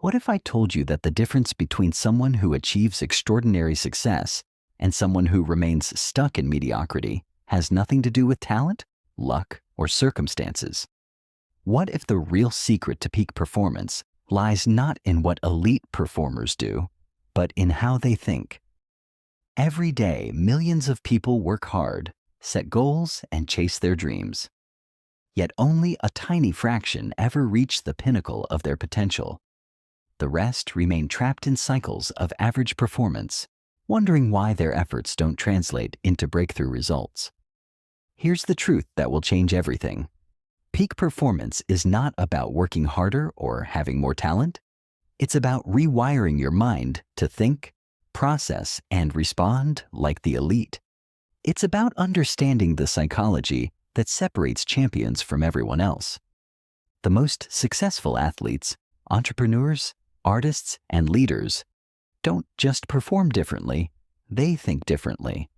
What if I told you that the difference between someone who achieves extraordinary success and someone who remains stuck in mediocrity has nothing to do with talent, luck, or circumstances? What if the real secret to peak performance lies not in what elite performers do, but in how they think? Every day, millions of people work hard, set goals, and chase their dreams. Yet only a tiny fraction ever reach the pinnacle of their potential. The rest remain trapped in cycles of average performance, wondering why their efforts don't translate into breakthrough results. Here's the truth that will change everything. Peak performance is not about working harder or having more talent. It's about rewiring your mind to think, process, and respond like the elite. It's about understanding the psychology that separates champions from everyone else. The most successful athletes, entrepreneurs, artists, and leaders don't just perform differently, they think differently.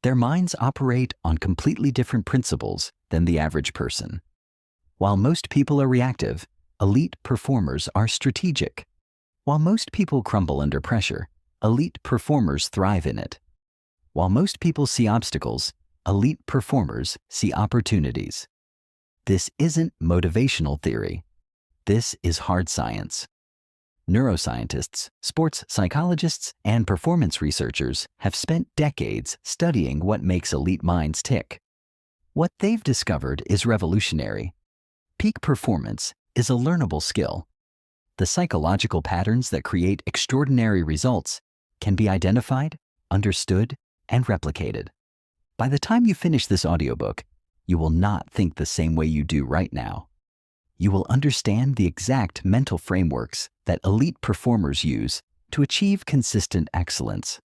Their minds operate on completely different principles than the average person. While most people are reactive, elite performers are strategic. While most people crumble under pressure, elite performers thrive in it. While most people see obstacles, elite performers see opportunities. This isn't motivational theory. This is hard science. Neuroscientists, sports psychologists, and performance researchers have spent decades studying what makes elite minds tick. What they've discovered is revolutionary. Peak performance is a learnable skill. The psychological patterns that create extraordinary results can be identified, understood, and replicated. By the time you finish this audiobook, you will not think the same way you do right now. You will understand the exact mental frameworks that elite performers use to achieve consistent excellence.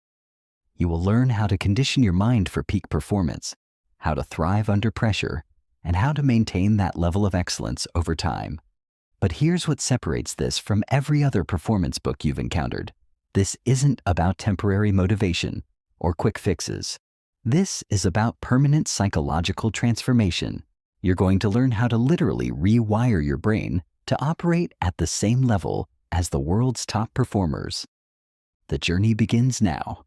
You will learn how to condition your mind for peak performance, how to thrive under pressure, and how to maintain that level of excellence over time. But here's what separates this from every other performance book you've encountered. This isn't about temporary motivation or quick fixes. This is about permanent psychological transformation. You're going to learn how to literally rewire your brain to operate at the same level as the world's top performers. The journey begins now.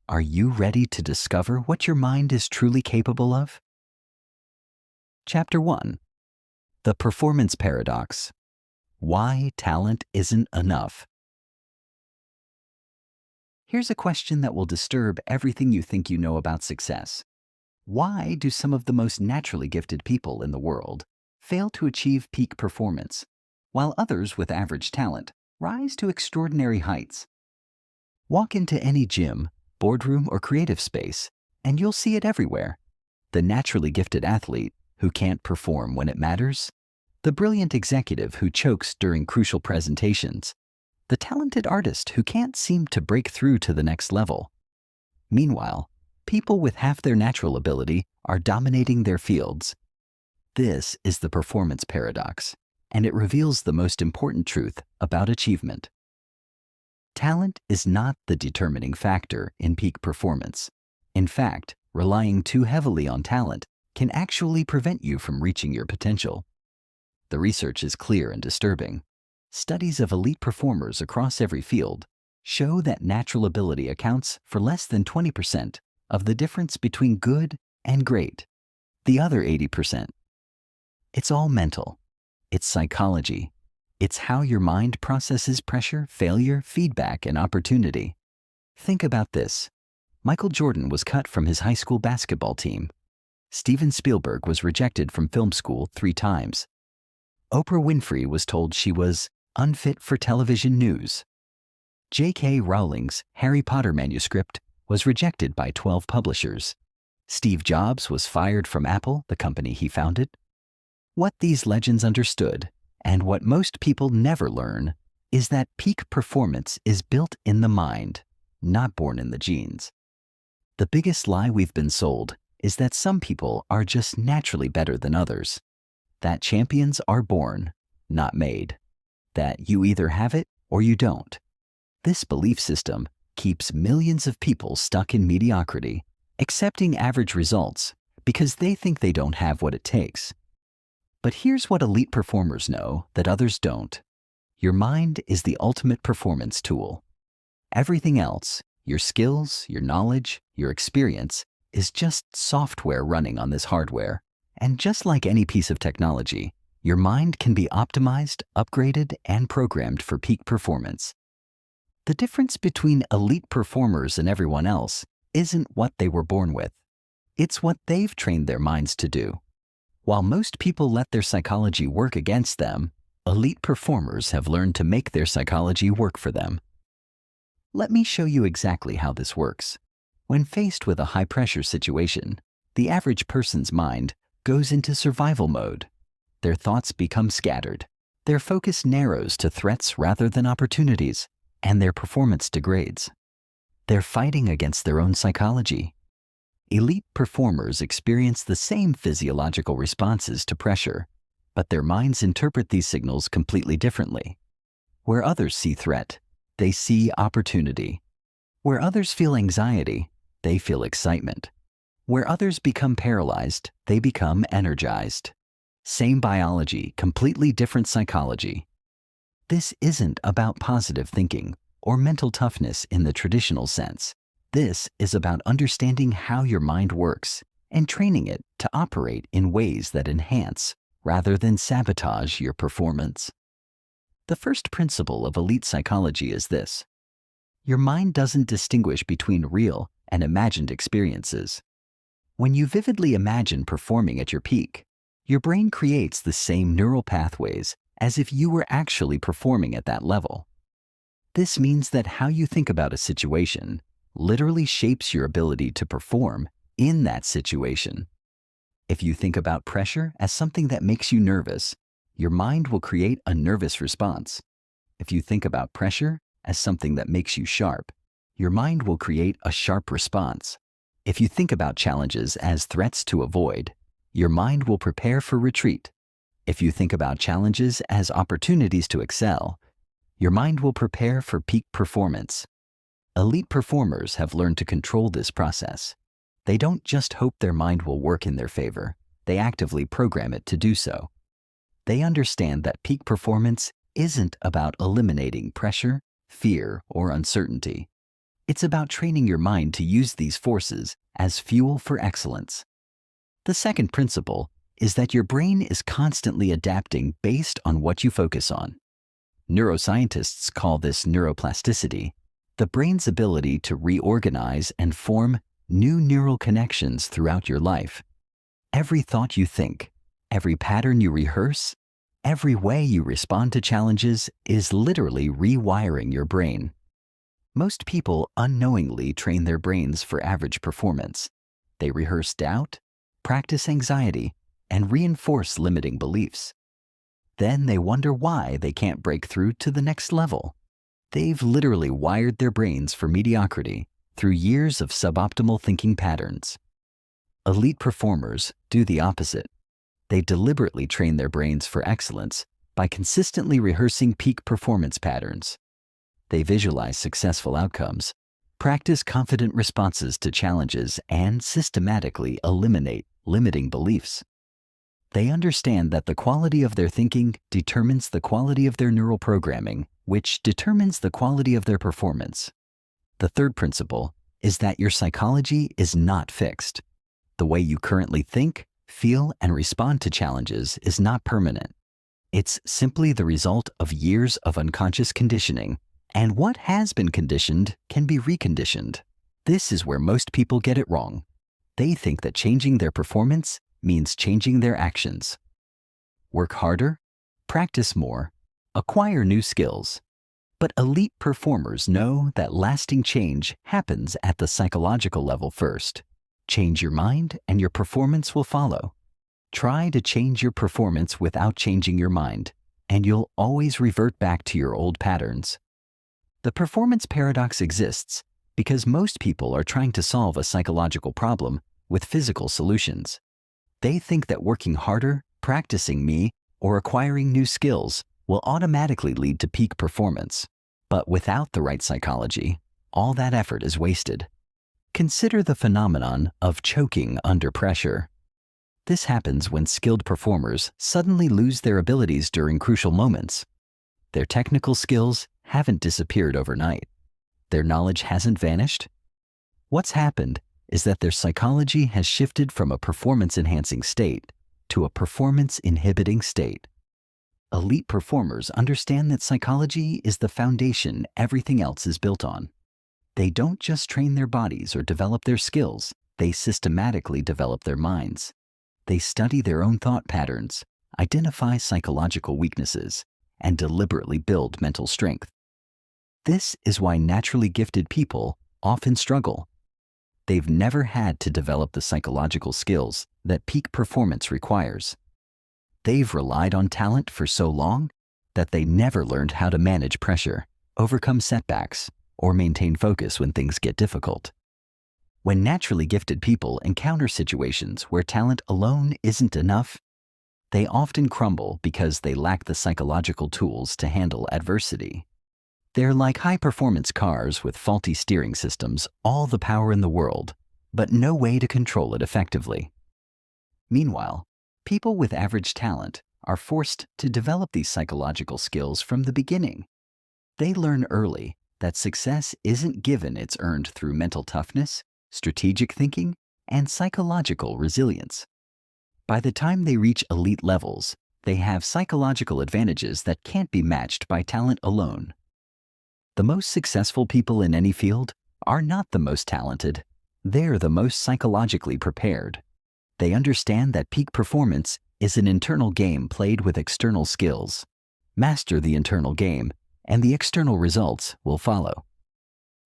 Are you ready to discover what your mind is truly capable of? Chapter 1. The Performance Paradox. Why talent isn't enough. Here's a question that will disturb everything you think you know about success. Why do some of the most naturally gifted people in the world fail to achieve peak performance, while others with average talent rise to extraordinary heights? Walk into any gym, boardroom, or creative space, and you'll see it everywhere. The naturally gifted athlete who can't perform when it matters, the brilliant executive who chokes during crucial presentations, the talented artist who can't seem to break through to the next level. Meanwhile, people with half their natural ability are dominating their fields. This is the performance paradox, and it reveals the most important truth about achievement. Talent is not the determining factor in peak performance. In fact, relying too heavily on talent can actually prevent you from reaching your potential. The research is clear and disturbing. Studies of elite performers across every field show that natural ability accounts for less than 20% of the difference between good and great. The other 80%. It's all mental. It's psychology. It's how your mind processes pressure, failure, feedback, and opportunity. Think about this. Michael Jordan was cut from his high school basketball team. Steven Spielberg was rejected from film school 3 times. Oprah Winfrey was told she was unfit for television news. J.K. Rowling's Harry Potter manuscript was rejected by 12 publishers. Steve Jobs was fired from Apple, the company he founded. What these legends understood, and what most people never learn, is that peak performance is built in the mind, not born in the genes. The biggest lie we've been sold is that some people are just naturally better than others. That champions are born, not made. That you either have it or you don't. This belief system keeps millions of people stuck in mediocrity, accepting average results because they think they don't have what it takes. But here's what elite performers know that others don't. Your mind is the ultimate performance tool. Everything else, your skills, your knowledge, your experience, is just software running on this hardware. And just like any piece of technology, your mind can be optimized, upgraded, and programmed for peak performance. The difference between elite performers and everyone else isn't what they were born with. It's what they've trained their minds to do. While most people let their psychology work against them, elite performers have learned to make their psychology work for them. Let me show you exactly how this works. When faced with a high-pressure situation, the average person's mind goes into survival mode. Their thoughts become scattered. Their focus narrows to threats rather than opportunities, and their performance degrades. They're fighting against their own psychology. Elite performers experience the same physiological responses to pressure, but their minds interpret these signals completely differently. Where others see threat, they see opportunity. Where others feel anxiety, they feel excitement. Where others become paralyzed, they become energized. Same biology, completely different psychology. This isn't about positive thinking or mental toughness in the traditional sense. This is about understanding how your mind works and training it to operate in ways that enhance rather than sabotage your performance. The first principle of elite psychology is this: your mind doesn't distinguish between real and imagined experiences. When you vividly imagine performing at your peak, your brain creates the same neural pathways as if you were actually performing at that level. This means that how you think about a situation literally shapes your ability to perform in that situation. If you think about pressure as something that makes you nervous, your mind will create a nervous response. If you think about pressure as something that makes you sharp, your mind will create a sharp response. If you think about challenges as threats to avoid, your mind will prepare for retreat. If you think about challenges as opportunities to excel, your mind will prepare for peak performance. Elite performers have learned to control this process. They don't just hope their mind will work in their favor, they actively program it to do so. They understand that peak performance isn't about eliminating pressure, fear, or uncertainty. It's about training your mind to use these forces as fuel for excellence. The second principle is that your brain is constantly adapting based on what you focus on. Neuroscientists call this neuroplasticity, the brain's ability to reorganize and form new neural connections throughout your life. Every thought you think, every pattern you rehearse, every way you respond to challenges is literally rewiring your brain. Most people unknowingly train their brains for average performance. They rehearse doubt, practice anxiety, and reinforce limiting beliefs. Then they wonder why they can't break through to the next level. They've literally wired their brains for mediocrity through years of suboptimal thinking patterns. Elite performers do the opposite. They deliberately train their brains for excellence by consistently rehearsing peak performance patterns. They visualize successful outcomes, practice confident responses to challenges, and systematically eliminate limiting beliefs. They understand that the quality of their thinking determines the quality of their neural programming, which determines the quality of their performance. The third principle is that your psychology is not fixed. The way you currently think, feel, and respond to challenges is not permanent. It's simply the result of years of unconscious conditioning, and what has been conditioned can be reconditioned. This is where most people get it wrong. They think that changing their performance means changing their actions. Work harder, practice more, acquire new skills. But elite performers know that lasting change happens at the psychological level first. Change your mind and your performance will follow. Try to change your performance without changing your mind, and you'll always revert back to your old patterns. The performance paradox exists because most people are trying to solve a psychological problem with physical solutions. They think that working harder, practicing or acquiring new skills will automatically lead to peak performance. But without the right psychology, all that effort is wasted. Consider the phenomenon of choking under pressure. This happens when skilled performers suddenly lose their abilities during crucial moments. Their technical skills haven't disappeared overnight. Their knowledge hasn't vanished. What's happened is that their psychology has shifted from a performance-enhancing state to a performance-inhibiting state. Elite performers understand that psychology is the foundation everything else is built on. They don't just train their bodies or develop their skills, they systematically develop their minds. They study their own thought patterns, identify psychological weaknesses, and deliberately build mental strength. This is why naturally gifted people often struggle. They've never had to develop the psychological skills that peak performance requires. They've relied on talent for so long that they never learned how to manage pressure, overcome setbacks, or maintain focus when things get difficult. When naturally gifted people encounter situations where talent alone isn't enough, they often crumble because they lack the psychological tools to handle adversity. They're like high-performance cars with faulty steering systems, all the power in the world, but no way to control it effectively. Meanwhile, people with average talent are forced to develop these psychological skills from the beginning. They learn early that success isn't given, it's earned through mental toughness, strategic thinking, and psychological resilience. By the time they reach elite levels, they have psychological advantages that can't be matched by talent alone. The most successful people in any field are not the most talented. They're the most psychologically prepared. They understand that peak performance is an internal game played with external skills. Master the internal game, and the external results will follow.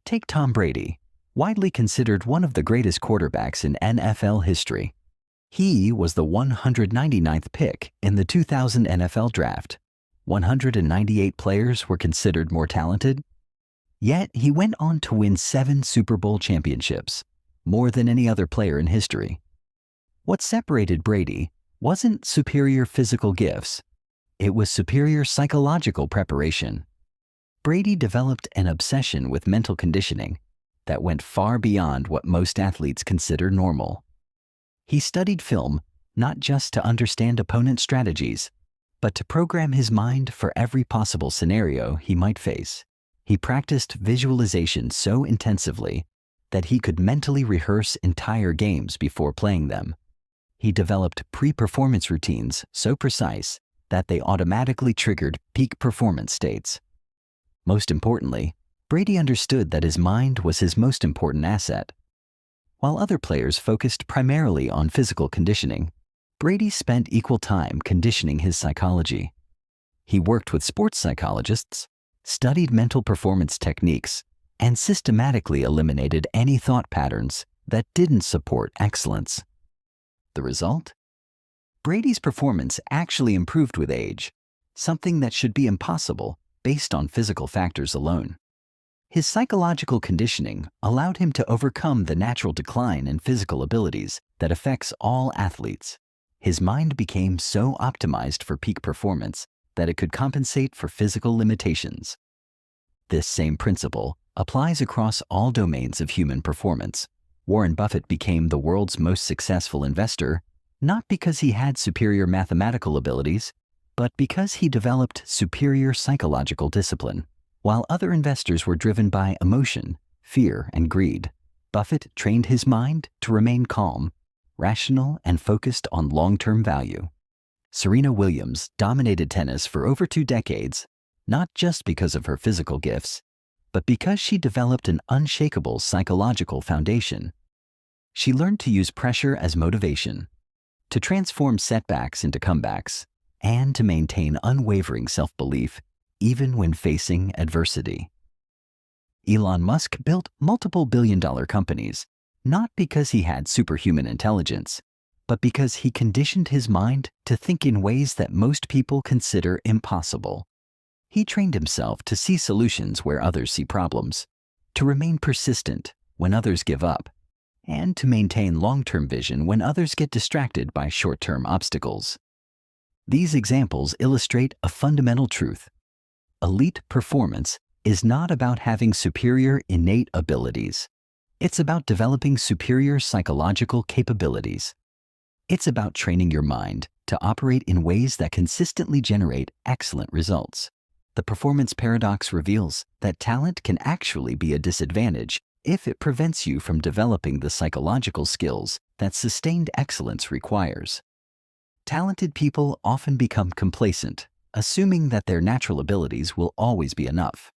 Take Tom Brady, widely considered one of the greatest quarterbacks in NFL history. He was the 199th pick in the 2000 NFL Draft. 198 players were considered more talented. Yet he went on to win 7 Super Bowl championships, more than any other player in history. What separated Brady wasn't superior physical gifts. It was superior psychological preparation. Brady developed an obsession with mental conditioning that went far beyond what most athletes consider normal. He studied film not just to understand opponent strategies, but to program his mind for every possible scenario he might face. He practiced visualization so intensively that he could mentally rehearse entire games before playing them. He developed pre-performance routines so precise that they automatically triggered peak performance states. Most importantly, Brady understood that his mind was his most important asset. While other players focused primarily on physical conditioning, Brady spent equal time conditioning his psychology. He worked with sports psychologists, studied mental performance techniques, and systematically eliminated any thought patterns that didn't support excellence. The result? Brady's performance actually improved with age, something that should be impossible based on physical factors alone. His psychological conditioning allowed him to overcome the natural decline in physical abilities that affects all athletes. His mind became so optimized for peak performance that it could compensate for physical limitations. This same principle applies across all domains of human performance. Warren Buffett became the world's most successful investor not because he had superior mathematical abilities, but because he developed superior psychological discipline. While other investors were driven by emotion, fear, and greed, Buffett trained his mind to remain calm, rational, and focused on long-term value. Serena Williams dominated tennis for over 2 decades, not just because of her physical gifts, but because she developed an unshakable psychological foundation. She learned to use pressure as motivation, to transform setbacks into comebacks, and to maintain unwavering self-belief even when facing adversity. Elon Musk built multiple billion-dollar companies, not because he had superhuman intelligence, but because he conditioned his mind to think in ways that most people consider impossible. He trained himself to see solutions where others see problems, to remain persistent when others give up, and to maintain long-term vision when others get distracted by short-term obstacles. These examples illustrate a fundamental truth. Elite performance is not about having superior innate abilities. It's about developing superior psychological capabilities. It's about training your mind to operate in ways that consistently generate excellent results. The performance paradox reveals that talent can actually be a disadvantage if it prevents you from developing the psychological skills that sustained excellence requires. Talented people often become complacent, assuming that their natural abilities will always be enough.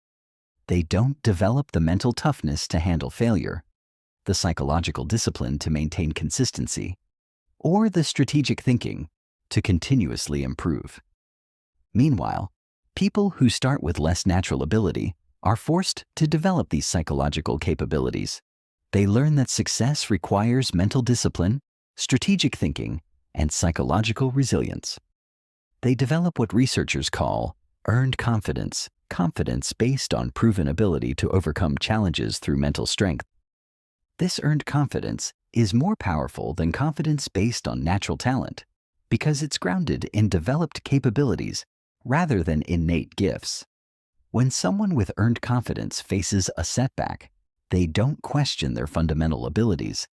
They don't develop the mental toughness to handle failure, the psychological discipline to maintain consistency, or the strategic thinking to continuously improve. Meanwhile, people who start with less natural ability are forced to develop these psychological capabilities. They learn that success requires mental discipline, strategic thinking, and psychological resilience. They develop what researchers call earned confidence, confidence based on proven ability to overcome challenges through mental strength. This earned confidence is more powerful than confidence based on natural talent because it's grounded in developed capabilities rather than innate gifts. When someone with earned confidence faces a setback, they don't question their fundamental abilities.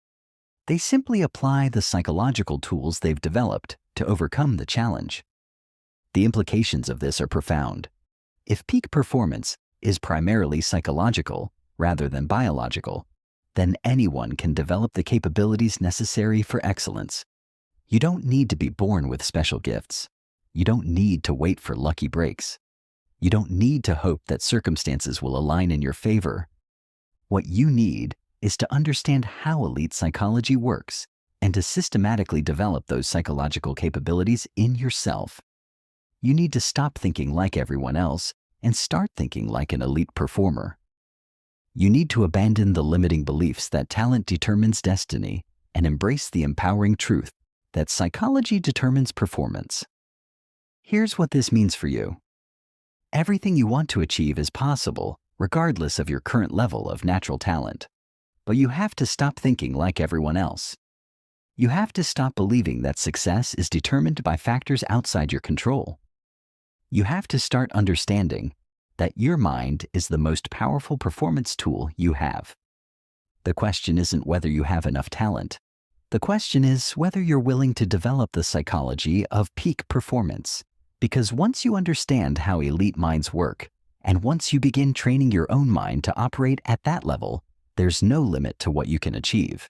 They simply apply the psychological tools they've developed to overcome the challenge. The implications of this are profound. If peak performance is primarily psychological rather than biological, then anyone can develop the capabilities necessary for excellence. You don't need to be born with special gifts. You don't need to wait for lucky breaks. You don't need to hope that circumstances will align in your favor. What you need is to understand how elite psychology works and to systematically develop those psychological capabilities in yourself. You need to stop thinking like everyone else and start thinking like an elite performer. You need to abandon the limiting beliefs that talent determines destiny and embrace the empowering truth that psychology determines performance. Here's what this means for you. Everything you want to achieve is possible, regardless of your current level of natural talent. But you have to stop thinking like everyone else. You have to stop believing that success is determined by factors outside your control. You have to start understanding that your mind is the most powerful performance tool you have. The question isn't whether you have enough talent. The question is whether you're willing to develop the psychology of peak performance. Because once you understand how elite minds work, and once you begin training your own mind to operate at that level, there's no limit to what you can achieve.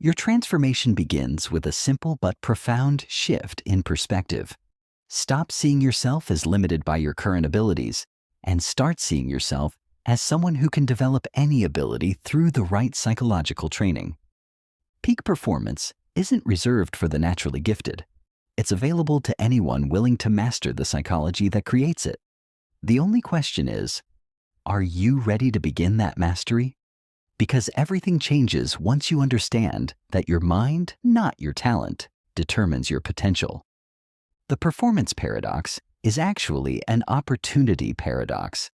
Your transformation begins with a simple but profound shift in perspective. Stop seeing yourself as limited by your current abilities, and start seeing yourself as someone who can develop any ability through the right psychological training. Peak performance isn't reserved for the naturally gifted. It's available to anyone willing to master the psychology that creates it. The only question is, are you ready to begin that mastery? Because everything changes once you understand that your mind, not your talent, determines your potential. The performance paradox is actually an opportunity paradox.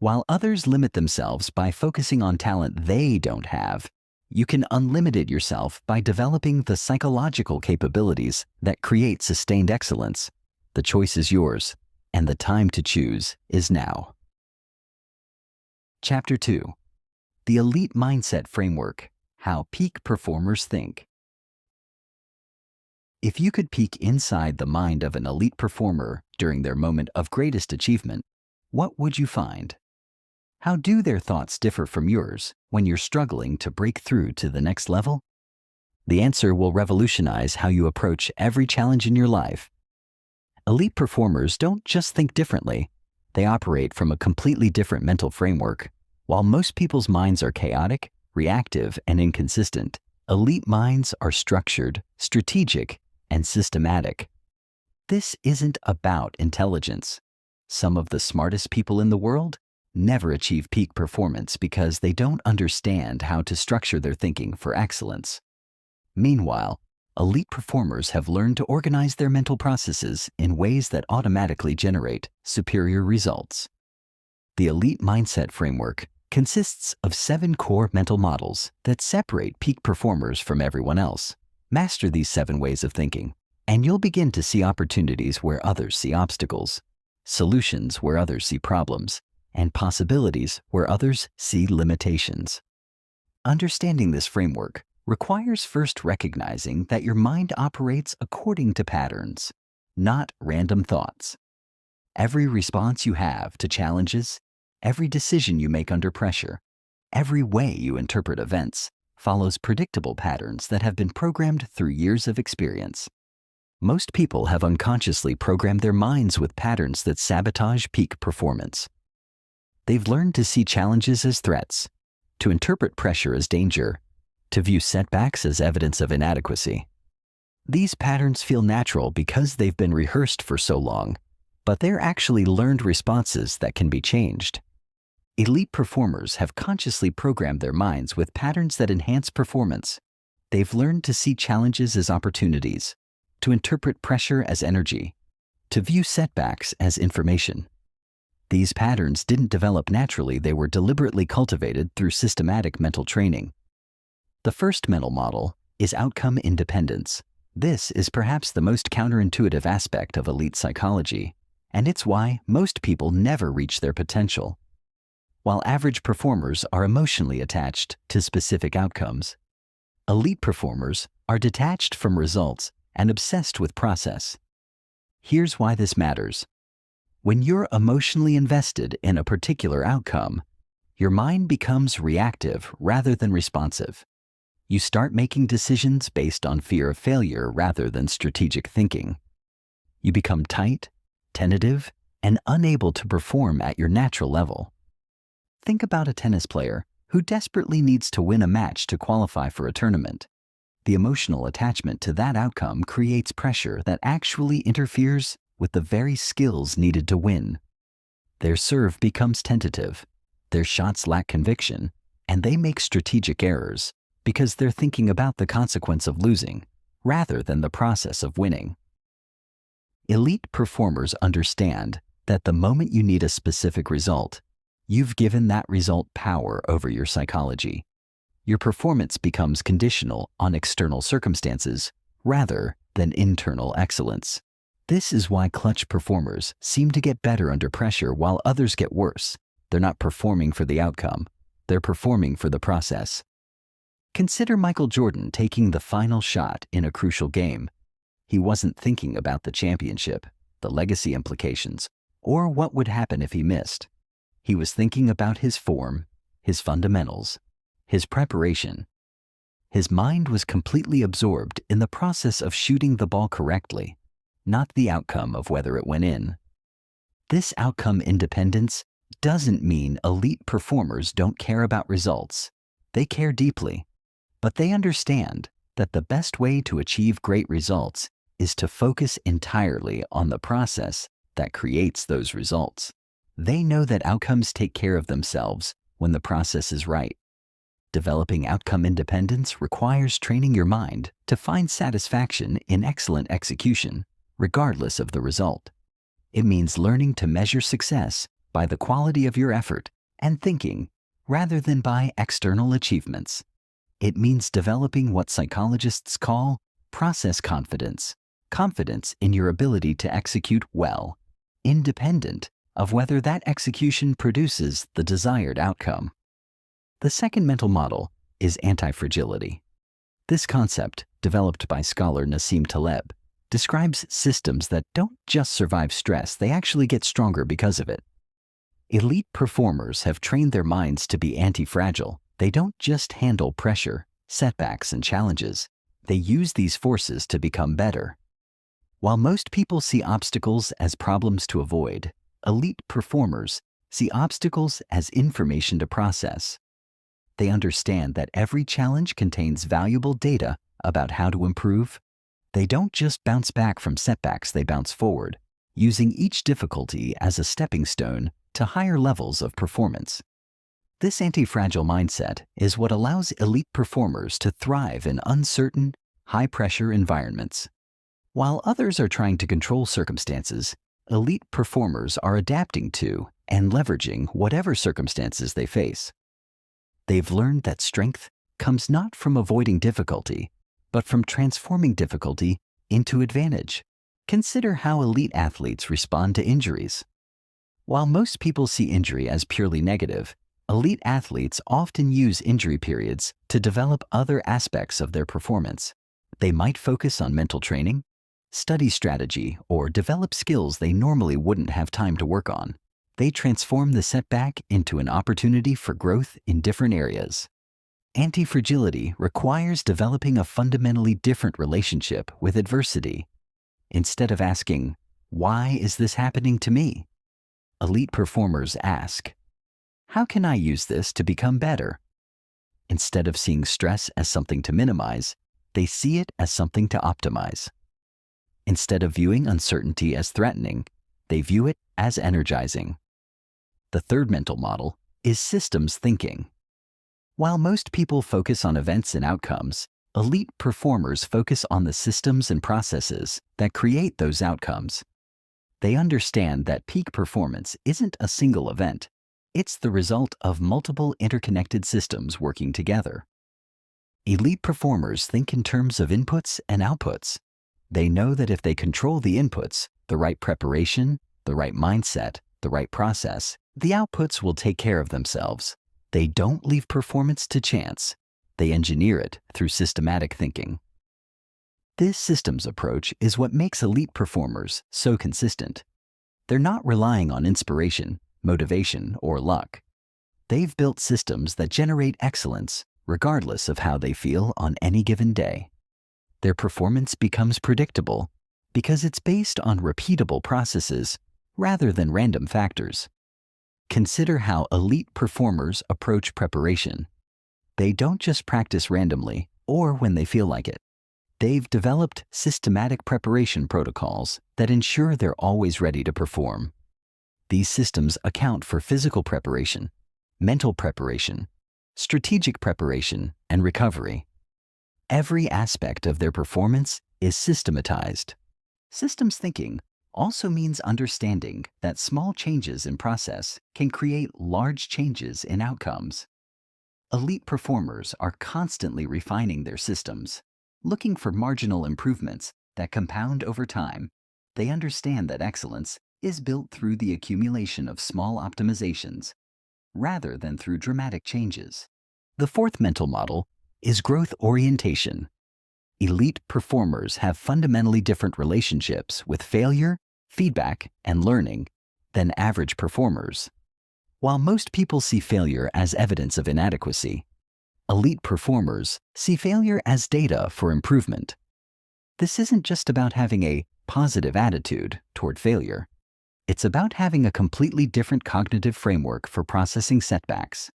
While others limit themselves by focusing on talent they don't have, you can unlimit yourself by developing the psychological capabilities that create sustained excellence. The choice is yours, and the time to choose is now. Chapter 2. The Elite Mindset Framework: How Peak Performers Think. If you could peek inside the mind of an elite performer during their moment of greatest achievement, what would you find? How do their thoughts differ from yours when you're struggling to break through to the next level? The answer will revolutionize how you approach every challenge in your life. Elite performers don't just think differently, they operate from a completely different mental framework. While most people's minds are chaotic, reactive, and inconsistent, elite minds are structured, strategic, and systematic. This isn't about intelligence. Some of the smartest people in the world never achieve peak performance because they don't understand how to structure their thinking for excellence. Meanwhile, elite performers have learned to organize their mental processes in ways that automatically generate superior results. The Elite Mindset Framework consists of 7 core mental models that separate peak performers from everyone else. Master these 7 ways of thinking, and you'll begin to see opportunities where others see obstacles, solutions where others see problems, and possibilities where others see limitations. Understanding this framework requires first recognizing that your mind operates according to patterns, not random thoughts. Every response you have to challenges, every decision you make under pressure, every way you interpret events follows predictable patterns that have been programmed through years of experience. Most people have unconsciously programmed their minds with patterns that sabotage peak performance. They've learned to see challenges as threats, to interpret pressure as danger, to view setbacks as evidence of inadequacy. These patterns feel natural because they've been rehearsed for so long, but they're actually learned responses that can be changed. Elite performers have consciously programmed their minds with patterns that enhance performance. They've learned to see challenges as opportunities, to interpret pressure as energy, to view setbacks as information. These patterns didn't develop naturally, they were deliberately cultivated through systematic mental training. The first mental model is outcome independence. This is perhaps the most counterintuitive aspect of elite psychology, and it's why most people never reach their potential. While average performers are emotionally attached to specific outcomes, elite performers are detached from results and obsessed with process. Here's why this matters. When you're emotionally invested in a particular outcome, your mind becomes reactive rather than responsive. You start making decisions based on fear of failure rather than strategic thinking. You become tight, tentative, and unable to perform at your natural level. Think about a tennis player who desperately needs to win a match to qualify for a tournament. The emotional attachment to that outcome creates pressure that actually interferes with the very skills needed to win. Their serve becomes tentative, their shots lack conviction, and they make strategic errors because they're thinking about the consequence of losing rather than the process of winning. Elite performers understand that the moment you need a specific result, you've given that result power over your psychology. Your performance becomes conditional on external circumstances rather than internal excellence. This is why clutch performers seem to get better under pressure while others get worse. They're not performing for the outcome, they're performing for the process. Consider Michael Jordan taking the final shot in a crucial game. He wasn't thinking about the championship, the legacy implications, or what would happen if he missed. He was thinking about his form, his fundamentals, his preparation. His mind was completely absorbed in the process of shooting the ball correctly, not the outcome of whether it went in. This outcome independence doesn't mean elite performers don't care about results. They care deeply, but they understand that the best way to achieve great results is to focus entirely on the process that creates those results. They know that outcomes take care of themselves when the process is right. Developing outcome independence requires training your mind to find satisfaction in excellent execution, regardless of the result. It means learning to measure success by the quality of your effort and thinking rather than by external achievements. It means developing what psychologists call process confidence, confidence in your ability to execute well, independent of whether that execution produces the desired outcome. The second mental model is anti-fragility. This concept, developed by scholar Nassim Taleb, describes systems that don't just survive stress, they actually get stronger because of it. Elite performers have trained their minds to be anti-fragile. They don't just handle pressure, setbacks, and challenges. They use these forces to become better. While most people see obstacles as problems to avoid, elite performers see obstacles as information to process. They understand that every challenge contains valuable data about how to improve. They don't just bounce back from setbacks, they bounce forward, using each difficulty as a stepping stone to higher levels of performance. This anti-fragile mindset is what allows elite performers to thrive in uncertain, high-pressure environments. While others are trying to control circumstances, elite performers are adapting to and leveraging whatever circumstances they face. They've learned that strength comes not from avoiding difficulty, but from transforming difficulty into advantage. Consider how elite athletes respond to injuries. While most people see injury as purely negative, elite athletes often use injury periods to develop other aspects of their performance. They might focus on mental training, study strategy, or develop skills they normally wouldn't have time to work on. They transform the setback into an opportunity for growth in different areas. Anti-fragility requires developing a fundamentally different relationship with adversity. Instead of asking, "Why is this happening to me?" elite performers ask, "How can I use this to become better?" Instead of seeing stress as something to minimize, they see it as something to optimize. Instead of viewing uncertainty as threatening, they view it as energizing. The third mental model is systems thinking. While most people focus on events and outcomes, elite performers focus on the systems and processes that create those outcomes. They understand that peak performance isn't a single event. It's the result of multiple interconnected systems working together. Elite performers think in terms of inputs and outputs. They know that if they control the inputs, the right preparation, the right mindset, the right process, the outputs will take care of themselves. They don't leave performance to chance. They engineer it through systematic thinking. This systems approach is what makes elite performers so consistent. They're not relying on inspiration, motivation, or luck. They've built systems that generate excellence regardless of how they feel on any given day. Their performance becomes predictable because it's based on repeatable processes rather than random factors. Consider how elite performers approach preparation. They don't just practice randomly or when they feel like it. They've developed systematic preparation protocols that ensure they're always ready to perform. These systems account for physical preparation, mental preparation, strategic preparation, and recovery. Every aspect of their performance is systematized. Systems thinking also means understanding that small changes in process can create large changes in outcomes. Elite performers are constantly refining their systems, looking for marginal improvements that compound over time. They understand that excellence is built through the accumulation of small optimizations rather than through dramatic changes. The fourth mental model is growth orientation. Elite performers have fundamentally different relationships with failure, feedback, and learning than average performers. While most people see failure as evidence of inadequacy, elite performers see failure as data for improvement. This isn't just about having a positive attitude toward failure. It's about having a completely different cognitive framework for processing setbacks.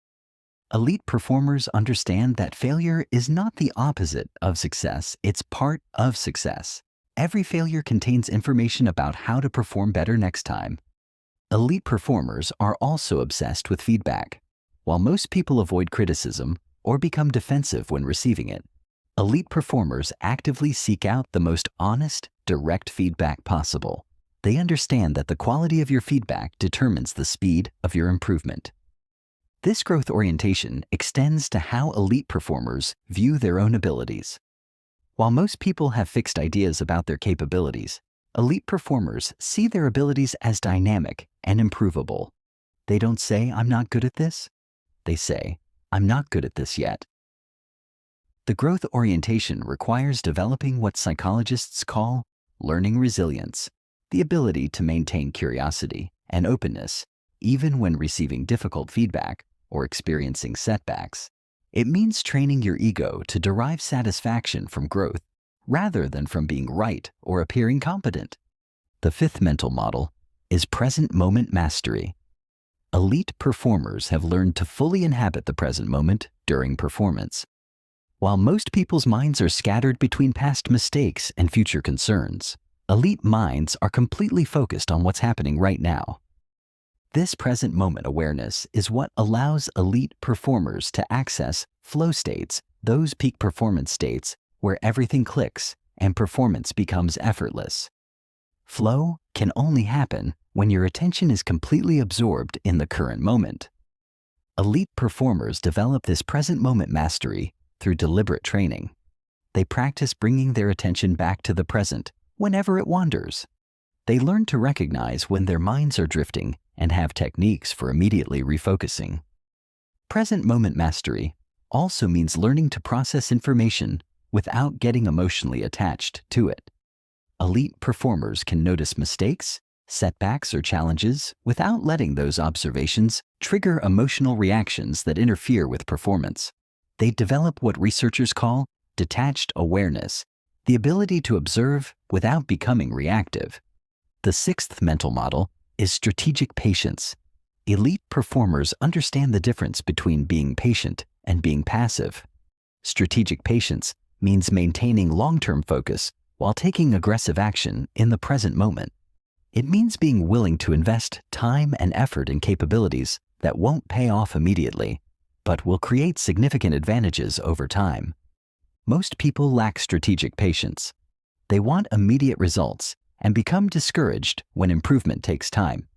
Elite performers understand that failure is not the opposite of success, it's part of success. Every failure contains information about how to perform better next time. Elite performers are also obsessed with feedback. While most people avoid criticism or become defensive when receiving it, elite performers actively seek out the most honest, direct feedback possible. They understand that the quality of your feedback determines the speed of your improvement. This growth orientation extends to how elite performers view their own abilities. While most people have fixed ideas about their capabilities, elite performers see their abilities as dynamic and improvable. They don't say, "I'm not good at this." They say, "I'm not good at this yet." The growth orientation requires developing what psychologists call learning resilience, the ability to maintain curiosity and openness even when receiving difficult feedback or experiencing setbacks. It means training your ego to derive satisfaction from growth rather than from being right or appearing competent. The fifth mental model is present moment mastery. Elite performers have learned to fully inhabit the present moment during performance. While most people's minds are scattered between past mistakes and future concerns, elite minds are completely focused on what's happening right now. This present moment awareness is what allows elite performers to access flow states, those peak performance states where everything clicks and performance becomes effortless. Flow can only happen when your attention is completely absorbed in the current moment. Elite performers develop this present moment mastery through deliberate training. They practice bringing their attention back to the present whenever it wanders. They learn to recognize when their minds are drifting and have techniques for immediately refocusing. Present moment mastery also means learning to process information without getting emotionally attached to it. Elite performers can notice mistakes, setbacks, or challenges without letting those observations trigger emotional reactions that interfere with performance. They develop what researchers call detached awareness, the ability to observe without becoming reactive. The sixth mental model is strategic patience. Elite performers understand the difference between being patient and being passive. Strategic patience means maintaining long-term focus while taking aggressive action in the present moment. It means being willing to invest time and effort in capabilities that won't pay off immediately, but will create significant advantages over time. Most people lack strategic patience. They want immediate results and become discouraged when improvement takes time.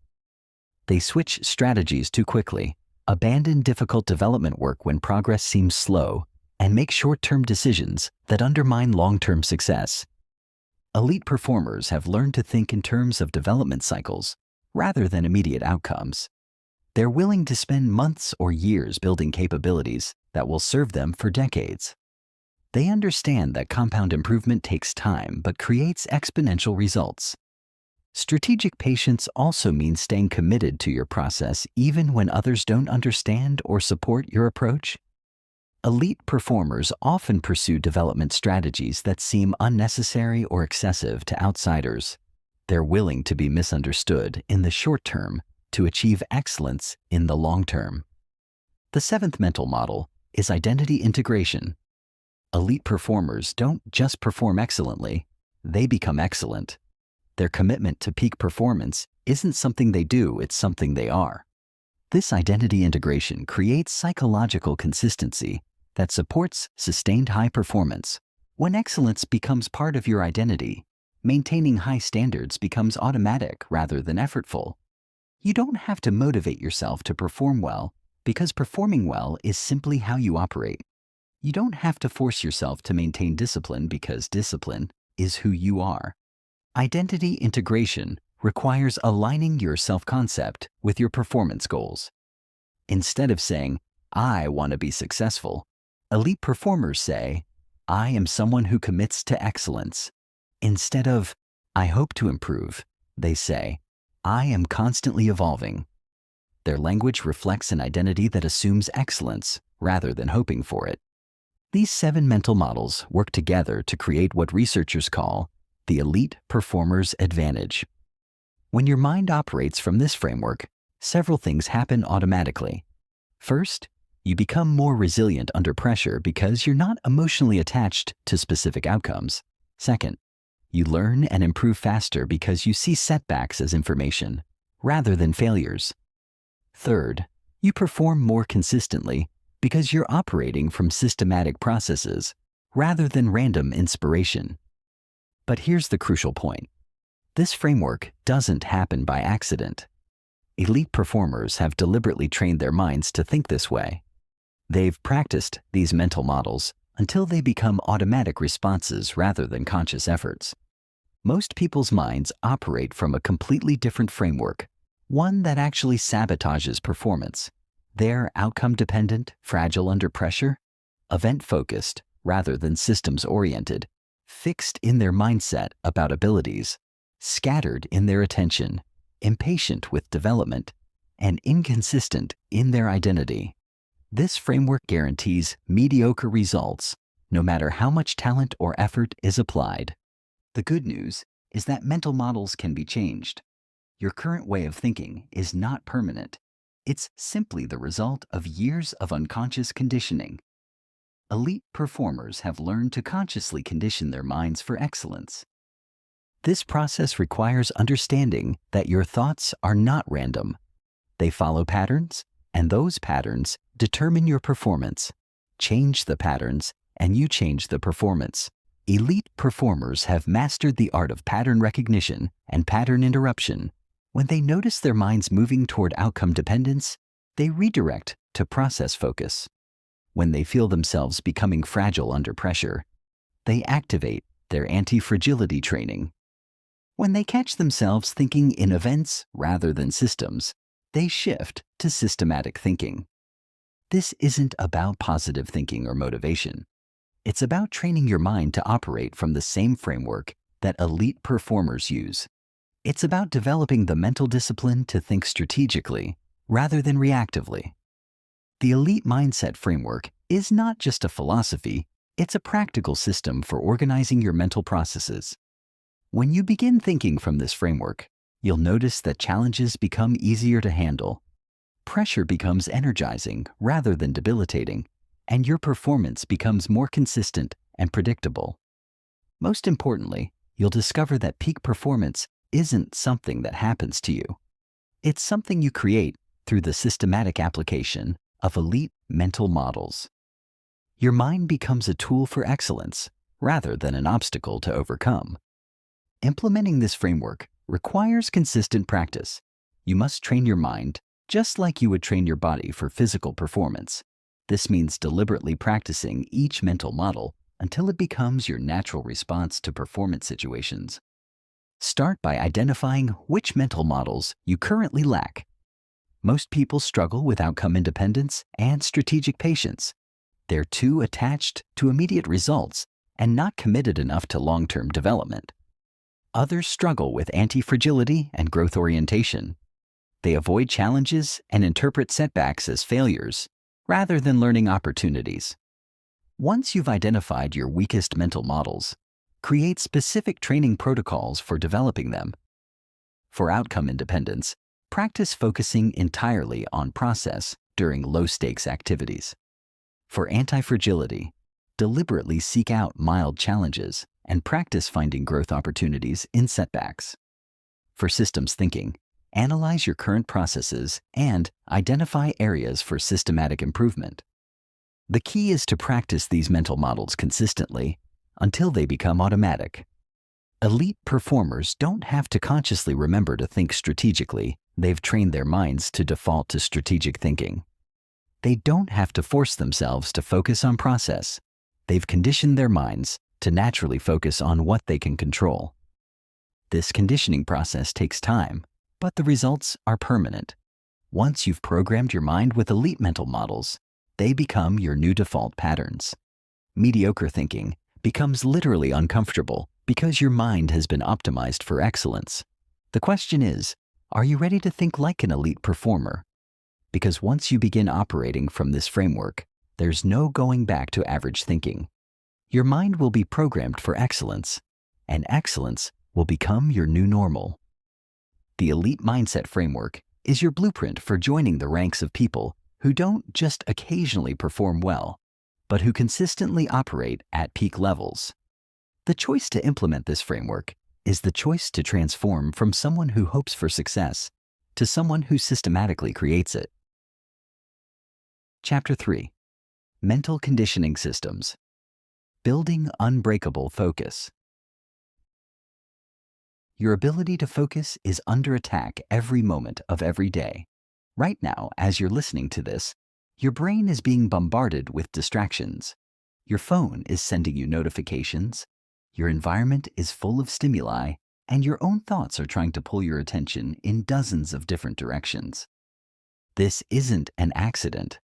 They switch strategies too quickly, abandon difficult development work when progress seems slow, and make short-term decisions that undermine long-term success. Elite performers have learned to think in terms of development cycles rather than immediate outcomes. They're willing to spend months or years building capabilities that will serve them for decades. They understand that compound improvement takes time but creates exponential results. Strategic patience also means staying committed to your process even when others don't understand or support your approach. Elite performers often pursue development strategies that seem unnecessary or excessive to outsiders. They're willing to be misunderstood in the short term to achieve excellence in the long term. The seventh mental model is identity integration. Elite performers don't just perform excellently, they become excellent. Their commitment to peak performance isn't something they do, it's something they are. This identity integration creates psychological consistency that supports sustained high performance. When excellence becomes part of your identity, maintaining high standards becomes automatic rather than effortful. You don't have to motivate yourself to perform well because performing well is simply how you operate. You don't have to force yourself to maintain discipline because discipline is who you are. Identity integration requires aligning your self-concept with your performance goals. Instead of saying, "I want to be successful," elite performers say, "I am someone who commits to excellence." Instead of, "I hope to improve," they say, "I am constantly evolving." Their language reflects an identity that assumes excellence rather than hoping for it. These 7 mental models work together to create what researchers call the elite performer's advantage. When your mind operates from this framework, several things happen automatically. First, you become more resilient under pressure because you're not emotionally attached to specific outcomes. Second, you learn and improve faster because you see setbacks as information rather than failures. Third, you perform more consistently because you're operating from systematic processes rather than random inspiration. But here's the crucial point. This framework doesn't happen by accident. Elite performers have deliberately trained their minds to think this way. They've practiced these mental models until they become automatic responses rather than conscious efforts. Most people's minds operate from a completely different framework, one that actually sabotages performance. They're outcome-dependent, fragile under pressure, event-focused rather than systems-oriented, fixed in their mindset about abilities, scattered in their attention, impatient with development, and inconsistent in their identity. This framework guarantees mediocre results, no matter how much talent or effort is applied. The good news is that mental models can be changed. Your current way of thinking is not permanent. It's simply the result of years of unconscious conditioning. Elite performers have learned to consciously condition their minds for excellence. This process requires understanding that your thoughts are not random. They follow patterns, and those patterns determine your performance. Change the patterns, and you change the performance. Elite performers have mastered the art of pattern recognition and pattern interruption. When they notice their minds moving toward outcome dependence, they redirect to process focus. When they feel themselves becoming fragile under pressure, they activate their anti-fragility training. When they catch themselves thinking in events rather than systems, they shift to systematic thinking. This isn't about positive thinking or motivation. It's about training your mind to operate from the same framework that elite performers use. It's about developing the mental discipline to think strategically rather than reactively. The Elite Mindset framework is not just a philosophy, it's a practical system for organizing your mental processes. When you begin thinking from this framework, you'll notice that challenges become easier to handle. Pressure becomes energizing rather than debilitating, and your performance becomes more consistent and predictable. Most importantly, you'll discover that peak performance isn't something that happens to you. It's something you create through the systematic application of elite mental models. Your mind becomes a tool for excellence rather than an obstacle to overcome. Implementing this framework requires consistent practice. You must train your mind just like you would train your body for physical performance. This means deliberately practicing each mental model until it becomes your natural response to performance situations. Start by identifying which mental models you currently lack. Most people struggle with outcome independence and strategic patience. They're too attached to immediate results and not committed enough to long-term development. Others struggle with anti-fragility and growth orientation. They avoid challenges and interpret setbacks as failures rather than learning opportunities. Once you've identified your weakest mental models, create specific training protocols for developing them. For outcome independence, practice focusing entirely on process during low-stakes activities. For anti-fragility, deliberately seek out mild challenges and practice finding growth opportunities in setbacks. For systems thinking, analyze your current processes and identify areas for systematic improvement. The key is to practice these mental models consistently until they become automatic. Elite performers don't have to consciously remember to think strategically. They've trained their minds to default to strategic thinking. They don't have to force themselves to focus on process. They've conditioned their minds to naturally focus on what they can control. This conditioning process takes time, but the results are permanent. Once you've programmed your mind with elite mental models, they become your new default patterns. Mediocre thinking becomes literally uncomfortable because your mind has been optimized for excellence. The question is, are you ready to think like an elite performer? Because once you begin operating from this framework, there's no going back to average thinking. Your mind will be programmed for excellence, and excellence will become your new normal. The Elite Mindset framework is your blueprint for joining the ranks of people who don't just occasionally perform well, but who consistently operate at peak levels. The choice to implement this framework is the choice to transform from someone who hopes for success to someone who systematically creates it. Chapter 3. Mental Conditioning Systems. Building Unbreakable Focus. Your ability to focus is under attack every moment of every day. Right now, as you're listening to this, your brain is being bombarded with distractions. Your phone is sending you notifications. Your environment is full of stimuli, and your own thoughts are trying to pull your attention in dozens of different directions. This isn't an accident.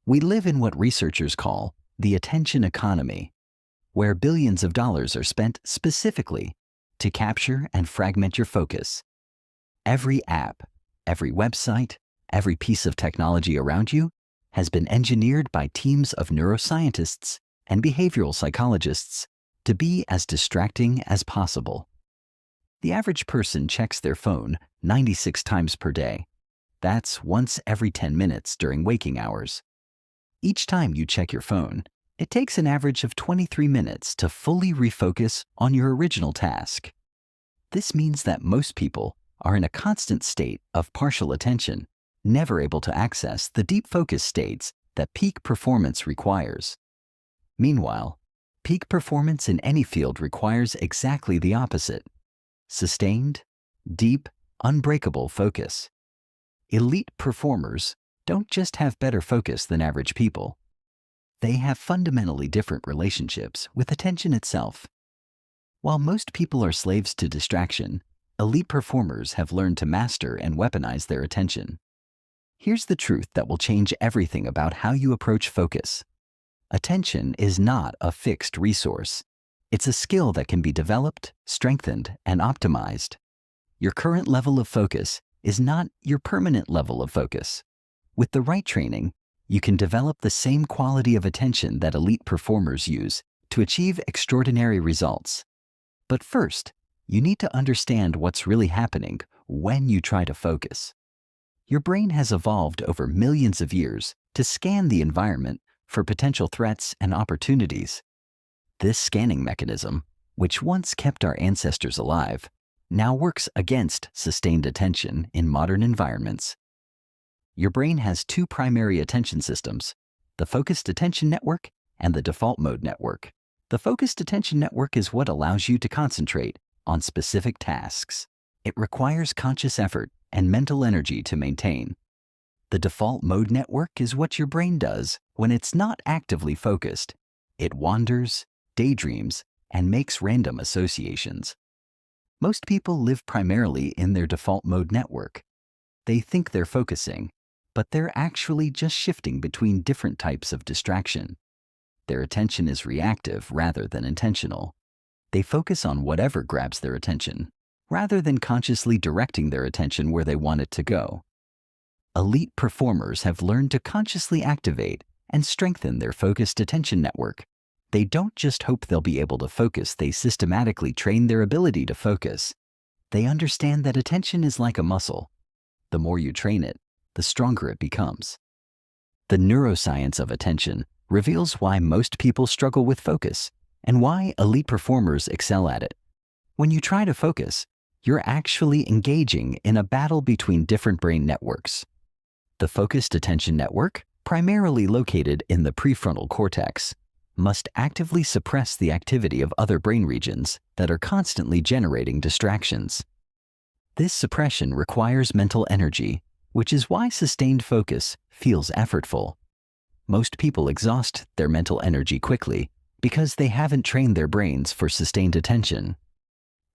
We live in what researchers call the attention economy, where billions of dollars are spent specifically to capture and fragment your focus. Every app, every website, every piece of technology around you has been engineered by teams of neuroscientists and behavioral psychologists to be as distracting as possible. The average person checks their phone 96 times per day. That's once every 10 minutes during waking hours. Each time you check your phone, it takes an average of 23 minutes to fully refocus on your original task. This means that most people are in a constant state of partial attention, never able to access the deep focus states that peak performance requires. Meanwhile, peak performance in any field requires exactly the opposite: sustained, deep, unbreakable focus. Elite performers don't just have better focus than average people. They have fundamentally different relationships with attention itself. While most people are slaves to distraction, elite performers have learned to master and weaponize their attention. Here's the truth that will change everything about how you approach focus. Attention is not a fixed resource. It's a skill that can be developed, strengthened, and optimized. Your current level of focus is not your permanent level of focus. With the right training, you can develop the same quality of attention that elite performers use to achieve extraordinary results. But first, you need to understand what's really happening when you try to focus. Your brain has evolved over millions of years to scan the environment for potential threats and opportunities. This scanning mechanism, which once kept our ancestors alive, now works against sustained attention in modern environments. Your brain has two primary attention systems, the focused attention network and the default mode network. The focused attention network is what allows you to concentrate on specific tasks. It requires conscious effort and mental energy to maintain. The default mode network is what your brain does when it's not actively focused. It wanders, daydreams, and makes random associations. Most people live primarily in their default mode network. They think they're focusing, but they're actually just shifting between different types of distraction. Their attention is reactive rather than intentional. They focus on whatever grabs their attention, rather than consciously directing their attention where they want it to go. Elite performers have learned to consciously activate and strengthen their focused attention network. They don't just hope they'll be able to focus, they systematically train their ability to focus. They understand that attention is like a muscle. The more you train it, the stronger it becomes. The neuroscience of attention reveals why most people struggle with focus and why elite performers excel at it. When you try to focus, you're actually engaging in a battle between different brain networks. The focused attention network, primarily located in the prefrontal cortex, must actively suppress the activity of other brain regions that are constantly generating distractions. This suppression requires mental energy, which is why sustained focus feels effortful. Most people exhaust their mental energy quickly because they haven't trained their brains for sustained attention.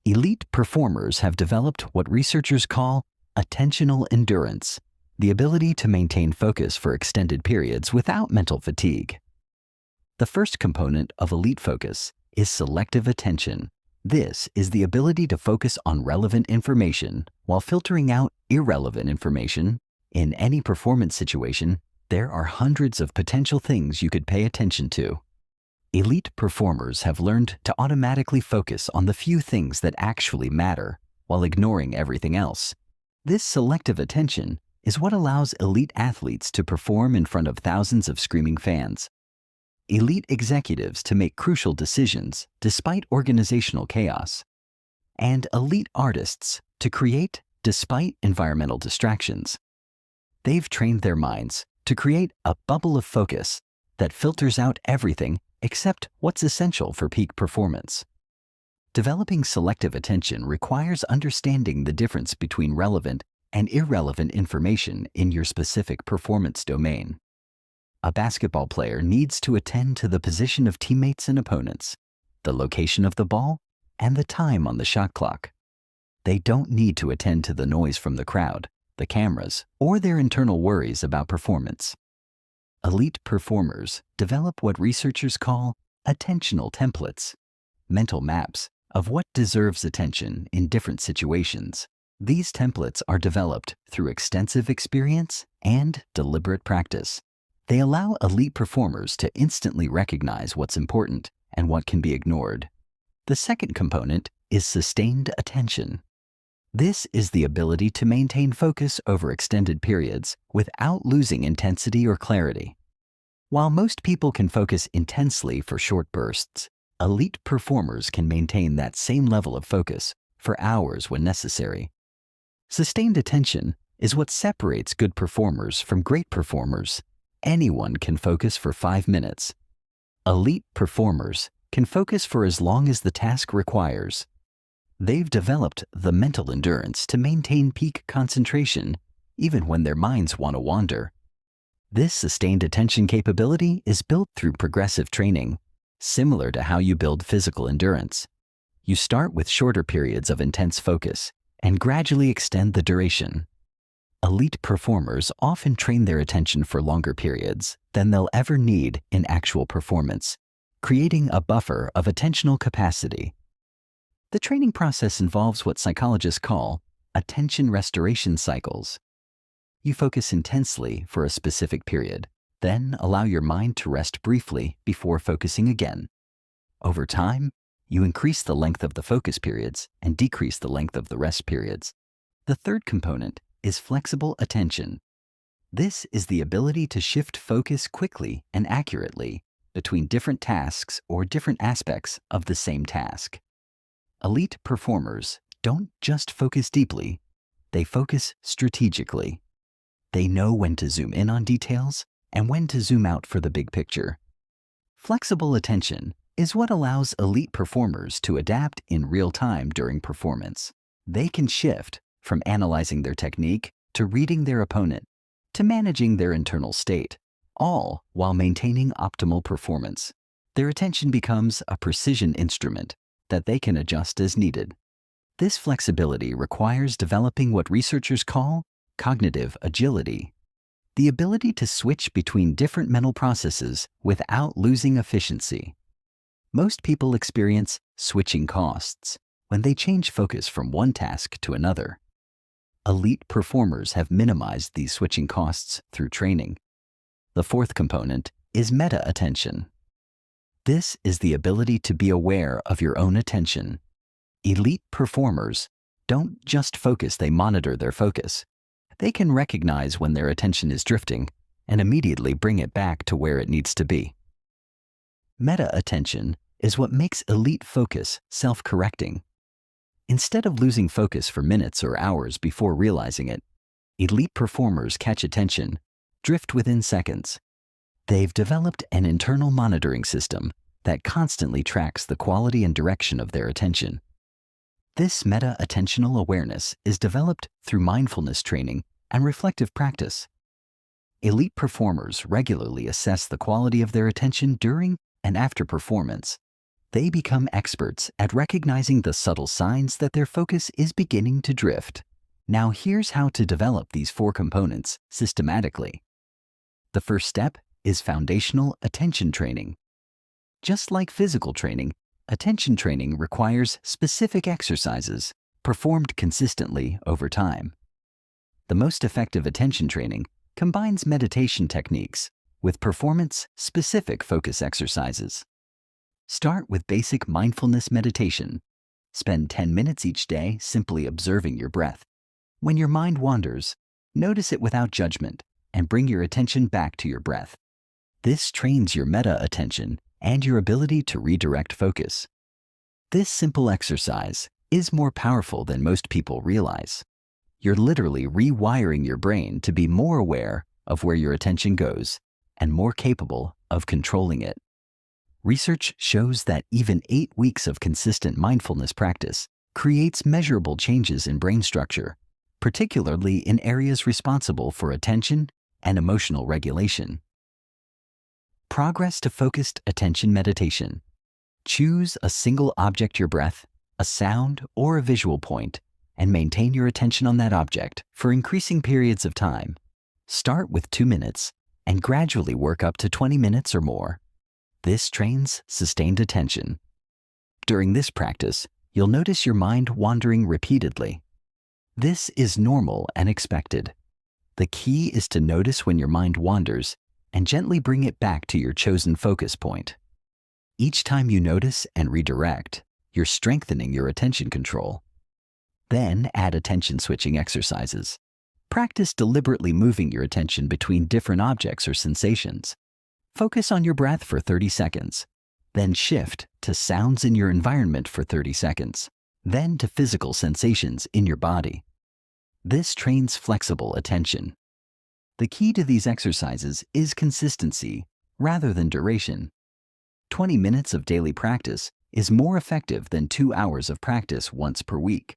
Elite performers have developed what researchers call attentional endurance, the ability to maintain focus for extended periods without mental fatigue. The first component of elite focus is selective attention. This is the ability to focus on relevant information while filtering out irrelevant information. In any performance situation, there are hundreds of potential things you could pay attention to. Elite performers have learned to automatically focus on the few things that actually matter while ignoring everything else. This selective attention is what allows elite athletes to perform in front of thousands of screaming fans. Elite executives to make crucial decisions despite organizational chaos, and elite artists to create despite environmental distractions. They've trained their minds to create a bubble of focus that filters out everything except what's essential for peak performance. Developing selective attention requires understanding the difference between relevant and irrelevant information in your specific performance domain. A basketball player needs to attend to the position of teammates and opponents, the location of the ball, and the time on the shot clock. They don't need to attend to the noise from the crowd, the cameras, or their internal worries about performance. Elite performers develop what researchers call attentional templates, mental maps of what deserves attention in different situations. These templates are developed through extensive experience and deliberate practice. They allow elite performers to instantly recognize what's important and what can be ignored. The second component is sustained attention. This is the ability to maintain focus over extended periods without losing intensity or clarity. While most people can focus intensely for short bursts, elite performers can maintain that same level of focus for hours when necessary. Sustained attention is what separates good performers from great performers. Anyone can focus for 5 minutes. Elite performers can focus for as long as the task requires. They've developed the mental endurance to maintain peak concentration even when their minds want to wander. This sustained attention capability is built through progressive training, similar to how you build physical endurance. You start with shorter periods of intense focus and gradually extend the duration. Elite performers often train their attention for longer periods than they'll ever need in actual performance, creating a buffer of attentional capacity. The training process involves what psychologists call attention restoration cycles. You focus intensely for a specific period, then allow your mind to rest briefly before focusing again. Over time, you increase the length of the focus periods and decrease the length of the rest periods. The third component is flexible attention. This is the ability to shift focus quickly and accurately between different tasks or different aspects of the same task. Elite performers don't just focus deeply, they focus strategically. They know when to zoom in on details and when to zoom out for the big picture. Flexible attention is what allows elite performers to adapt in real time during performance. They can shift from analyzing their technique to reading their opponent to managing their internal state, all while maintaining optimal performance. Their attention becomes a precision instrument that they can adjust as needed. This flexibility requires developing what researchers call cognitive agility, the ability to switch between different mental processes without losing efficiency. Most people experience switching costs when they change focus from one task to another. Elite performers have minimized these switching costs through training. The fourth component is meta-attention. This is the ability to be aware of your own attention. Elite performers don't just focus, they monitor their focus. They can recognize when their attention is drifting and immediately bring it back to where it needs to be. Meta-attention is what makes elite focus self-correcting. Instead of losing focus for minutes or hours before realizing it, elite performers catch attention, drift within seconds. They've developed an internal monitoring system that constantly tracks the quality and direction of their attention. This meta-attentional awareness is developed through mindfulness training and reflective practice. Elite performers regularly assess the quality of their attention during and after performance. They become experts at recognizing the subtle signs that their focus is beginning to drift. Now here's how to develop these four components systematically. The first step is foundational attention training. Just like physical training, attention training requires specific exercises performed consistently over time. The most effective attention training combines meditation techniques with performance-specific focus exercises. Start with basic mindfulness meditation. Spend 10 minutes each day simply observing your breath. When your mind wanders, notice it without judgment and bring your attention back to your breath. This trains your meta-attention and your ability to redirect focus. This simple exercise is more powerful than most people realize. You're literally rewiring your brain to be more aware of where your attention goes and more capable of controlling it. Research shows that even 8 weeks of consistent mindfulness practice creates measurable changes in brain structure, particularly in areas responsible for attention and emotional regulation. Progress to focused attention meditation. Choose a single object, your breath, a sound, or a visual point, and maintain your attention on that object for increasing periods of time. Start with 2 minutes and gradually work up to 20 minutes or more. This trains sustained attention. During this practice, you'll notice your mind wandering repeatedly. This is normal and expected. The key is to notice when your mind wanders and gently bring it back to your chosen focus point. Each time you notice and redirect, you're strengthening your attention control. Then add attention switching exercises. Practice deliberately moving your attention between different objects or sensations. Focus on your breath for 30 seconds. Then shift to sounds in your environment for 30 seconds. Then to physical sensations in your body. This trains flexible attention. The key to these exercises is consistency rather than duration. 20 minutes of daily practice is more effective than 2 hours of practice once per week.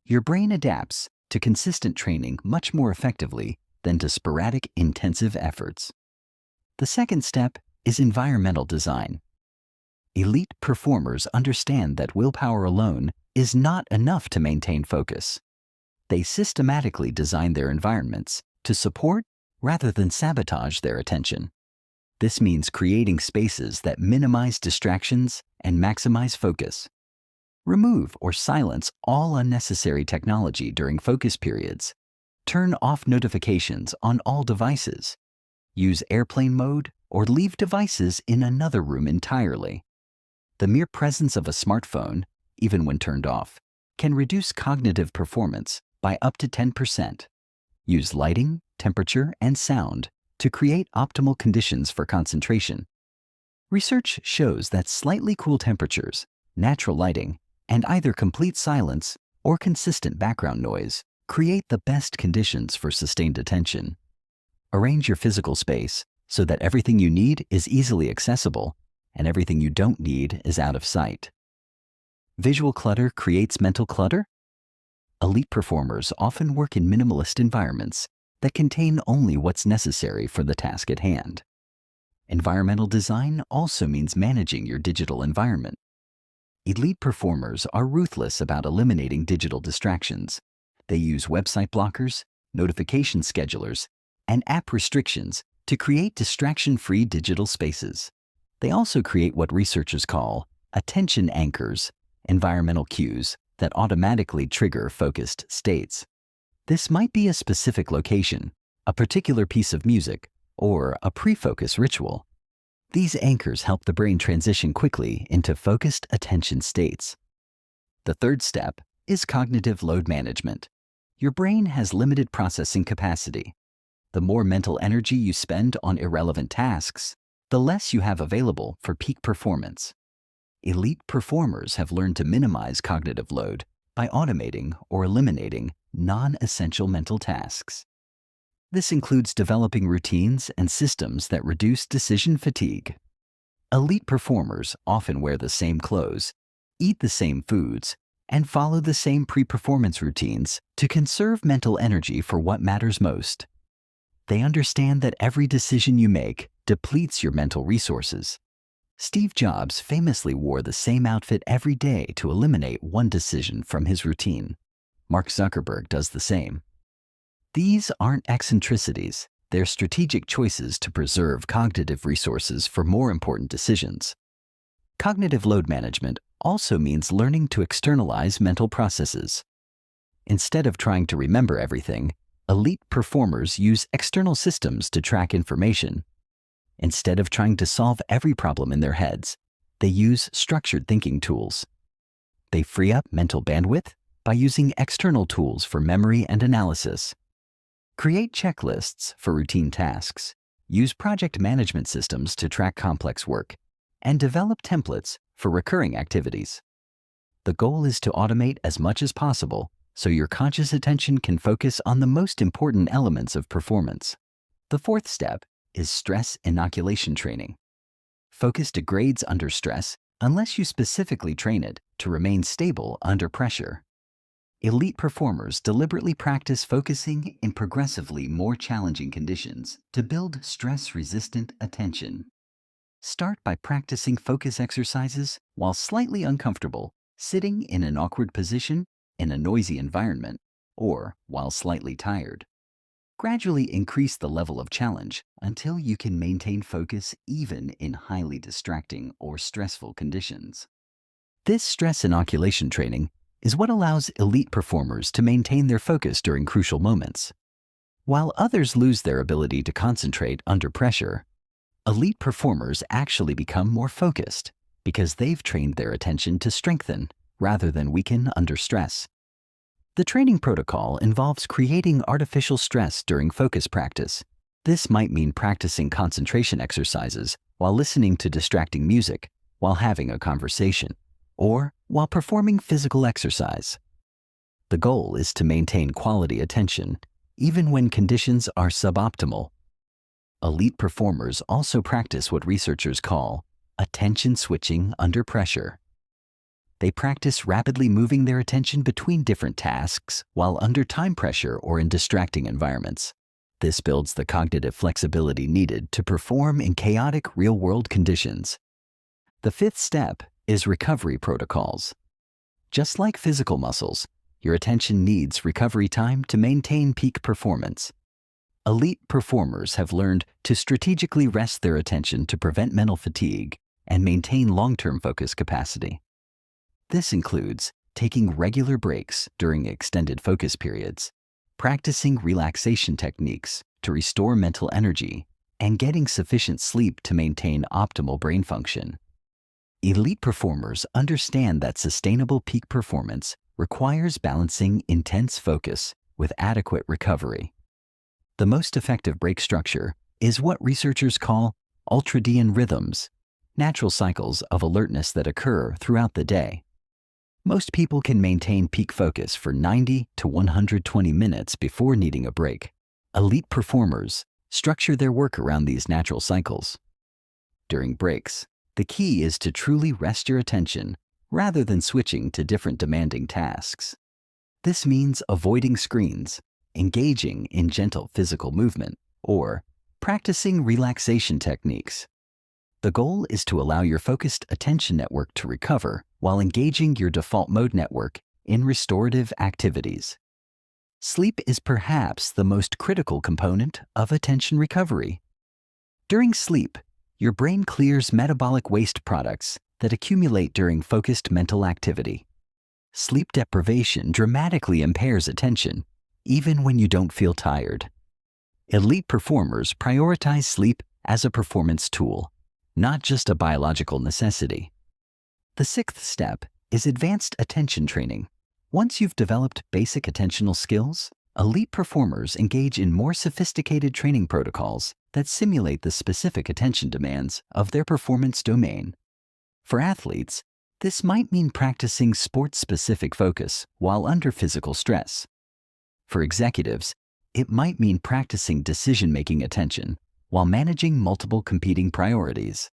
Your brain adapts to consistent training much more effectively than to sporadic, intensive efforts. The second step is environmental design. Elite performers understand that willpower alone is not enough to maintain focus. They systematically design their environments to support rather than sabotage their attention. This means creating spaces that minimize distractions and maximize focus. Remove or silence all unnecessary technology during focus periods. Turn off notifications on all devices. Use airplane mode or leave devices in another room entirely. The mere presence of a smartphone, even when turned off, can reduce cognitive performance by up to 10%. Use lighting, temperature, and sound to create optimal conditions for concentration. Research shows that slightly cool temperatures, natural lighting, and either complete silence or consistent background noise create the best conditions for sustained attention. Arrange your physical space so that everything you need is easily accessible and everything you don't need is out of sight. Visual clutter creates mental clutter. Elite performers often work in minimalist environments that contain only what's necessary for the task at hand. Environmental design also means managing your digital environment. Elite performers are ruthless about eliminating digital distractions. They use website blockers, notification schedulers, and app restrictions to create distraction-free digital spaces. They also create what researchers call attention anchors, environmental cues that automatically trigger focused states. This might be a specific location, a particular piece of music, or a pre-focus ritual. These anchors help the brain transition quickly into focused attention states. The third step is cognitive load management. Your brain has limited processing capacity. The more mental energy you spend on irrelevant tasks, the less you have available for peak performance. Elite performers have learned to minimize cognitive load by automating or eliminating non-essential mental tasks. This includes developing routines and systems that reduce decision fatigue. Elite performers often wear the same clothes, eat the same foods, and follow the same pre-performance routines to conserve mental energy for what matters most. They understand that every decision you make depletes your mental resources. Steve Jobs famously wore the same outfit every day to eliminate one decision from his routine. Mark Zuckerberg does the same. These aren't eccentricities, they're strategic choices to preserve cognitive resources for more important decisions. Cognitive load management also means learning to externalize mental processes. Instead of trying to remember everything, elite performers use external systems to track information. Instead of trying to solve every problem in their heads, they use structured thinking tools. They free up mental bandwidth by using external tools for memory and analysis. Create checklists for routine tasks, use project management systems to track complex work, and develop templates for recurring activities. The goal is to automate as much as possible so your conscious attention can focus on the most important elements of performance. The fourth step is stress inoculation training. Focus degrades under stress unless you specifically train it to remain stable under pressure. Elite performers deliberately practice focusing in progressively more challenging conditions to build stress-resistant attention. Start by practicing focus exercises while slightly uncomfortable, sitting in an awkward position, in a noisy environment, or while slightly tired. Gradually increase the level of challenge until you can maintain focus even in highly distracting or stressful conditions. This stress inoculation training is what allows elite performers to maintain their focus during crucial moments. While others lose their ability to concentrate under pressure, elite performers actually become more focused because they've trained their attention to strengthen rather than weaken under stress. The training protocol involves creating artificial stress during focus practice. This might mean practicing concentration exercises while listening to distracting music, while having a conversation, or while performing physical exercise. The goal is to maintain quality attention, even when conditions are suboptimal. Elite performers also practice what researchers call attention switching under pressure. They practice rapidly moving their attention between different tasks while under time pressure or in distracting environments. This builds the cognitive flexibility needed to perform in chaotic real-world conditions. The fifth step is recovery protocols. Just like physical muscles, your attention needs recovery time to maintain peak performance. Elite performers have learned to strategically rest their attention to prevent mental fatigue and maintain long-term focus capacity. This includes taking regular breaks during extended focus periods, practicing relaxation techniques to restore mental energy, and getting sufficient sleep to maintain optimal brain function. Elite performers understand that sustainable peak performance requires balancing intense focus with adequate recovery. The most effective break structure is what researchers call ultradian rhythms, natural cycles of alertness that occur throughout the day. Most people can maintain peak focus for 90 to 120 minutes before needing a break. Elite performers structure their work around these natural cycles. During breaks, the key is to truly rest your attention rather than switching to different demanding tasks. This means avoiding screens, engaging in gentle physical movement, or practicing relaxation techniques. The goal is to allow your focused attention network to recover while engaging your default mode network in restorative activities. Sleep is perhaps the most critical component of attention recovery. During sleep, your brain clears metabolic waste products that accumulate during focused mental activity. Sleep deprivation dramatically impairs attention, even when you don't feel tired. Elite performers prioritize sleep as a performance tool, not just a biological necessity. The sixth step is advanced attention training. Once you've developed basic attentional skills, elite performers engage in more sophisticated training protocols that simulate the specific attention demands of their performance domain. For athletes, this might mean practicing sport-specific focus while under physical stress. For executives, it might mean practicing decision-making attention while managing multiple competing priorities.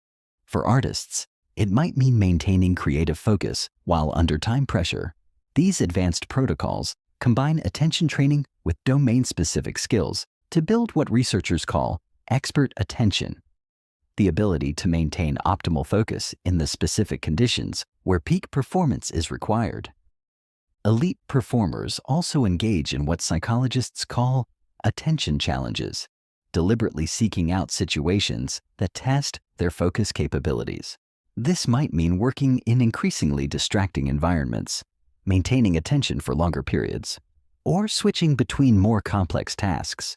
For artists, it might mean maintaining creative focus while under time pressure. These advanced protocols combine attention training with domain-specific skills to build what researchers call expert attention, the ability to maintain optimal focus in the specific conditions where peak performance is required. Elite performers also engage in what psychologists call attention challenges, deliberately seeking out situations that test their focus capabilities. This might mean working in increasingly distracting environments, maintaining attention for longer periods, or switching between more complex tasks.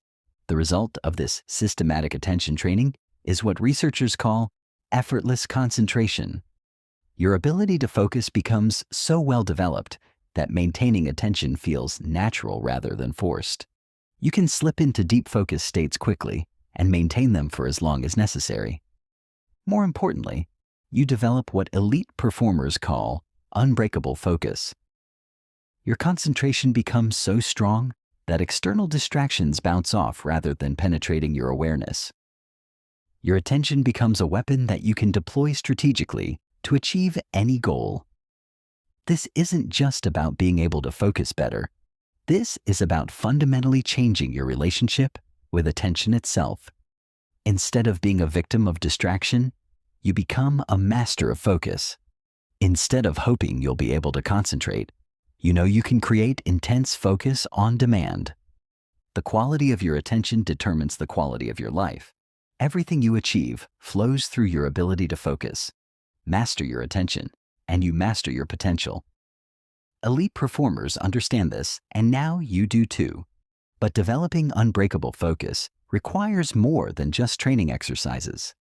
The result of this systematic attention training is what researchers call effortless concentration. Your ability to focus becomes so well developed that maintaining attention feels natural rather than forced. You can slip into deep focus states quickly and maintain them for as long as necessary. More importantly, you develop what elite performers call unbreakable focus. Your concentration becomes so strong that external distractions bounce off rather than penetrating your awareness. Your attention becomes a weapon that you can deploy strategically to achieve any goal. This isn't just about being able to focus better. This is about fundamentally changing your relationship with attention itself. Instead of being a victim of distraction, you become a master of focus. Instead of hoping you'll be able to concentrate, you know you can create intense focus on demand. The quality of your attention determines the quality of your life. Everything you achieve flows through your ability to focus. Master your attention, and you master your potential. Elite performers understand this, and now you do too. But developing unbreakable focus requires more than just training exercises.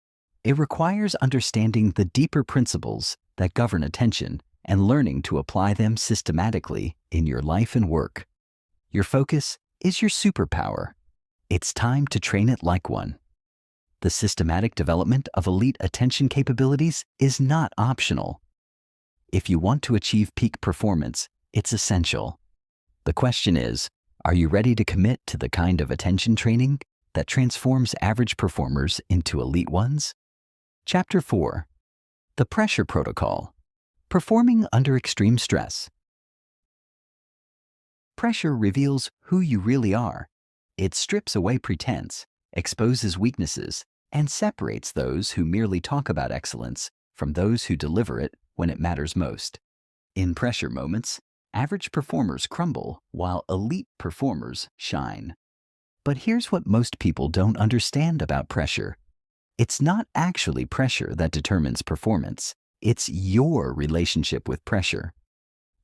It requires understanding the deeper principles that govern attention and learning to apply them systematically in your life and work. Your focus is your superpower. It's time to train it like one. The systematic development of elite attention capabilities is not optional. If you want to achieve peak performance, it's essential. The question is, are you ready to commit to the kind of attention training that transforms average performers into elite ones? Chapter 4. The Pressure Protocol. Performing under extreme stress. Pressure reveals who you really are. It strips away pretense, exposes weaknesses, and separates those who merely talk about excellence from those who deliver it when it matters most. In pressure moments, average performers crumble while elite performers shine. But here's what most people don't understand about pressure. It's not actually pressure that determines performance. It's your relationship with pressure.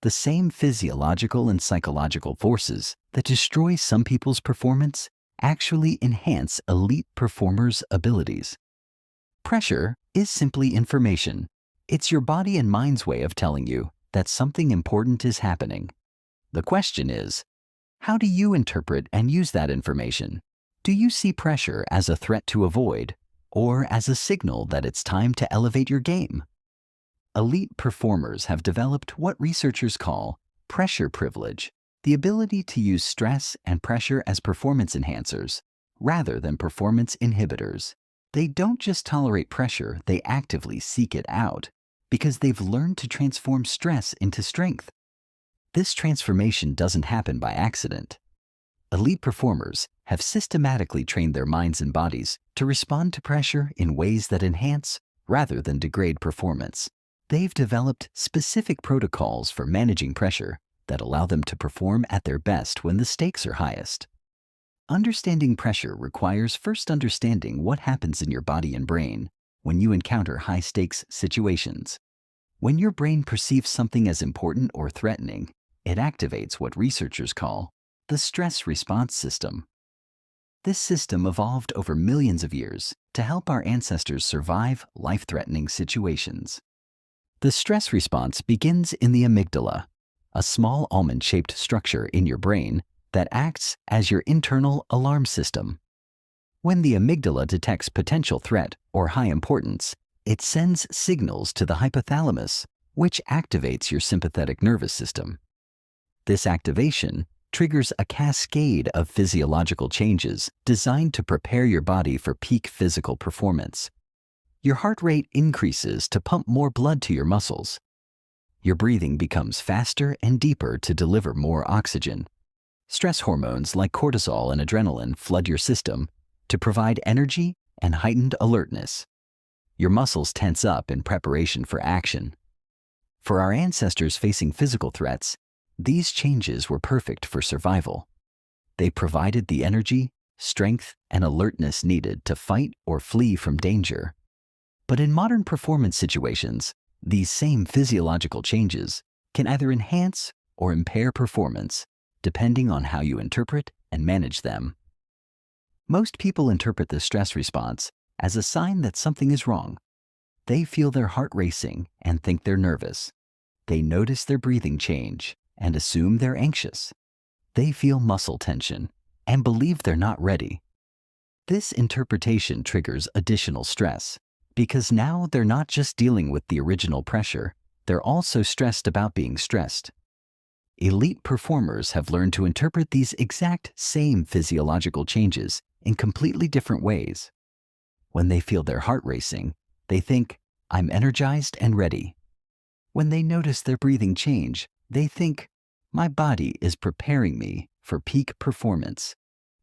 The same physiological and psychological forces that destroy some people's performance actually enhance elite performers' abilities. Pressure is simply information. It's your body and mind's way of telling you that something important is happening. The question is, how do you interpret and use that information? Do you see pressure as a threat to avoid, or as a signal that it's time to elevate your game? Elite performers have developed what researchers call pressure privilege, the ability to use stress and pressure as performance enhancers rather than performance inhibitors. They don't just tolerate pressure, they actively seek it out because they've learned to transform stress into strength. This transformation doesn't happen by accident. Elite performers have systematically trained their minds and bodies to respond to pressure in ways that enhance rather than degrade performance. They've developed specific protocols for managing pressure that allow them to perform at their best when the stakes are highest. Understanding pressure requires first understanding what happens in your body and brain when you encounter high-stakes situations. When your brain perceives something as important or threatening, it activates what researchers call the stress response system. This system evolved over millions of years to help our ancestors survive life-threatening situations. The stress response begins in the amygdala, a small almond-shaped structure in your brain that acts as your internal alarm system. When the amygdala detects potential threat or high importance, it sends signals to the hypothalamus, which activates your sympathetic nervous system. This activation triggers a cascade of physiological changes designed to prepare your body for peak physical performance. Your heart rate increases to pump more blood to your muscles. Your breathing becomes faster and deeper to deliver more oxygen. Stress hormones like cortisol and adrenaline flood your system to provide energy and heightened alertness. Your muscles tense up in preparation for action. For our ancestors facing physical threats, these changes were perfect for survival. They provided the energy, strength, and alertness needed to fight or flee from danger. But in modern performance situations, these same physiological changes can either enhance or impair performance, depending on how you interpret and manage them. Most people interpret the stress response as a sign that something is wrong. They feel their heart racing and think they're nervous. They notice their breathing change and assume they're anxious. They feel muscle tension and believe they're not ready. This interpretation triggers additional stress because now they're not just dealing with the original pressure, they're also stressed about being stressed. Elite performers have learned to interpret these exact same physiological changes in completely different ways. When they feel their heart racing, they think, "I'm energized and ready." When they notice their breathing change, they think, "My body is preparing me for peak performance."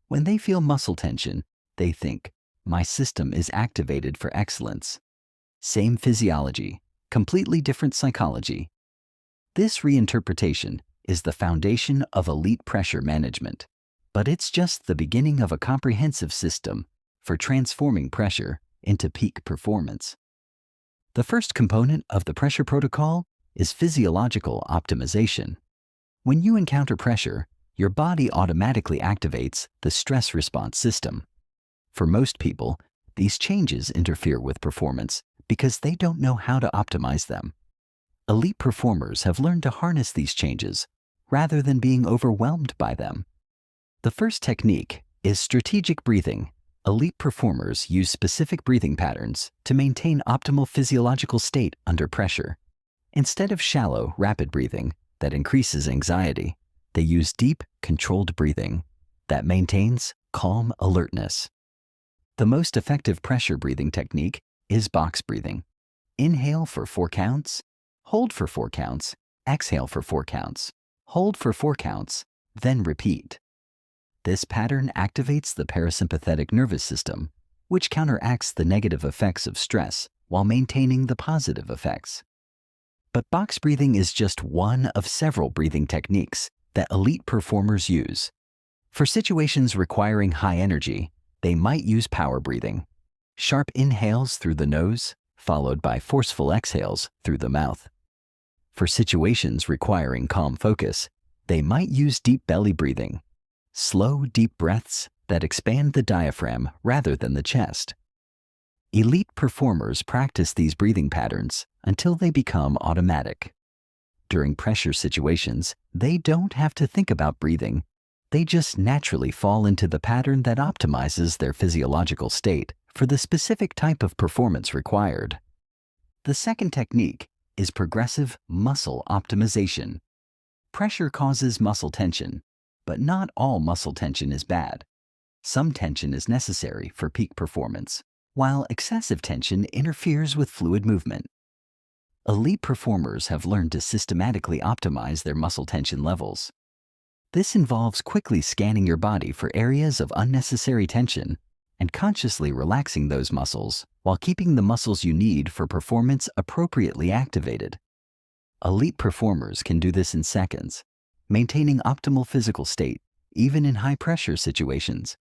When they feel muscle tension, they think, "My system is activated for excellence." Same physiology, completely different psychology. This reinterpretation is the foundation of elite pressure management, but it's just the beginning of a comprehensive system for transforming pressure into peak performance. The first component of the pressure protocol is physiological optimization. When you encounter pressure, your body automatically activates the stress response system. For most people, these changes interfere with performance because they don't know how to optimize them. Elite performers have learned to harness these changes rather than being overwhelmed by them. The first technique is strategic breathing. Elite performers use specific breathing patterns to maintain optimal physiological state under pressure. Instead of shallow, rapid breathing that increases anxiety, they use deep, controlled breathing that maintains calm alertness. The most effective pressure breathing technique is box breathing. Inhale for 4 counts, hold for 4 counts, exhale for 4 counts, hold for 4 counts, then repeat. This pattern activates the parasympathetic nervous system, which counteracts the negative effects of stress while maintaining the positive effects. But box breathing is just one of several breathing techniques that elite performers use. For situations requiring high energy, they might use power breathing. Sharp inhales through the nose, followed by forceful exhales through the mouth. For situations requiring calm focus, they might use deep belly breathing. Slow, deep breaths that expand the diaphragm rather than the chest. Elite performers practice these breathing patterns until they become automatic. During pressure situations, they don't have to think about breathing. They just naturally fall into the pattern that optimizes their physiological state for the specific type of performance required. The second technique is progressive muscle optimization. Pressure causes muscle tension, but not all muscle tension is bad. Some tension is necessary for peak performance, while excessive tension interferes with fluid movement. Elite performers have learned to systematically optimize their muscle tension levels. This involves quickly scanning your body for areas of unnecessary tension and consciously relaxing those muscles while keeping the muscles you need for performance appropriately activated. Elite performers can do this in seconds, maintaining optimal physical state even in high-pressure situations.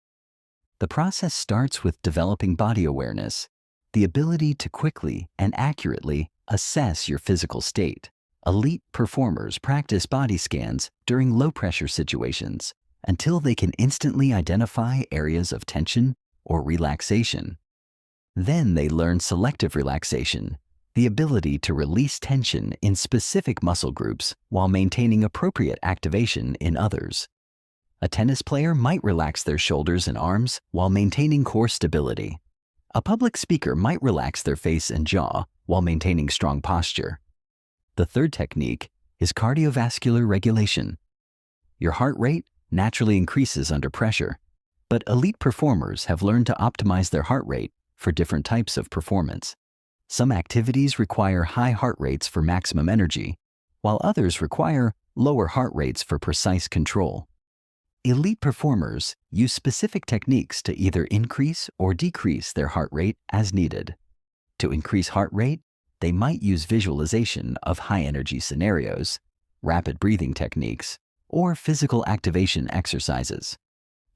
The process starts with developing body awareness, the ability to quickly and accurately assess your physical state. Elite performers practice body scans during low-pressure situations until they can instantly identify areas of tension or relaxation. Then they learn selective relaxation, the ability to release tension in specific muscle groups while maintaining appropriate activation in others. A tennis player might relax their shoulders and arms while maintaining core stability. A public speaker might relax their face and jaw while maintaining strong posture. The third technique is cardiovascular regulation. Your heart rate naturally increases under pressure, but elite performers have learned to optimize their heart rate for different types of performance. Some activities require high heart rates for maximum energy, while others require lower heart rates for precise control. Elite performers use specific techniques to either increase or decrease their heart rate as needed. To increase heart rate, they might use visualization of high-energy scenarios, rapid breathing techniques, or physical activation exercises.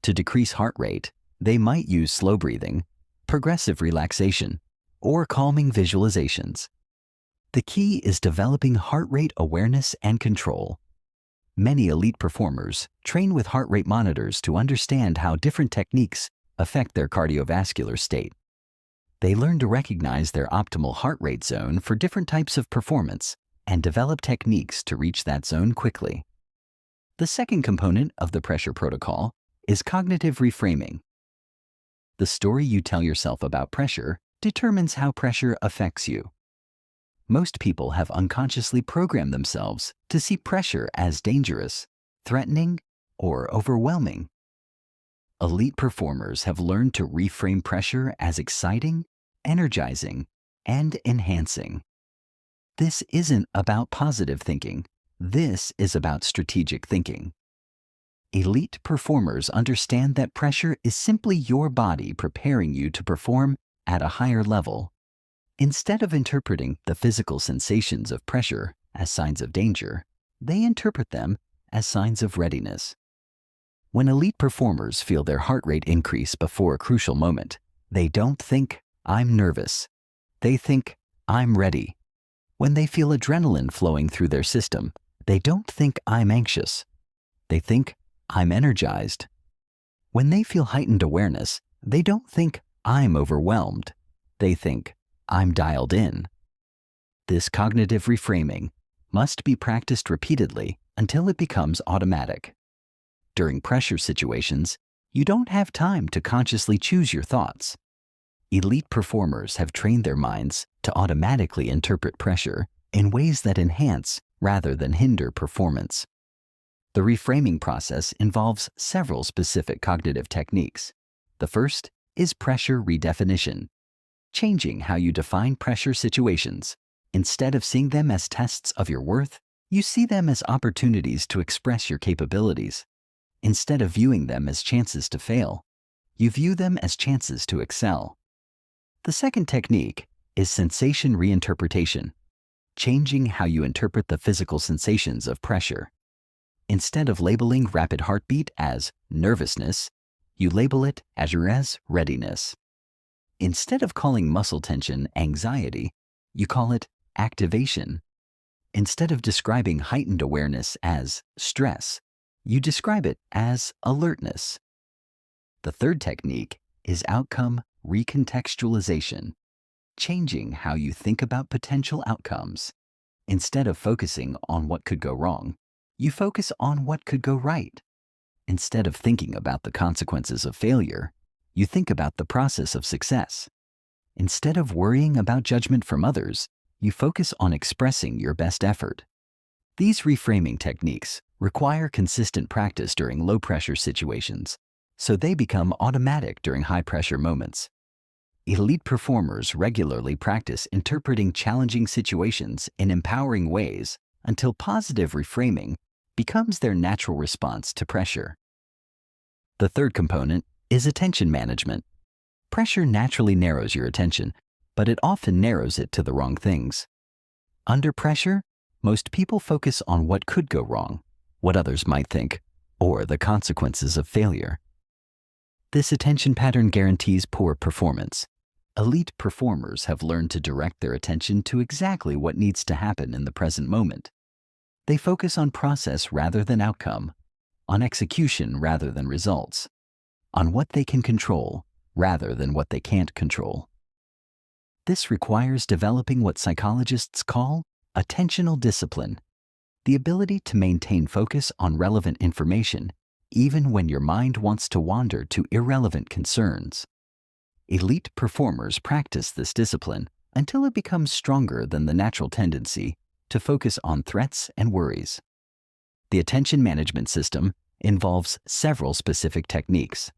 To decrease heart rate, they might use slow breathing, progressive relaxation, or calming visualizations. The key is developing heart rate awareness and control. Many elite performers train with heart rate monitors to understand how different techniques affect their cardiovascular state. They learn to recognize their optimal heart rate zone for different types of performance and develop techniques to reach that zone quickly. The second component of the pressure protocol is cognitive reframing. The story you tell yourself about pressure determines how pressure affects you. Most people have unconsciously programmed themselves to see pressure as dangerous, threatening, or overwhelming. Elite performers have learned to reframe pressure as exciting, energizing, and enhancing. This isn't about positive thinking. This is about strategic thinking. Elite performers understand that pressure is simply your body preparing you to perform at a higher level. Instead of interpreting the physical sensations of pressure as signs of danger, they interpret them as signs of readiness. When elite performers feel their heart rate increase before a crucial moment, they don't think, "I'm nervous." They think, "I'm ready." When they feel adrenaline flowing through their system, they don't think, "I'm anxious." They think, "I'm energized." When they feel heightened awareness, they don't think, "I'm overwhelmed." They think, "I'm dialed in." This cognitive reframing must be practiced repeatedly until it becomes automatic. During pressure situations, you don't have time to consciously choose your thoughts. Elite performers have trained their minds to automatically interpret pressure in ways that enhance rather than hinder performance. The reframing process involves several specific cognitive techniques. The first is pressure redefinition, changing how you define pressure situations. Instead of seeing them as tests of your worth, you see them as opportunities to express your capabilities. Instead of viewing them as chances to fail, you view them as chances to excel. The second technique is sensation reinterpretation, changing how you interpret the physical sensations of pressure. Instead of labeling rapid heartbeat as nervousness, you label it as readiness. Instead of calling muscle tension anxiety, you call it activation. Instead of describing heightened awareness as stress, you describe it as alertness. The third technique is outcome recontextualization, changing how you think about potential outcomes. Instead of focusing on what could go wrong, you focus on what could go right. Instead of thinking about the consequences of failure, you think about the process of success. Instead of worrying about judgment from others, you focus on expressing your best effort. These reframing techniques require consistent practice during low-pressure situations, so they become automatic during high-pressure moments. Elite performers regularly practice interpreting challenging situations in empowering ways until positive reframing becomes their natural response to pressure. The third component is attention management. Pressure naturally narrows your attention, but it often narrows it to the wrong things. Under pressure, most people focus on what could go wrong, what others might think, or the consequences of failure. This attention pattern guarantees poor performance. Elite performers have learned to direct their attention to exactly what needs to happen in the present moment. They focus on process rather than outcome, on execution rather than results, on what they can control rather than what they can't control. This requires developing what psychologists call attentional discipline, the ability to maintain focus on relevant information even when your mind wants to wander to irrelevant concerns. Elite performers practice this discipline until it becomes stronger than the natural tendency to focus on threats and worries. The attention management system involves several specific techniques.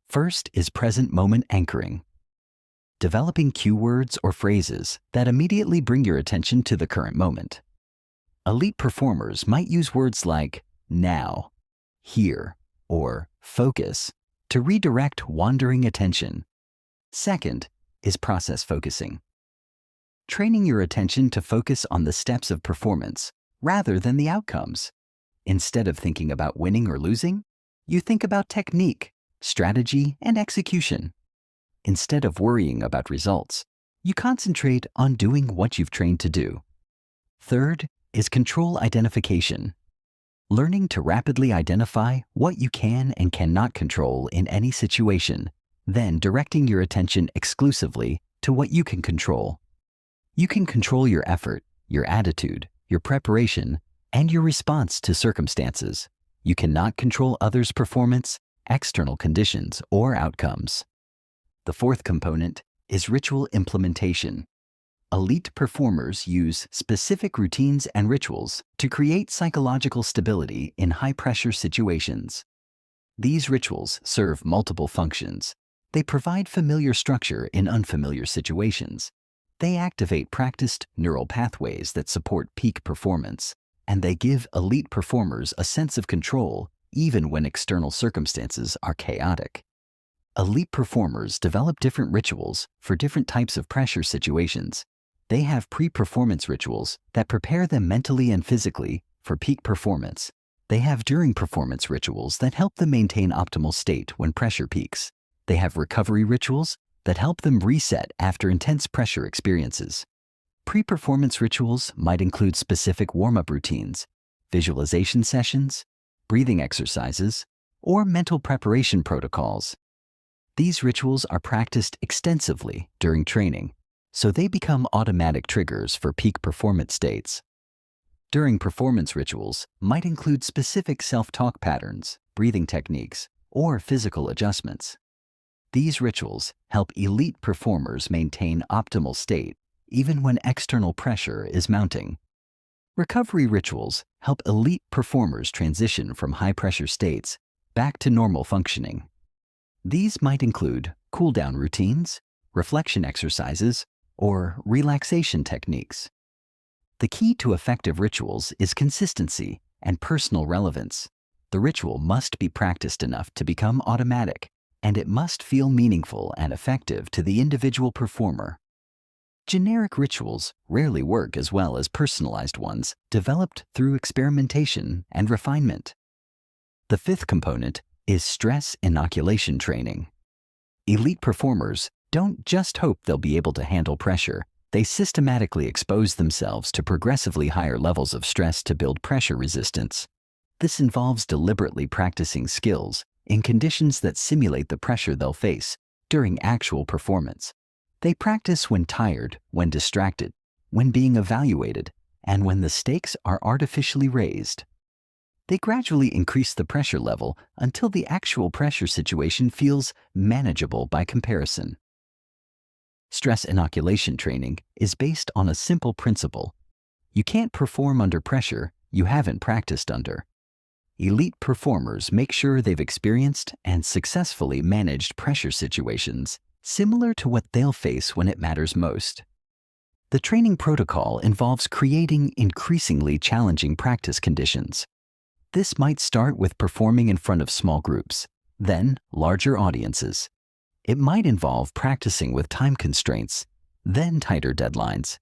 First is present moment anchoring, developing cue words or phrases that immediately bring your attention to the current moment. Elite performers might use words like now, here, or focus to redirect wandering attention. Second is process focusing, training your attention to focus on the steps of performance rather than the outcomes. Instead of thinking about winning or losing, you think about technique, strategy, and execution. Instead of worrying about results, you concentrate on doing what you've trained to do. Third is control identification, learning to rapidly identify what you can and cannot control in any situation, then directing your attention exclusively to what you can control. You can control your effort, your attitude, your preparation, and your response to circumstances. You cannot control others' performance, external conditions, or outcomes. The fourth component is ritual implementation. Elite performers use specific routines and rituals to create psychological stability in high-pressure situations. These rituals serve multiple functions. They provide familiar structure in unfamiliar situations. They activate practiced neural pathways that support peak performance, and they give elite performers a sense of control even when external circumstances are chaotic. Elite performers develop different rituals for different types of pressure situations. They have pre-performance rituals that prepare them mentally and physically for peak performance. They have during-performance rituals that help them maintain optimal state when pressure peaks. They have recovery rituals that help them reset after intense pressure experiences. Pre-performance rituals might include specific warm-up routines, visualization sessions, breathing exercises, or mental preparation protocols. These rituals are practiced extensively during training, so they become automatic triggers for peak performance states. During performance rituals might include specific self-talk patterns, breathing techniques, or physical adjustments. These rituals help elite performers maintain optimal state even when external pressure is mounting. Recovery rituals help elite performers transition from high-pressure states back to normal functioning. These might include cool-down routines, reflection exercises, or relaxation techniques. The key to effective rituals is consistency and personal relevance. The ritual must be practiced enough to become automatic, and it must feel meaningful and effective to the individual performer. Generic rituals rarely work as well as personalized ones developed through experimentation and refinement. The fifth component is stress inoculation training. Elite performers don't just hope they'll be able to handle pressure. They systematically expose themselves to progressively higher levels of stress to build pressure resistance. This involves deliberately practicing skills in conditions that simulate the pressure they'll face during actual performance. They practice when tired, when distracted, when being evaluated, and when the stakes are artificially raised. They gradually increase the pressure level until the actual pressure situation feels manageable by comparison. Stress inoculation training is based on a simple principle. You can't perform under pressure you haven't practiced under. Elite performers make sure they've experienced and successfully managed pressure situations similar to what they'll face when it matters most. The training protocol involves creating increasingly challenging practice conditions. This might start with performing in front of small groups, then larger audiences. It might involve practicing with time constraints, then tighter deadlines.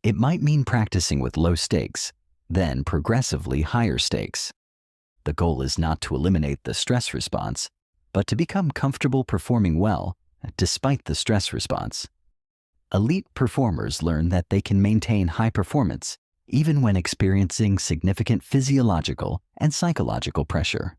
It might mean practicing with low stakes, then progressively higher stakes. The goal is not to eliminate the stress response, but to become comfortable performing well despite the stress response. Elite performers learn that they can maintain high performance even when experiencing significant physiological and psychological pressure.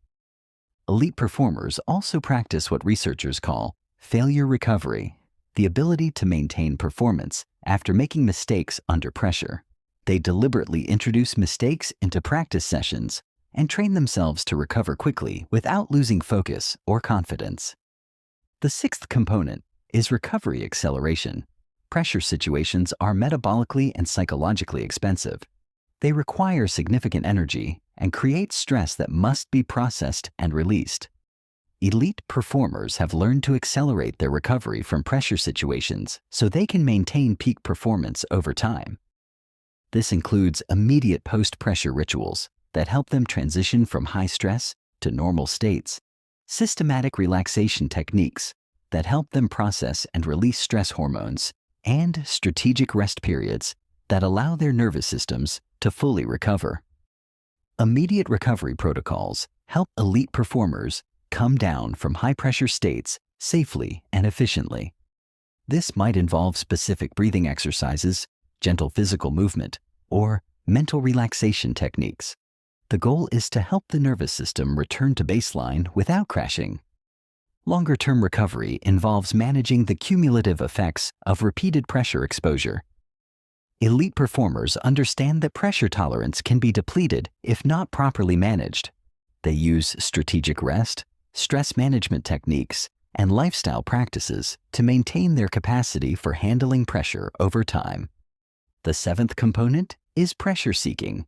Elite performers also practice what researchers call failure recovery, the ability to maintain performance after making mistakes under pressure. They deliberately introduce mistakes into practice sessions and train themselves to recover quickly without losing focus or confidence. The sixth component is recovery acceleration. Pressure situations are metabolically and psychologically expensive. They require significant energy and create stress that must be processed and released. Elite performers have learned to accelerate their recovery from pressure situations so they can maintain peak performance over time. This includes immediate post-pressure rituals that help them transition from high stress to normal states, systematic relaxation techniques that help them process and release stress hormones, and strategic rest periods that allow their nervous systems to fully recover. Immediate recovery protocols help elite performers come down from high-pressure states safely and efficiently. This might involve specific breathing exercises, gentle physical movement, or mental relaxation techniques. The goal is to help the nervous system return to baseline without crashing. Longer-term recovery involves managing the cumulative effects of repeated pressure exposure. Elite performers understand that pressure tolerance can be depleted if not properly managed. They use strategic rest, stress management techniques, and lifestyle practices to maintain their capacity for handling pressure over time. The seventh component is pressure seeking.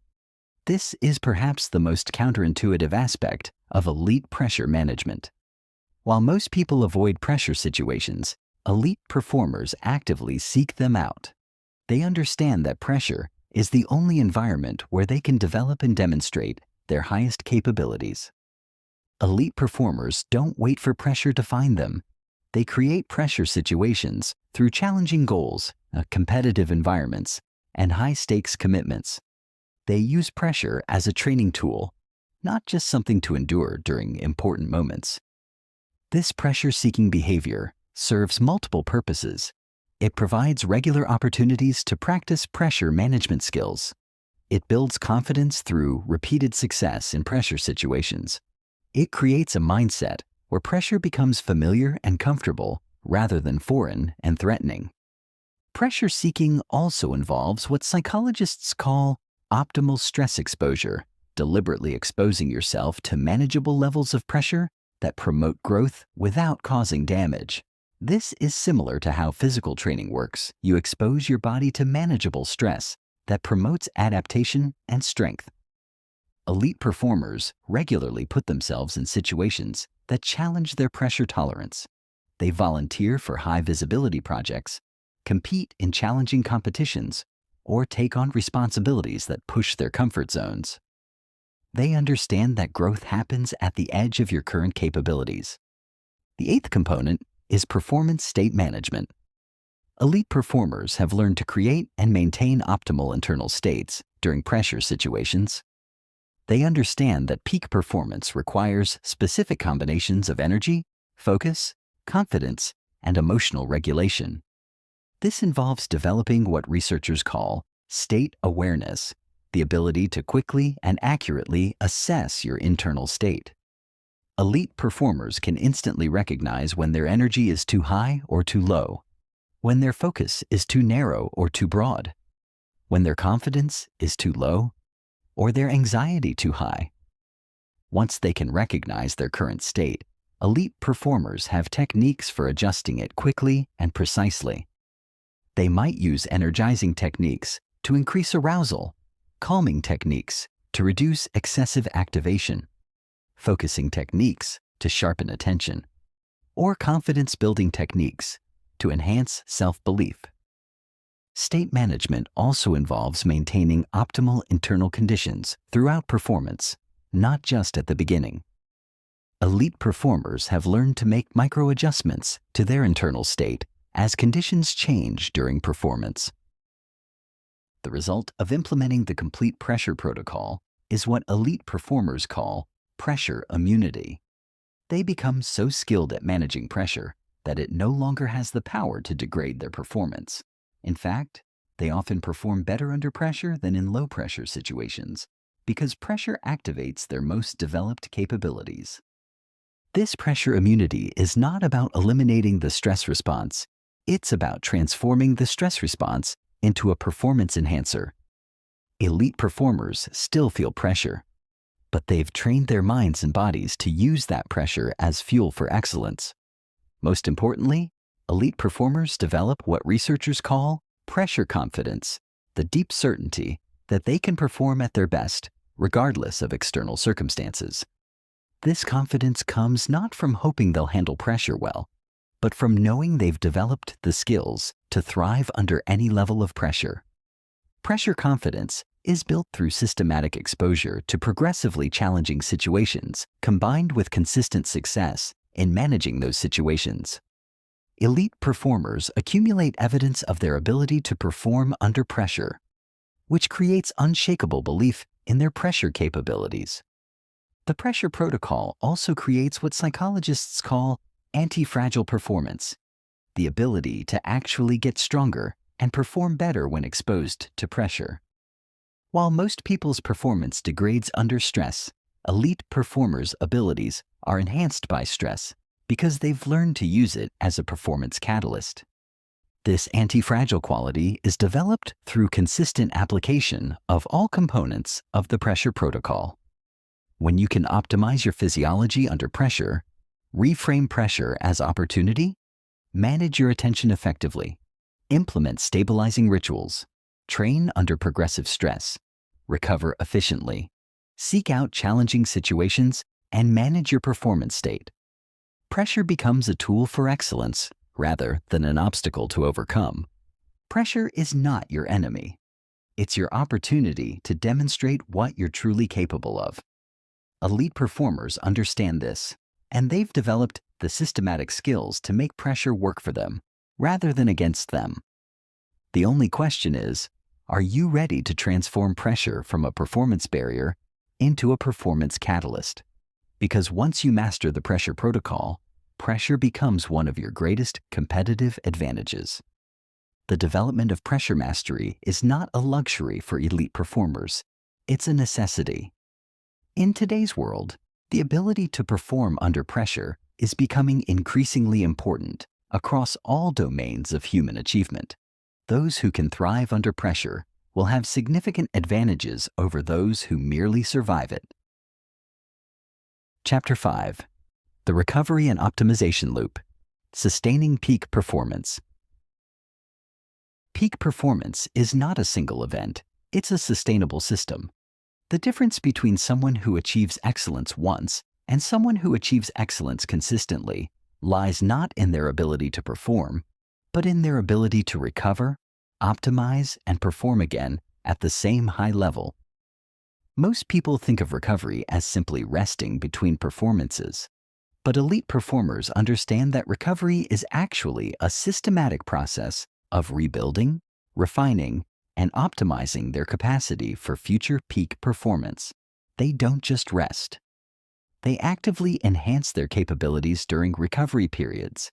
This is perhaps the most counterintuitive aspect of elite pressure management. While most people avoid pressure situations, elite performers actively seek them out. They understand that pressure is the only environment where they can develop and demonstrate their highest capabilities. Elite performers don't wait for pressure to find them. They create pressure situations through challenging goals, competitive environments, and high-stakes commitments. They use pressure as a training tool, not just something to endure during important moments. This pressure-seeking behavior serves multiple purposes. It provides regular opportunities to practice pressure management skills. It builds confidence through repeated success in pressure situations. It creates a mindset where pressure becomes familiar and comfortable rather than foreign and threatening. Pressure seeking also involves what psychologists call optimal stress exposure, deliberately exposing yourself to manageable levels of pressure that promote growth without causing damage. This is similar to how physical training works. You expose your body to manageable stress that promotes adaptation and strength. Elite performers regularly put themselves in situations that challenge their pressure tolerance. They volunteer for high-visibility projects, compete in challenging competitions, or take on responsibilities that push their comfort zones. They understand that growth happens at the edge of your current capabilities. The eighth component is performance state management. Elite performers have learned to create and maintain optimal internal states during pressure situations. They understand that peak performance requires specific combinations of energy, focus, confidence, and emotional regulation. This involves developing what researchers call state awareness, the ability to quickly and accurately assess your internal state. Elite performers can instantly recognize when their energy is too high or too low, when their focus is too narrow or too broad, when their confidence is too low, or their anxiety too high. Once they can recognize their current state, elite performers have techniques for adjusting it quickly and precisely. They might use energizing techniques to increase arousal, calming techniques to reduce excessive activation, focusing techniques to sharpen attention, or confidence-building techniques to enhance self-belief. State management also involves maintaining optimal internal conditions throughout performance, not just at the beginning. Elite performers have learned to make micro-adjustments to their internal state as conditions change during performance. The result of implementing the complete pressure protocol is what elite performers call pressure immunity. They become so skilled at managing pressure that it no longer has the power to degrade their performance. In fact, they often perform better under pressure than in low-pressure situations because pressure activates their most developed capabilities. This pressure immunity is not about eliminating the stress response. It's about transforming the stress response into a performance enhancer. Elite performers still feel pressure, but they've trained their minds and bodies to use that pressure as fuel for excellence. Most importantly, elite performers develop what researchers call pressure confidence, the deep certainty that they can perform at their best, regardless of external circumstances. This confidence comes not from hoping they'll handle pressure well, but from knowing they've developed the skills to thrive under any level of pressure. Pressure confidence is built through systematic exposure to progressively challenging situations, combined with consistent success in managing those situations. Elite performers accumulate evidence of their ability to perform under pressure, which creates unshakable belief in their pressure capabilities. The pressure protocol also creates what psychologists call anti-fragile performance, the ability to actually get stronger and perform better when exposed to pressure. While most people's performance degrades under stress, elite performers' abilities are enhanced by stress because they've learned to use it as a performance catalyst. This anti-fragile quality is developed through consistent application of all components of the pressure protocol. When you can optimize your physiology under pressure, reframe pressure as opportunity, manage your attention effectively, implement stabilizing rituals, train under progressive stress, recover efficiently, seek out challenging situations, and manage your performance state, pressure becomes a tool for excellence rather than an obstacle to overcome. Pressure is not your enemy. It's your opportunity to demonstrate what you're truly capable of. Elite performers understand this, and they've developed the systematic skills to make pressure work for them rather than against them. The only question is, are you ready to transform pressure from a performance barrier into a performance catalyst? Because once you master the pressure protocol, pressure becomes one of your greatest competitive advantages. The development of pressure mastery is not a luxury for elite performers. It's a necessity. In today's world, the ability to perform under pressure is becoming increasingly important across all domains of human achievement. Those who can thrive under pressure will have significant advantages over those who merely survive it. Chapter 5. The Recovery and Optimization Loop. Sustaining Peak Performance. Peak performance is not a single event, it's a sustainable system. The difference between someone who achieves excellence once and someone who achieves excellence consistently lies not in their ability to perform, but in their ability to recover, optimize, and perform again at the same high level. Most people think of recovery as simply resting between performances, but elite performers understand that recovery is actually a systematic process of rebuilding, refining, and optimizing their capacity for future peak performance. They don't just rest. They actively enhance their capabilities during recovery periods.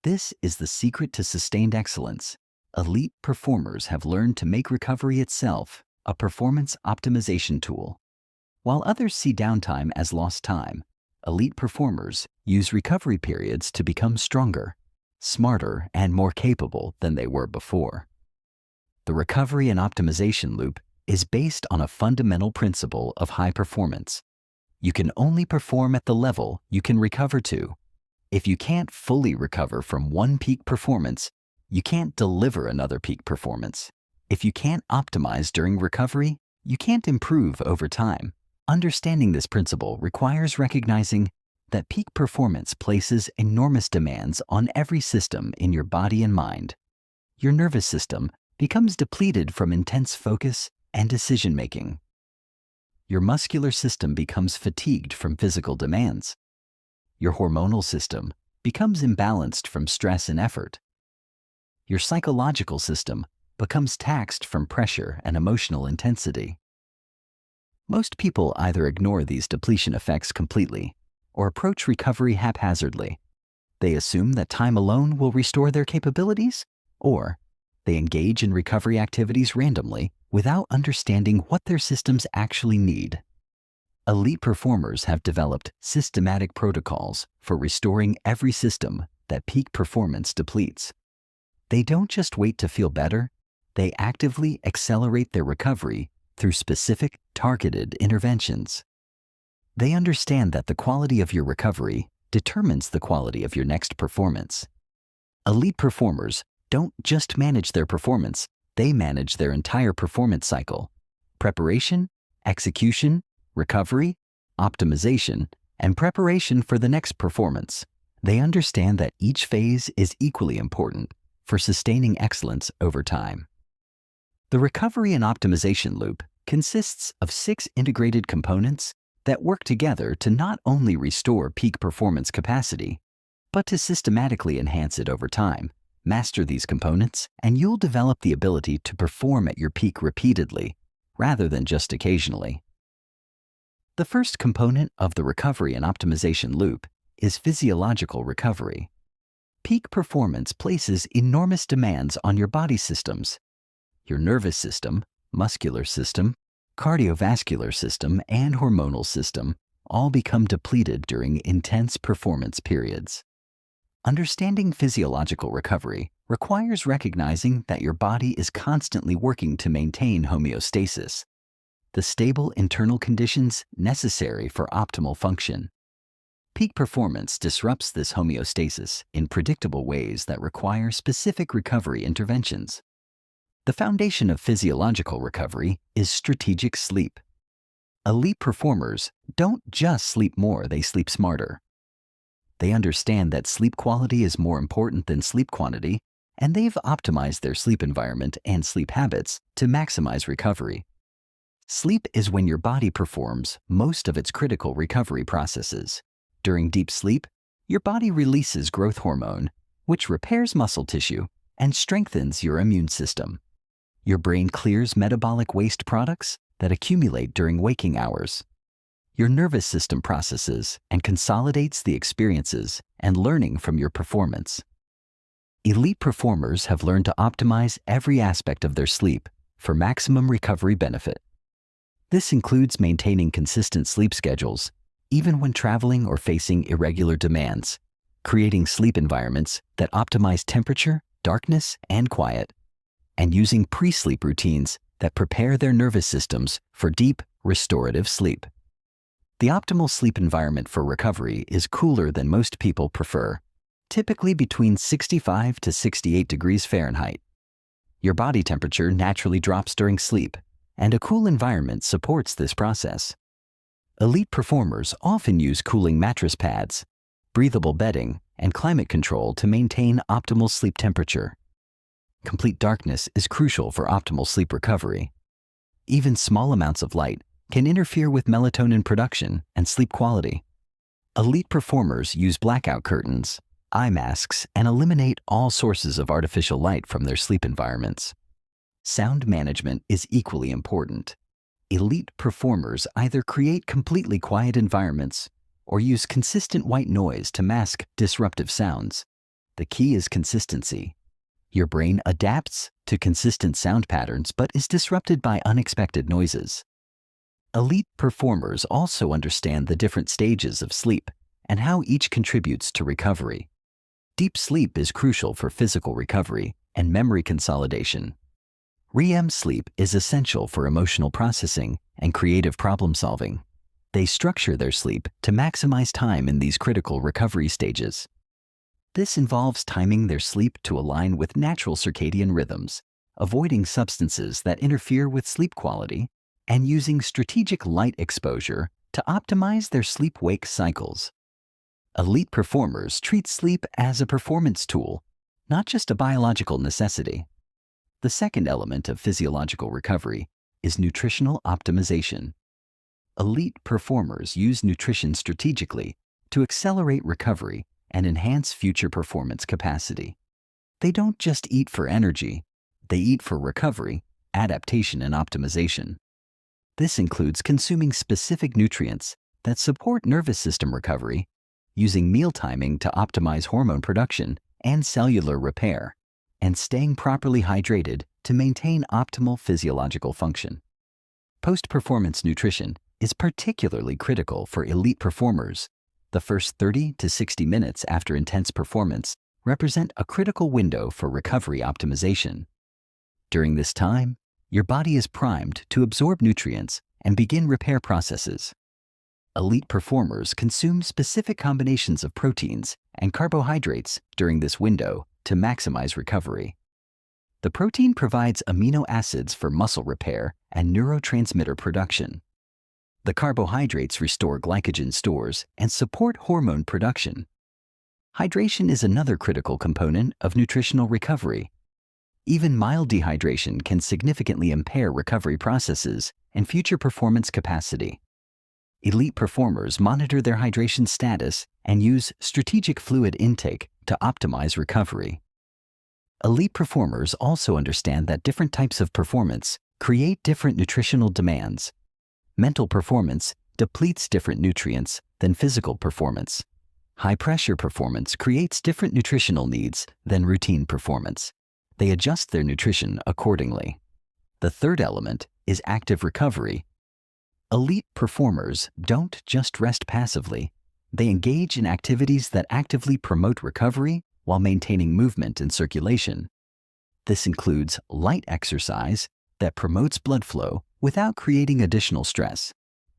This is the secret to sustained excellence. Elite performers have learned to make recovery itself a performance optimization tool. While others see downtime as lost time, elite performers use recovery periods to become stronger, smarter, and more capable than they were before. The recovery and optimization loop is based on a fundamental principle of high performance. You can only perform at the level you can recover to. If you can't fully recover from one peak performance, you can't deliver another peak performance. If you can't optimize during recovery, you can't improve over time. Understanding this principle requires recognizing that peak performance places enormous demands on every system in your body and mind. Your nervous system becomes depleted from intense focus and decision-making. Your muscular system becomes fatigued from physical demands. Your hormonal system becomes imbalanced from stress and effort. Your psychological system becomes taxed from pressure and emotional intensity. Most people either ignore these depletion effects completely or approach recovery haphazardly. They assume that time alone will restore their capabilities, or they engage in recovery activities randomly without understanding what their systems actually need. Elite performers have developed systematic protocols for restoring every system that peak performance depletes. They don't just wait to feel better, they actively accelerate their recovery through specific, targeted interventions. They understand that the quality of your recovery determines the quality of your next performance. Elite performers don't just manage their performance, they manage their entire performance cycle: preparation, execution, recovery, optimization, and preparation for the next performance. They understand that each phase is equally important for sustaining excellence over time. The recovery and optimization loop consists of 6 integrated components that work together to not only restore peak performance capacity, but to systematically enhance it over time. Master these components, and you'll develop the ability to perform at your peak repeatedly, rather than just occasionally. The first component of the recovery and optimization loop is physiological recovery. Peak performance places enormous demands on your body systems. Your nervous system, muscular system, cardiovascular system, and hormonal system all become depleted during intense performance periods. Understanding physiological recovery requires recognizing that your body is constantly working to maintain homeostasis, the stable internal conditions necessary for optimal function. Peak performance disrupts this homeostasis in predictable ways that require specific recovery interventions. The foundation of physiological recovery is strategic sleep. Elite performers don't just sleep more, they sleep smarter. They understand that sleep quality is more important than sleep quantity, and they've optimized their sleep environment and sleep habits to maximize recovery. Sleep is when your body performs most of its critical recovery processes. During deep sleep, your body releases growth hormone, which repairs muscle tissue and strengthens your immune system. Your brain clears metabolic waste products that accumulate during waking hours. Your nervous system processes and consolidates the experiences and learning from your performance. Elite performers have learned to optimize every aspect of their sleep for maximum recovery benefit. This includes maintaining consistent sleep schedules, even when traveling or facing irregular demands, creating sleep environments that optimize temperature, darkness, and quiet, and using pre-sleep routines that prepare their nervous systems for deep, restorative sleep. The optimal sleep environment for recovery is cooler than most people prefer, typically between 65 to 68 degrees Fahrenheit. Your body temperature naturally drops during sleep, and a cool environment supports this process. Elite performers often use cooling mattress pads, breathable bedding, and climate control to maintain optimal sleep temperature. Complete darkness is crucial for optimal sleep recovery. Even small amounts of light can interfere with melatonin production and sleep quality. Elite performers use blackout curtains, eye masks, and eliminate all sources of artificial light from their sleep environments. Sound management is equally important. Elite performers either create completely quiet environments or use consistent white noise to mask disruptive sounds. The key is consistency. Your brain adapts to consistent sound patterns but is disrupted by unexpected noises. Elite performers also understand the different stages of sleep and how each contributes to recovery. Deep sleep is crucial for physical recovery and memory consolidation. REM sleep is essential for emotional processing and creative problem solving. They structure their sleep to maximize time in these critical recovery stages. This involves timing their sleep to align with natural circadian rhythms, avoiding substances that interfere with sleep quality, and using strategic light exposure to optimize their sleep-wake cycles. Elite performers treat sleep as a performance tool, not just a biological necessity. The second element of physiological recovery is nutritional optimization. Elite performers use nutrition strategically to accelerate recovery and enhance future performance capacity. They don't just eat for energy, they eat for recovery, adaptation, and optimization. This includes consuming specific nutrients that support nervous system recovery, using meal timing to optimize hormone production and cellular repair, and staying properly hydrated to maintain optimal physiological function. Post-performance nutrition is particularly critical for elite performers. The first 30 to 60 minutes after intense performance represent a critical window for recovery optimization. During this time, your body is primed to absorb nutrients and begin repair processes. Elite performers consume specific combinations of proteins and carbohydrates during this window to maximize recovery. The protein provides amino acids for muscle repair and neurotransmitter production. The carbohydrates restore glycogen stores and support hormone production. Hydration is another critical component of nutritional recovery. Even mild dehydration can significantly impair recovery processes and future performance capacity. Elite performers monitor their hydration status and use strategic fluid intake to optimize recovery. Elite performers also understand that different types of performance create different nutritional demands. Mental performance depletes different nutrients than physical performance. High-pressure performance creates different nutritional needs than routine performance. They adjust their nutrition accordingly. The third element is active recovery. Elite performers don't just rest passively. They engage in activities that actively promote recovery while maintaining movement and circulation. This includes light exercise that promotes blood flow without creating additional stress,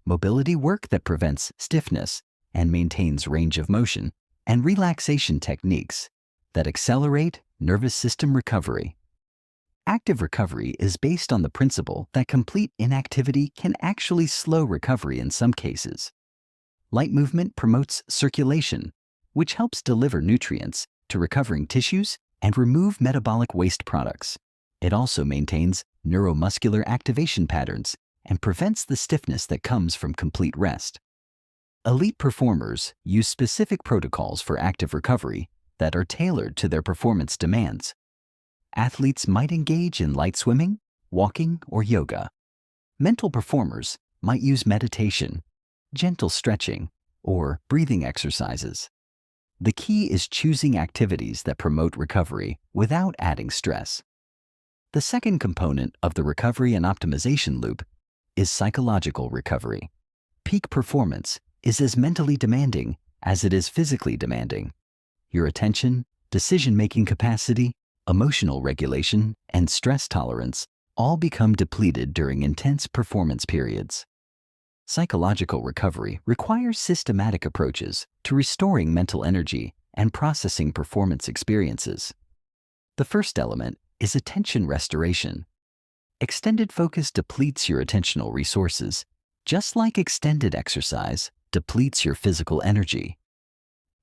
mobility work that prevents stiffness and maintains range of motion, and relaxation techniques that accelerate nervous system recovery. Active recovery is based on the principle that complete inactivity can actually slow recovery in some cases. Light movement promotes circulation, which helps deliver nutrients to recovering tissues and remove metabolic waste products. It also maintains neuromuscular activation patterns and prevents the stiffness that comes from complete rest. Elite performers use specific protocols for active recovery that are tailored to their performance demands. Athletes might engage in light swimming, walking, or yoga. Mental performers might use meditation, gentle stretching, or breathing exercises. The key is choosing activities that promote recovery without adding stress. The second component of the recovery and optimization loop is psychological recovery. Peak performance is as mentally demanding as it is physically demanding. Your attention, decision-making capacity, emotional regulation, and stress tolerance all become depleted during intense performance periods. Psychological recovery requires systematic approaches to restoring mental energy and processing performance experiences. The first element is attention restoration. Extended focus depletes your attentional resources, just like extended exercise depletes your physical energy.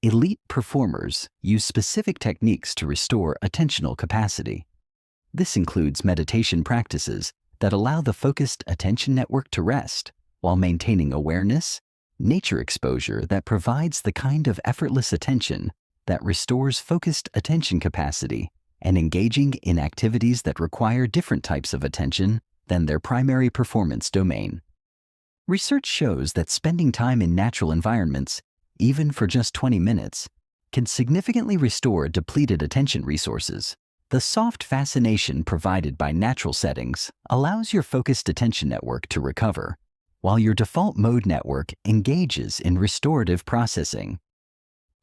Elite performers use specific techniques to restore attentional capacity. This includes meditation practices that allow the focused attention network to rest while maintaining awareness, nature exposure that provides the kind of effortless attention that restores focused attention capacity and engaging in activities that require different types of attention than their primary performance domain. Research shows that spending time in natural environments, even for just 20 minutes, can significantly restore depleted attention resources. The soft fascination provided by natural settings allows your focused attention network to recover, while your default mode network engages in restorative processing.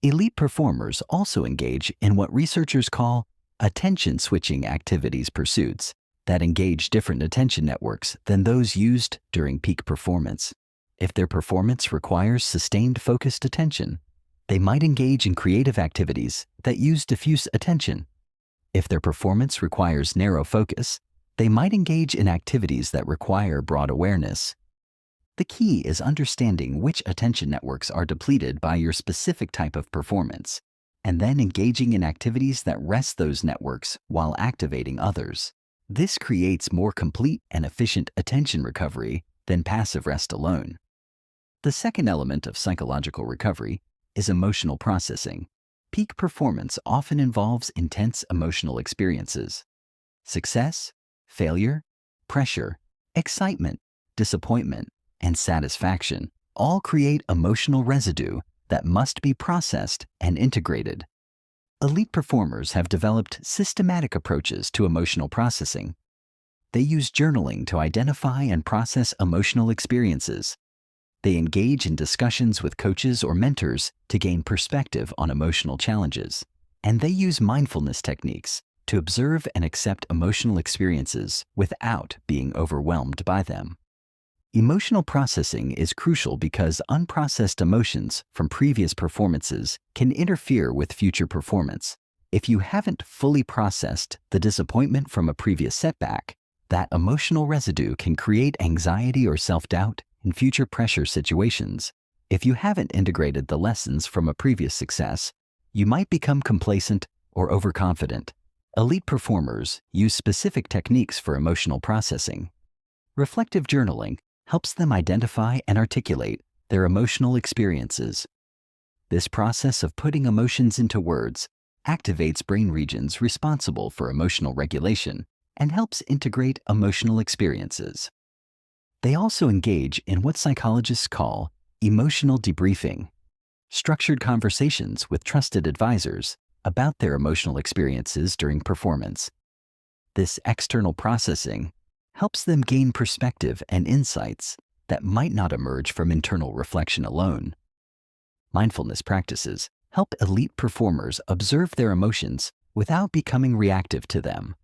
Elite performers also engage in what researchers call attention-switching activities pursuits that engage different attention networks than those used during peak performance. If their performance requires sustained focused attention, they might engage in creative activities that use diffuse attention. If their performance requires narrow focus, they might engage in activities that require broad awareness. The key is understanding which attention networks are depleted by your specific type of performance, and then engaging in activities that rest those networks while activating others. This creates more complete and efficient attention recovery than passive rest alone. The second element of psychological recovery is emotional processing. Peak performance often involves intense emotional experiences. Success, failure, pressure, excitement, disappointment, and satisfaction all create emotional residue that must be processed and integrated. Elite performers have developed systematic approaches to emotional processing. They use journaling to identify and process emotional experiences. They engage in discussions with coaches or mentors to gain perspective on emotional challenges. And they use mindfulness techniques to observe and accept emotional experiences without being overwhelmed by them. Emotional processing is crucial because unprocessed emotions from previous performances can interfere with future performance. If you haven't fully processed the disappointment from a previous setback, that emotional residue can create anxiety or self-doubt in future pressure situations. If you haven't integrated the lessons from a previous success, you might become complacent or overconfident. Elite performers use specific techniques for emotional processing. Reflective journaling helps them identify and articulate their emotional experiences. This process of putting emotions into words activates brain regions responsible for emotional regulation and helps integrate emotional experiences. They also engage in what psychologists call emotional debriefing, structured conversations with trusted advisors about their emotional experiences during performance. This external processing helps them gain perspective and insights that might not emerge from internal reflection alone. Mindfulness practices help elite performers observe their emotions without becoming reactive to them.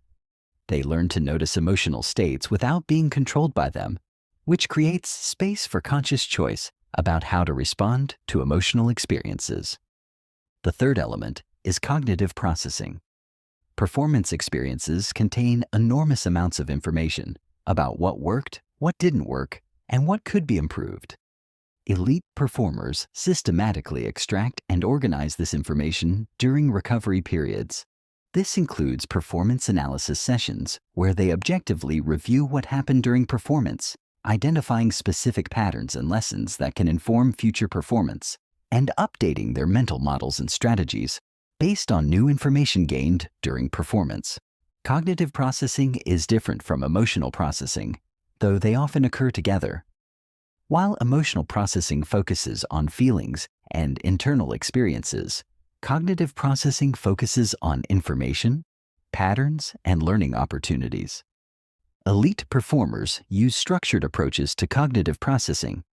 They learn to notice emotional states without being controlled by them, which creates space for conscious choice about how to respond to emotional experiences. The third element is cognitive processing. Performance experiences contain enormous amounts of information about what worked, what didn't work, and what could be improved. Elite performers systematically extract and organize this information during recovery periods. This includes performance analysis sessions where they objectively review what happened during performance, identifying specific patterns and lessons that can inform future performance, and updating their mental models and strategies based on new information gained during performance. Cognitive processing is different from emotional processing, though they often occur together. While emotional processing focuses on feelings and internal experiences, cognitive processing focuses on information, patterns, and learning opportunities. Elite performers use structured approaches to cognitive processing.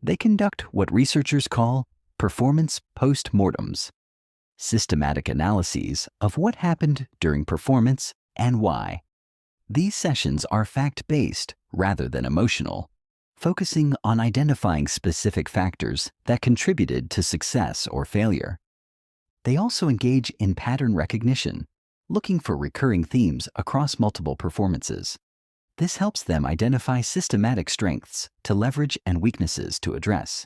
They conduct what researchers call performance post-mortems, systematic analyses of what happened during performance and why. These sessions are fact-based rather than emotional, focusing on identifying specific factors that contributed to success or failure. They also engage in pattern recognition, looking for recurring themes across multiple performances. This helps them identify systematic strengths to leverage and weaknesses to address.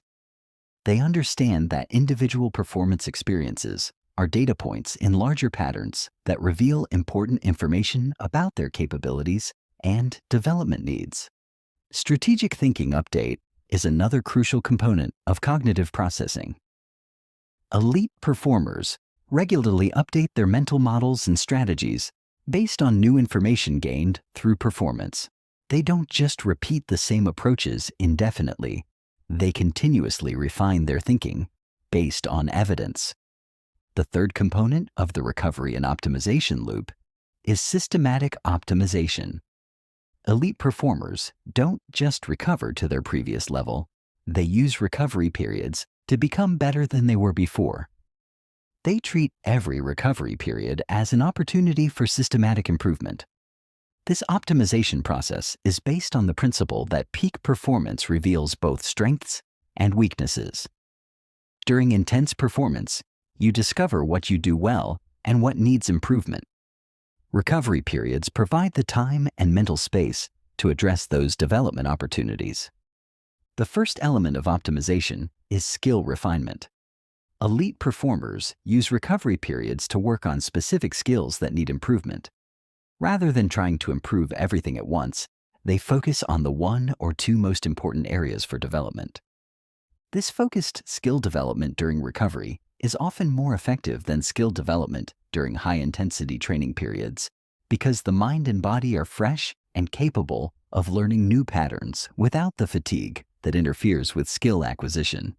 They understand that individual performance experiences are data points in larger patterns that reveal important information about their capabilities and development needs. Strategic thinking update is another crucial component of cognitive processing. Elite performers regularly update their mental models and strategies based on new information gained through performance. They don't just repeat the same approaches indefinitely. They continuously refine their thinking based on evidence. The third component of the recovery and optimization loop is systematic optimization. Elite performers don't just recover to their previous level. They use recovery periods to become better than they were before. They treat every recovery period as an opportunity for systematic improvement. This optimization process is based on the principle that peak performance reveals both strengths and weaknesses. During intense performance, you discover what you do well and what needs improvement. Recovery periods provide the time and mental space to address those development opportunities. The first element of optimization is skill refinement. Elite performers use recovery periods to work on specific skills that need improvement. Rather than trying to improve everything at once, they focus on the one or two most important areas for development. This focused skill development during recovery is often more effective than skill development during high-intensity training periods because the mind and body are fresh and capable of learning new patterns without the fatigue that interferes with skill acquisition.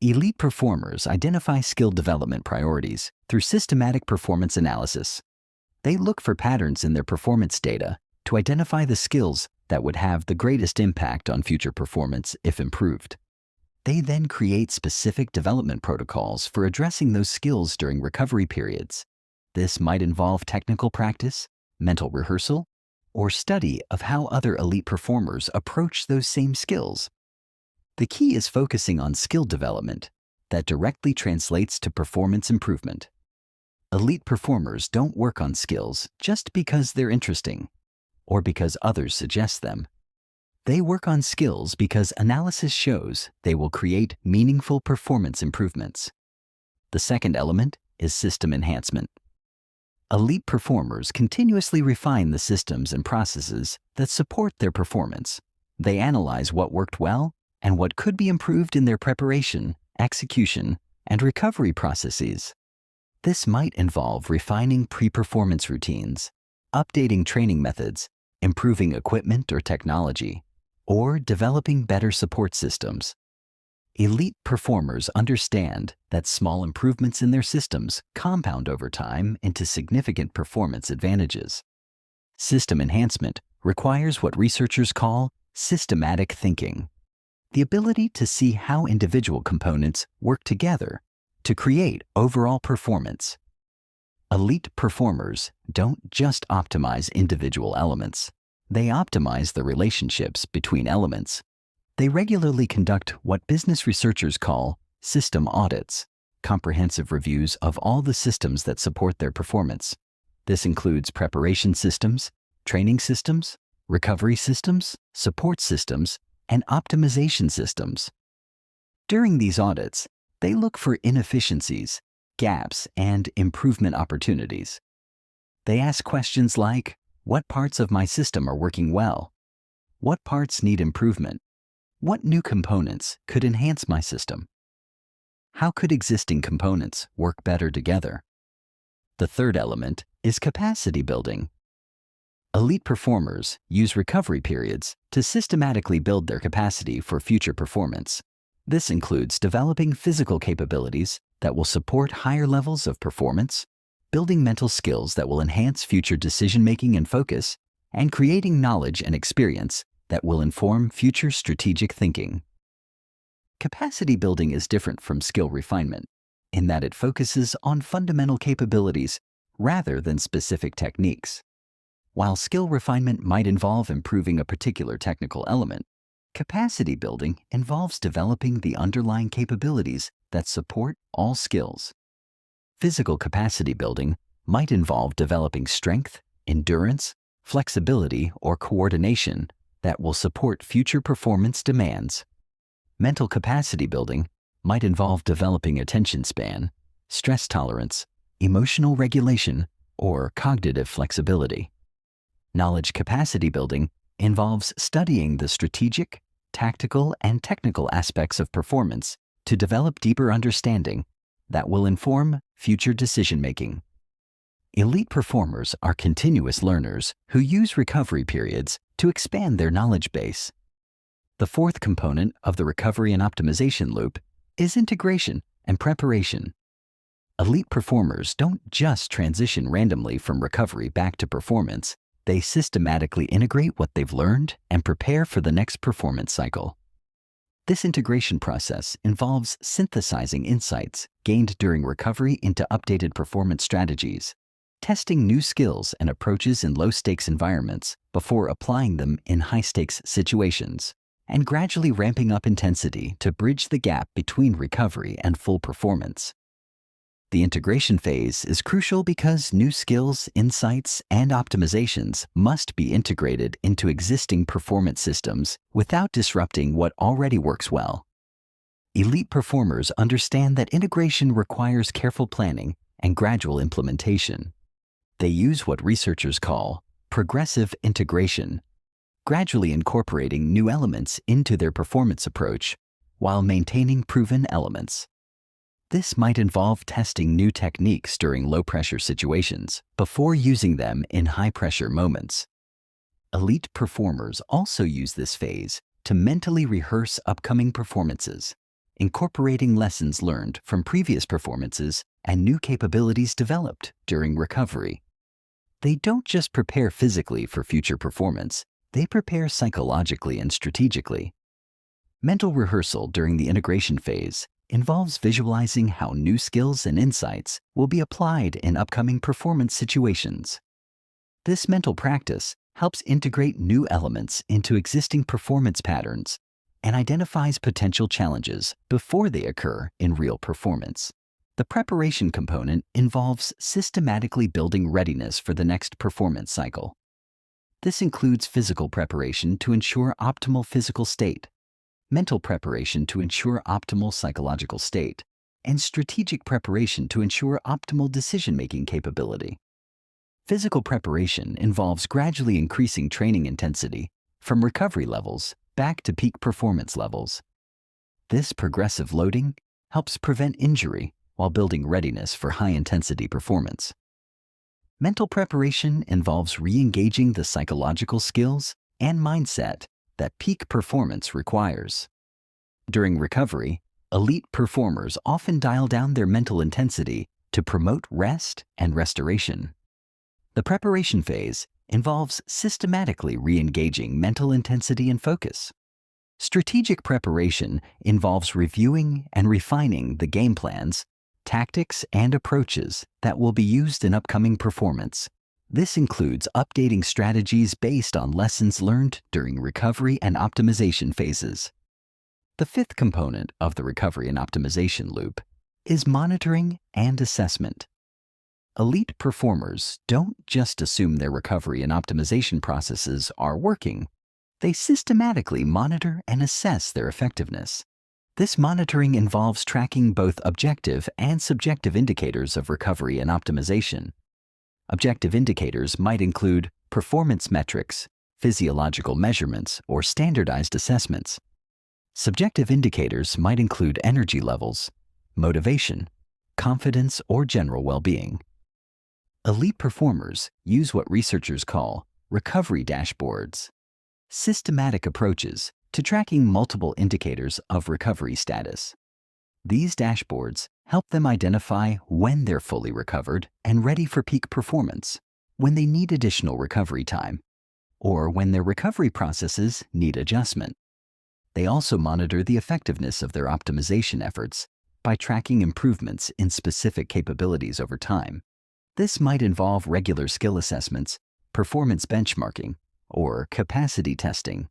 Elite performers identify skill development priorities through systematic performance analysis. They look for patterns in their performance data to identify the skills that would have the greatest impact on future performance if improved. They then create specific development protocols for addressing those skills during recovery periods. This might involve technical practice, mental rehearsal, or study of how other elite performers approach those same skills. The key is focusing on skill development that directly translates to performance improvement. Elite performers don't work on skills just because they're interesting or because others suggest them. They work on skills because analysis shows they will create meaningful performance improvements. The second element is system enhancement. Elite performers continuously refine the systems and processes that support their performance. They analyze what worked well and what could be improved in their preparation, execution, and recovery processes. This might involve refining pre-performance routines, updating training methods, improving equipment or technology, or developing better support systems. Elite performers understand that small improvements in their systems compound over time into significant performance advantages. System enhancement requires what researchers call systematic thinking, the ability to see how individual components work together to create overall performance. Elite performers don't just optimize individual elements. They optimize the relationships between elements. They regularly conduct what business researchers call system audits, comprehensive reviews of all the systems that support their performance. This includes preparation systems, training systems, recovery systems, support systems, and optimization systems. During these audits, they look for inefficiencies, gaps, and improvement opportunities. They ask questions like, what parts of my system are working well? What parts need improvement? What new components could enhance my system? How could existing components work better together? The third element is capacity building. Elite performers use recovery periods to systematically build their capacity for future performance. This includes developing physical capabilities that will support higher levels of performance, building mental skills that will enhance future decision-making and focus, and creating knowledge and experience that will inform future strategic thinking. Capacity building is different from skill refinement in that it focuses on fundamental capabilities rather than specific techniques. While skill refinement might involve improving a particular technical element, capacity building involves developing the underlying capabilities that support all skills. Physical capacity building might involve developing strength, endurance, flexibility, or coordination that will support future performance demands. Mental capacity building might involve developing attention span, stress tolerance, emotional regulation, or cognitive flexibility. Knowledge capacity building involves studying the strategic, tactical, and technical aspects of performance to develop deeper understanding. that will inform future decision-making. Elite performers are continuous learners who use recovery periods to expand their knowledge base. The fourth component of the recovery and optimization loop is integration and preparation. Elite performers don't just transition randomly from recovery back to performance. They systematically integrate what they've learned and prepare for the next performance cycle. This integration process involves synthesizing insights gained during recovery into updated performance strategies, testing new skills and approaches in low-stakes environments before applying them in high-stakes situations, and gradually ramping up intensity to bridge the gap between recovery and full performance. The integration phase is crucial because new skills, insights, and optimizations must be integrated into existing performance systems without disrupting what already works well. Elite performers understand that integration requires careful planning and gradual implementation. They use what researchers call progressive integration, gradually incorporating new elements into their performance approach while maintaining proven elements. This might involve testing new techniques during low-pressure situations before using them in high-pressure moments. Elite performers also use this phase to mentally rehearse upcoming performances, incorporating lessons learned from previous performances and new capabilities developed during recovery. They don't just prepare physically for future performance, they prepare psychologically and strategically. Mental rehearsal during the integration phase involves visualizing how new skills and insights will be applied in upcoming performance situations. This mental practice helps integrate new elements into existing performance patterns and identifies potential challenges before they occur in real performance. The preparation component involves systematically building readiness for the next performance cycle. This includes physical preparation to ensure optimal physical state, mental preparation to ensure optimal psychological state, and strategic preparation to ensure optimal decision-making capability. Physical preparation involves gradually increasing training intensity from recovery levels back to peak performance levels. This progressive loading helps prevent injury while building readiness for high-intensity performance. Mental preparation involves re-engaging the psychological skills and mindset that peak performance requires. During recovery, elite performers often dial down their mental intensity to promote rest and restoration. The preparation phase involves systematically re-engaging mental intensity and focus. Strategic preparation involves reviewing and refining the game plans, tactics, and approaches that will be used in upcoming performance. This includes updating strategies based on lessons learned during recovery and optimization phases. The fifth component of the recovery and optimization loop is monitoring and assessment. Elite performers don't just assume their recovery and optimization processes are working. They systematically monitor and assess their effectiveness. This monitoring involves tracking both objective and subjective indicators of recovery and optimization. Objective indicators might include performance metrics, physiological measurements, or standardized assessments. Subjective indicators might include energy levels, motivation, confidence, or general well-being. Elite performers use what researchers call recovery dashboards, systematic approaches to tracking multiple indicators of recovery status. These dashboards help them identify when they're fully recovered and ready for peak performance, when they need additional recovery time, or when their recovery processes need adjustment. They also monitor the effectiveness of their optimization efforts by tracking improvements in specific capabilities over time. This might involve regular skill assessments, performance benchmarking, or capacity testing.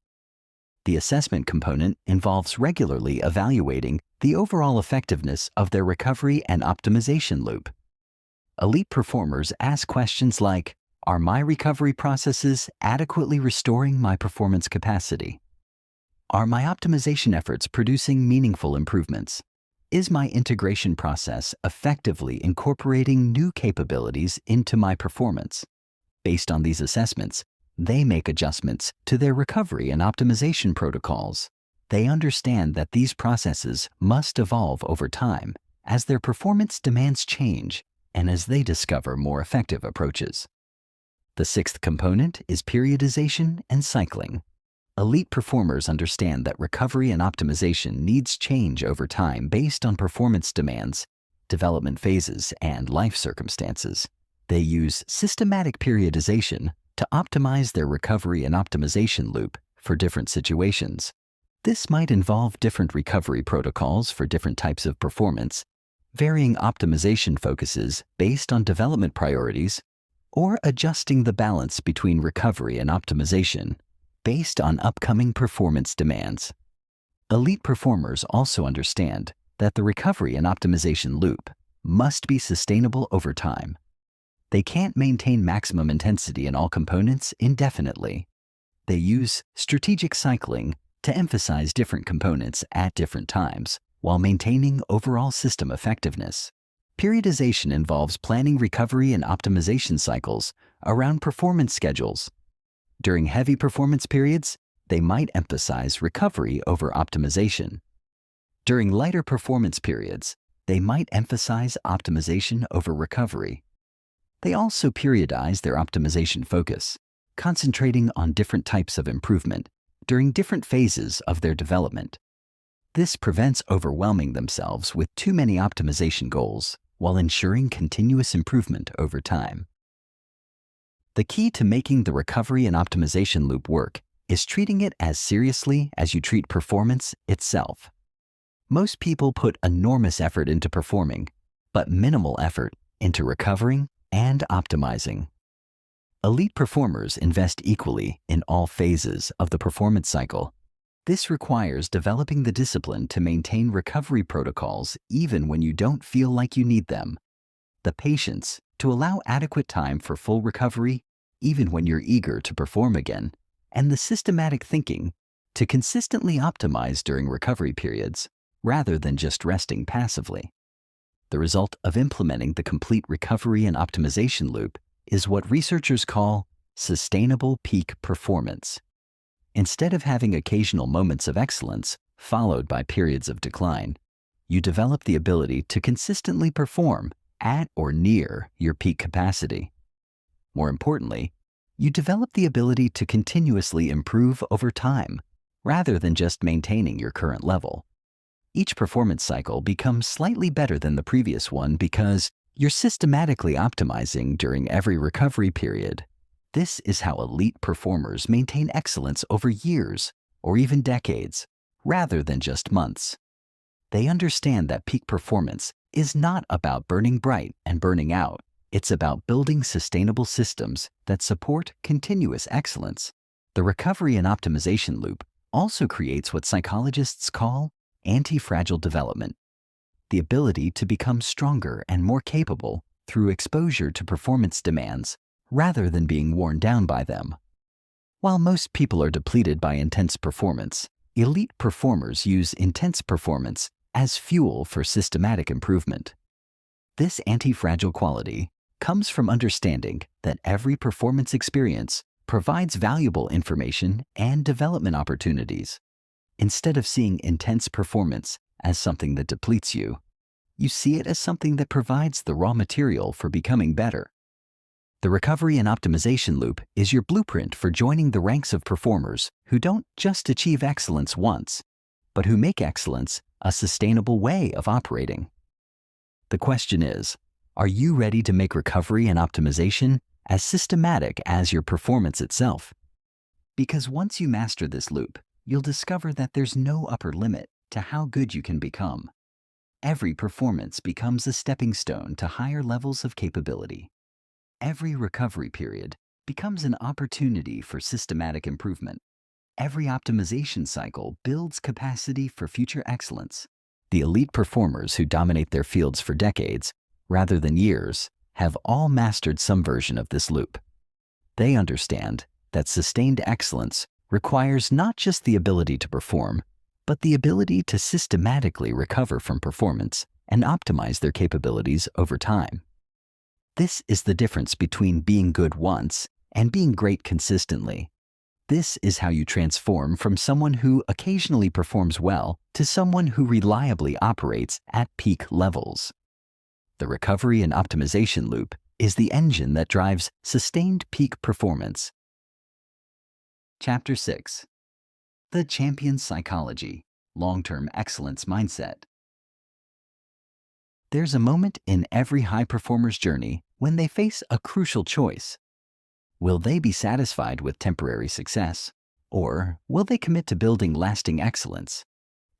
The assessment component involves regularly evaluating the overall effectiveness of their recovery and optimization loop. Elite performers ask questions like, are my recovery processes adequately restoring my performance capacity? Are my optimization efforts producing meaningful improvements? Is my integration process effectively incorporating new capabilities into my performance? Based on these assessments, they make adjustments to their recovery and optimization protocols. They understand that these processes must evolve over time as their performance demands change and as they discover more effective approaches. The sixth component is periodization and cycling. Elite performers understand that recovery and optimization needs change over time based on performance demands, development phases, and life circumstances. They use systematic periodization to optimize their recovery and optimization loop for different situations. This might involve different recovery protocols for different types of performance, varying optimization focuses based on development priorities, or adjusting the balance between recovery and optimization based on upcoming performance demands. Elite performers also understand that the recovery and optimization loop must be sustainable over time. They can't maintain maximum intensity in all components indefinitely. They use strategic cycling to emphasize different components at different times while maintaining overall system effectiveness. Periodization involves planning recovery and optimization cycles around performance schedules. During heavy performance periods, they might emphasize recovery over optimization. During lighter performance periods, they might emphasize optimization over recovery. They also periodize their optimization focus, concentrating on different types of improvement during different phases of their development. This prevents overwhelming themselves with too many optimization goals while ensuring continuous improvement over time. The key to making the recovery and optimization loop work is treating it as seriously as you treat performance itself. Most people put enormous effort into performing, but minimal effort into recovering and optimizing. Elite performers invest equally in all phases of the performance cycle. This requires developing the discipline to maintain recovery protocols even when you don't feel like you need them, the patience to allow adequate time for full recovery even when you're eager to perform again, and the systematic thinking to consistently optimize during recovery periods rather than just resting passively. The result of implementing the complete recovery and optimization loop is what researchers call sustainable peak performance. Instead of having occasional moments of excellence followed by periods of decline, you develop the ability to consistently perform at or near your peak capacity. More importantly, you develop the ability to continuously improve over time rather than just maintaining your current level. Each performance cycle becomes slightly better than the previous one because you're systematically optimizing during every recovery period. This is how elite performers maintain excellence over years or even decades, rather than just months. They understand that peak performance is not about burning bright and burning out. It's about building sustainable systems that support continuous excellence. The recovery and optimization loop also creates what psychologists call anti-fragile development, the ability to become stronger and more capable through exposure to performance demands rather than being worn down by them. While most people are depleted by intense performance, elite performers use intense performance as fuel for systematic improvement. This anti-fragile quality comes from understanding that every performance experience provides valuable information and development opportunities. Instead of seeing intense performance as something that depletes you, you see it as something that provides the raw material for becoming better. The recovery and optimization loop is your blueprint for joining the ranks of performers who don't just achieve excellence once, but who make excellence a sustainable way of operating. The question is, are you ready to make recovery and optimization as systematic as your performance itself? Because once you master this loop, you'll discover that there's no upper limit to how good you can become. Every performance becomes a stepping stone to higher levels of capability. Every recovery period becomes an opportunity for systematic improvement. Every optimization cycle builds capacity for future excellence. The elite performers who dominate their fields for decades, rather than years, have all mastered some version of this loop. They understand that sustained excellence requires not just the ability to perform, but the ability to systematically recover from performance and optimize their capabilities over time. This is the difference between being good once and being great consistently. This is how you transform from someone who occasionally performs well to someone who reliably operates at peak levels. The recovery and optimization loop is the engine that drives sustained peak performance. Chapter 6. The Champion's Psychology, Long-Term Excellence Mindset. There's a moment in every high performer's journey when they face a crucial choice. Will they be satisfied with temporary success, or will they commit to building lasting excellence?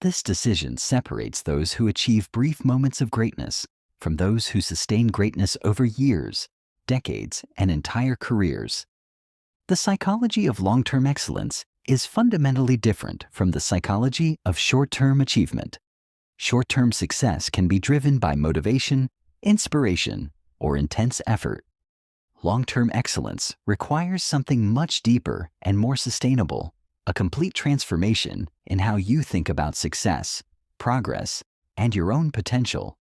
This decision separates those who achieve brief moments of greatness from those who sustain greatness over years, decades, and entire careers. The psychology of long-term excellence is fundamentally different from the psychology of short-term achievement. Short-term success can be driven by motivation, inspiration, or intense effort. Long-term excellence requires something much deeper and more sustainable, a complete transformation in how you think about success, progress, and your own potential.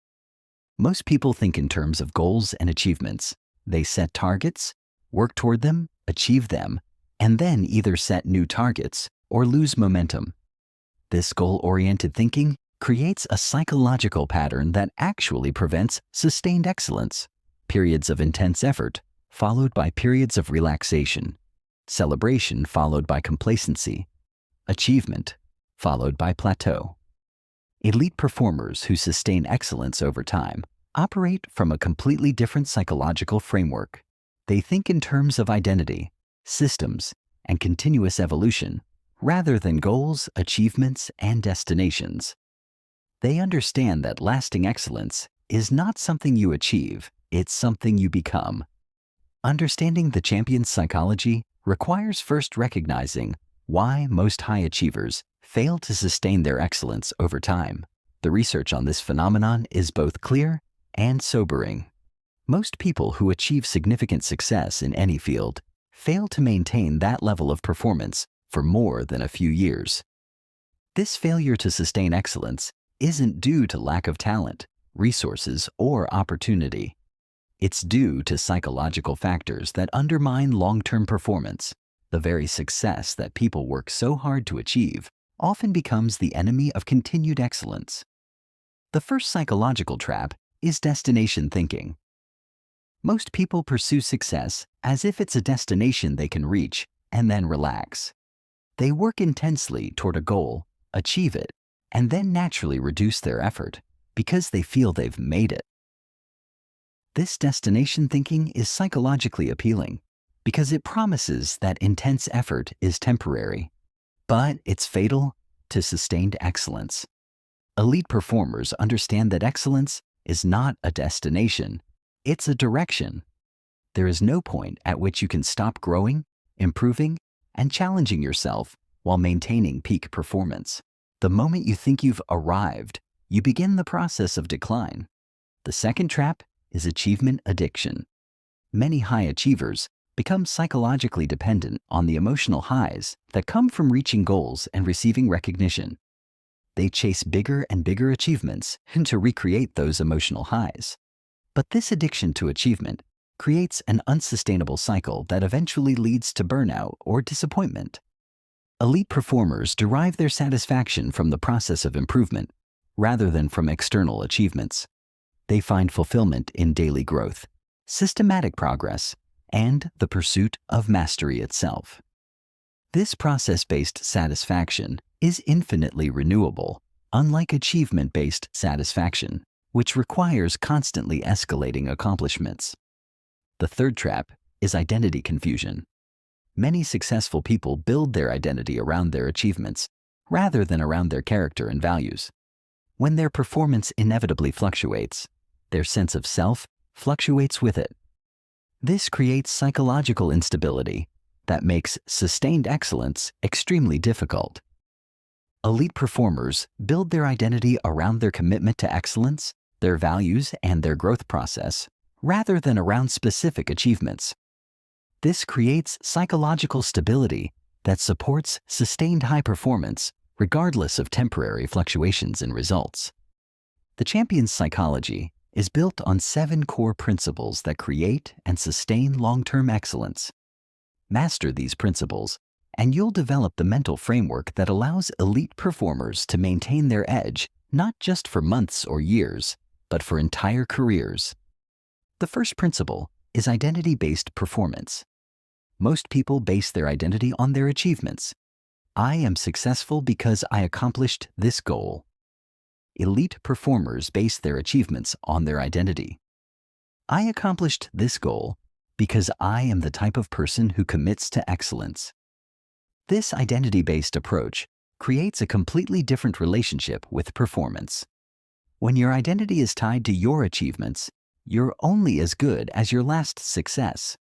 Most people think in terms of goals and achievements. They set targets, work toward them, achieve them, and then either set new targets or lose momentum. This goal-oriented thinking creates a psychological pattern that actually prevents sustained excellence. Periods of intense effort followed by periods of relaxation, celebration followed by complacency, achievement followed by plateau. Elite performers who sustain excellence over time operate from a completely different psychological framework. They think in terms of identity, systems, and continuous evolution, rather than goals, achievements, and destinations. They understand that lasting excellence is not something you achieve, it's something you become. Understanding the champion's psychology requires first recognizing why most high achievers fail to sustain their excellence over time. The research on this phenomenon is both clear and sobering. Most people who achieve significant success in any field fail to maintain that level of performance for more than a few years. This failure to sustain excellence isn't due to lack of talent, resources, or opportunity. It's due to psychological factors that undermine long-term performance. The very success that people work so hard to achieve often becomes the enemy of continued excellence. The first psychological trap is destination thinking. Most people pursue success as if it's a destination they can reach and then relax. They work intensely toward a goal, achieve it, and then naturally reduce their effort because they feel they've made it. This destination thinking is psychologically appealing because it promises that intense effort is temporary, but it's fatal to sustained excellence. Elite performers understand that excellence is not a destination, it's a direction. There is no point at which you can stop growing, improving, and challenging yourself while maintaining peak performance. The moment you think you've arrived, you begin the process of decline. The second trap is achievement addiction. Many high achievers become psychologically dependent on the emotional highs that come from reaching goals and receiving recognition. They chase bigger and bigger achievements to recreate those emotional highs. But this addiction to achievement creates an unsustainable cycle that eventually leads to burnout or disappointment. Elite performers derive their satisfaction from the process of improvement rather than from external achievements. They find fulfillment in daily growth, systematic progress, and the pursuit of mastery itself. This process-based satisfaction is infinitely renewable, unlike achievement-based satisfaction, which requires constantly escalating accomplishments. The third trap is identity confusion. Many successful people build their identity around their achievements rather than around their character and values. When their performance inevitably fluctuates, their sense of self fluctuates with it. This creates psychological instability that makes sustained excellence extremely difficult. Elite performers build their identity around their commitment to excellence, their values, and their growth process, rather than around specific achievements. This creates psychological stability that supports sustained high performance regardless of temporary fluctuations in results. The champion's psychology is built on 7 core principles that create and sustain long-term excellence. Master these principles, and you'll develop the mental framework that allows elite performers to maintain their edge not just for months or years, but for entire careers. The first principle is identity-based performance. Most people base their identity on their achievements. I am successful because I accomplished this goal. Elite performers base their achievements on their identity. I accomplished this goal because I am the type of person who commits to excellence. This identity-based approach creates a completely different relationship with performance. When your identity is tied to your achievements, you're only as good as your last success.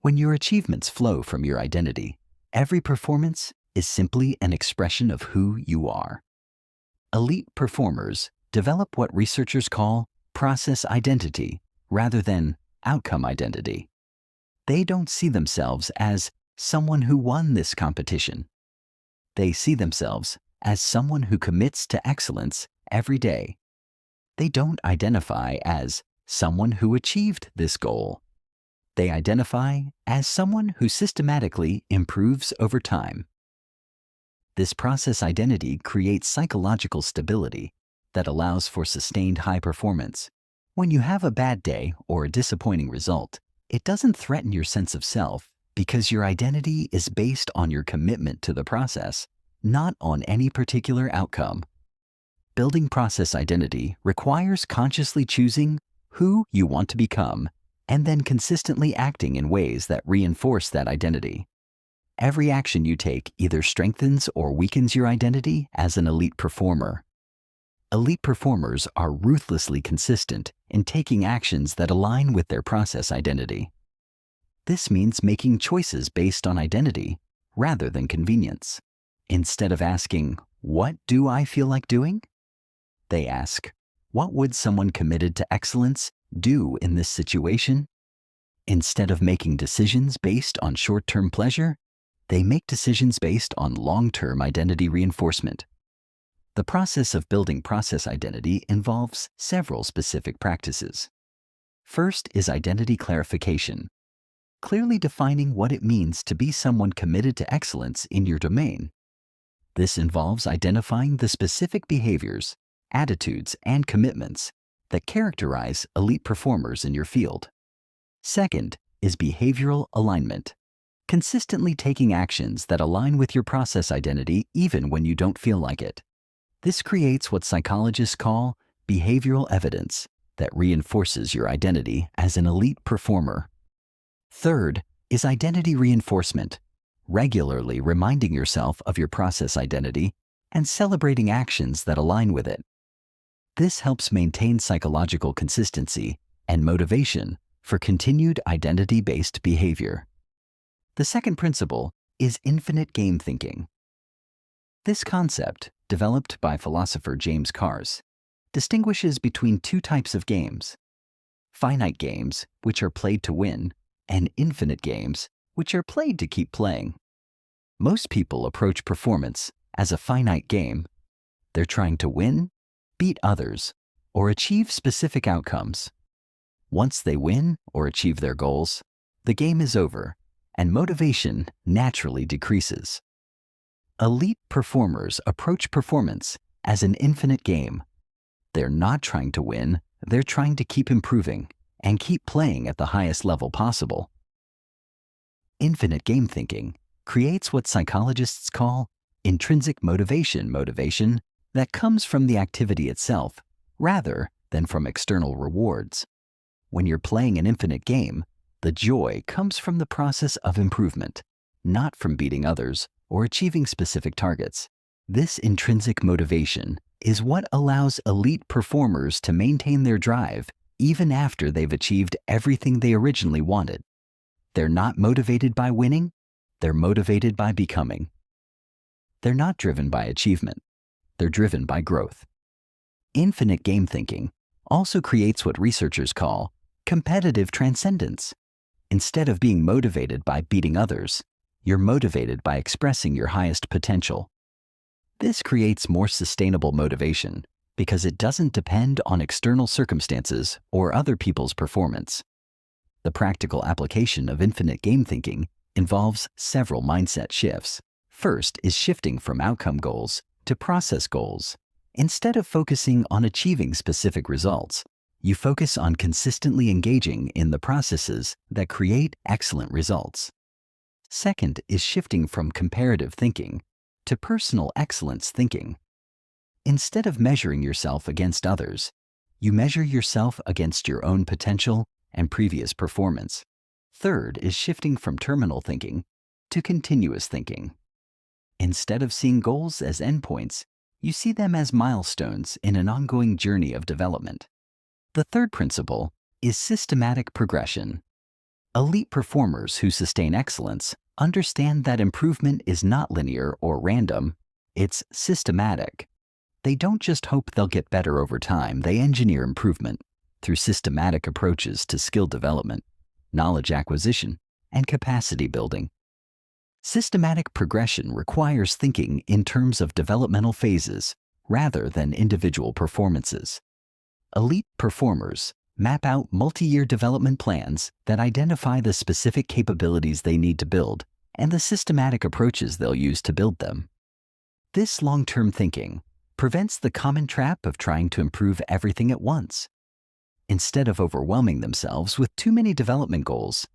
When your achievements flow from your identity, every performance is simply an expression of who you are. Elite performers develop what researchers call process identity rather than outcome identity. They don't see themselves as someone who won this competition. They see themselves as someone who commits to excellence every day. They don't identify as someone who achieved this goal. They identify as someone who systematically improves over time. This process identity creates psychological stability that allows for sustained high performance. When you have a bad day or a disappointing result, it doesn't threaten your sense of self because your identity is based on your commitment to the process, not on any particular outcome. Building process identity requires consciously choosing who you want to become and then consistently acting in ways that reinforce that identity. Every action you take either strengthens or weakens your identity as an elite performer. Elite performers are ruthlessly consistent in taking actions that align with their process identity. This means making choices based on identity rather than convenience. Instead of asking, "What do I feel like doing?" they ask, "What would someone committed to excellence do in this situation?" Instead of making decisions based on short-term pleasure, they make decisions based on long-term identity reinforcement. The process of building process identity involves several specific practices. First is identity clarification, clearly defining what it means to be someone committed to excellence in your domain. This involves identifying the specific behaviors, attitudes, and commitments that characterize elite performers in your field. Second is behavioral alignment, consistently taking actions that align with your process identity even when you don't feel like it. This creates what psychologists call behavioral evidence that reinforces your identity as an elite performer. Third is identity reinforcement, regularly reminding yourself of your process identity and celebrating actions that align with it. This helps maintain psychological consistency and motivation for continued identity-based behavior. The second principle is infinite game thinking. This concept, developed by philosopher James Cars, distinguishes between two types of games: finite games, which are played to win, and infinite games, which are played to keep playing. Most people approach performance as a finite game. They're trying to win, beat others, or achieve specific outcomes. Once they win or achieve their goals, the game is over, and motivation naturally decreases. Elite performers approach performance as an infinite game. They're not trying to win, they're trying to keep improving and keep playing at the highest level possible. Infinite game thinking creates what psychologists call intrinsic motivation that comes from the activity itself rather than from external rewards. When you're playing an infinite game, the joy comes from the process of improvement, not from beating others or achieving specific targets. This intrinsic motivation is what allows elite performers to maintain their drive even after they've achieved everything they originally wanted. They're not motivated by winning, they're motivated by becoming. They're not driven by achievement, they're driven by growth. Infinite game thinking also creates what researchers call competitive transcendence. Instead of being motivated by beating others, you're motivated by expressing your highest potential. This creates more sustainable motivation because it doesn't depend on external circumstances or other people's performance. The practical application of infinite game thinking involves several mindset shifts. First is shifting from outcome goals to process goals. Instead of focusing on achieving specific results, you focus on consistently engaging in the processes that create excellent results. Second is shifting from comparative thinking to personal excellence thinking. Instead of measuring yourself against others, you measure yourself against your own potential and previous performance. Third is shifting from terminal thinking to continuous thinking. Instead of seeing goals as endpoints, you see them as milestones in an ongoing journey of development. The third principle is systematic progression. Elite performers who sustain excellence understand that improvement is not linear or random, it's systematic. They don't just hope they'll get better over time, they engineer improvement through systematic approaches to skill development, knowledge acquisition, and capacity building. Systematic progression requires thinking in terms of developmental phases rather than individual performances. Elite performers map out multi-year development plans that identify the specific capabilities they need to build and the systematic approaches they'll use to build them. This long-term thinking prevents the common trap of trying to improve everything at once. Instead of overwhelming themselves with too many development goals,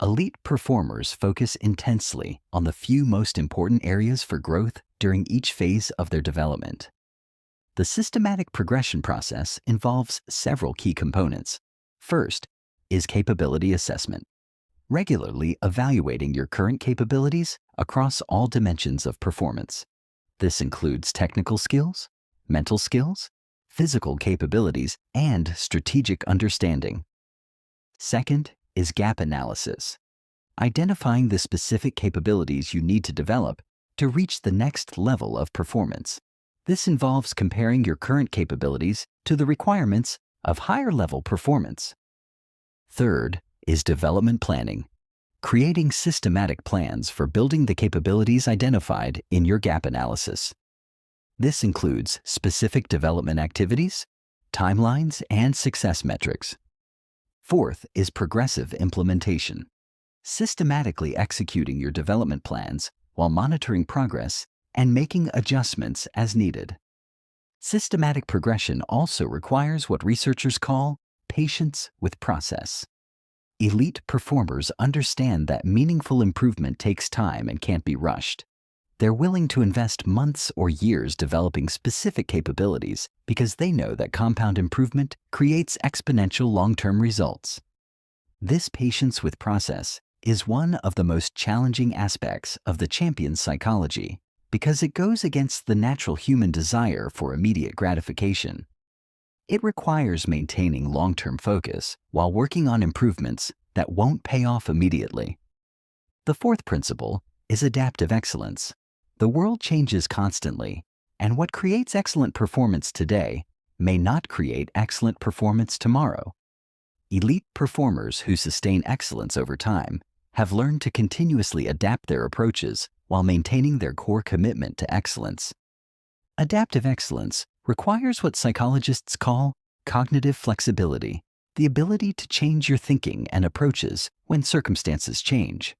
elite performers focus intensely on the few most important areas for growth during each phase of their development. The systematic progression process involves several key components. First is capability assessment, regularly evaluating your current capabilities across all dimensions of performance. This includes technical skills, mental skills, physical capabilities, and strategic understanding. Second is gap analysis, identifying the specific capabilities you need to develop to reach the next level of performance. This involves comparing your current capabilities to the requirements of higher-level performance. Third is development planning, creating systematic plans for building the capabilities identified in your gap analysis. This includes specific development activities, timelines, and success metrics. Fourth is progressive implementation, systematically executing your development plans while monitoring progress and making adjustments as needed. Systematic progression also requires what researchers call patience with process. Elite performers understand that meaningful improvement takes time and can't be rushed. They're willing to invest months or years developing specific capabilities because they know that compound improvement creates exponential long-term results. This patience with process is one of the most challenging aspects of the champion's psychology because it goes against the natural human desire for immediate gratification. It requires maintaining long-term focus while working on improvements that won't pay off immediately. The fourth principle is adaptive excellence. The world changes constantly, and what creates excellent performance today may not create excellent performance tomorrow. Elite performers who sustain excellence over time have learned to continuously adapt their approaches while maintaining their core commitment to excellence. Adaptive excellence requires what psychologists call cognitive flexibility, the ability to change your thinking and approaches when circumstances change.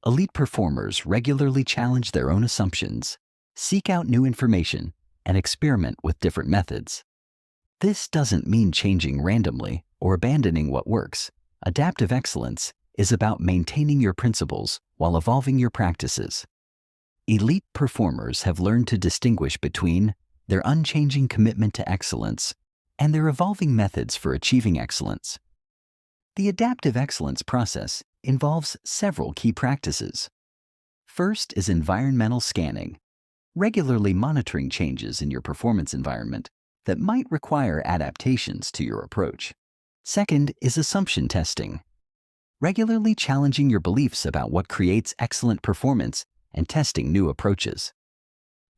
Elite performers regularly challenge their own assumptions, seek out new information, and experiment with different methods. This doesn't mean changing randomly or abandoning what works. Adaptive excellence is about maintaining your principles while evolving your practices. Elite performers have learned to distinguish between their unchanging commitment to excellence and their evolving methods for achieving excellence. The adaptive excellence process involves several key practices. First is environmental scanning, regularly monitoring changes in your performance environment that might require adaptations to your approach. Second is assumption testing, regularly challenging your beliefs about what creates excellent performance and testing new approaches.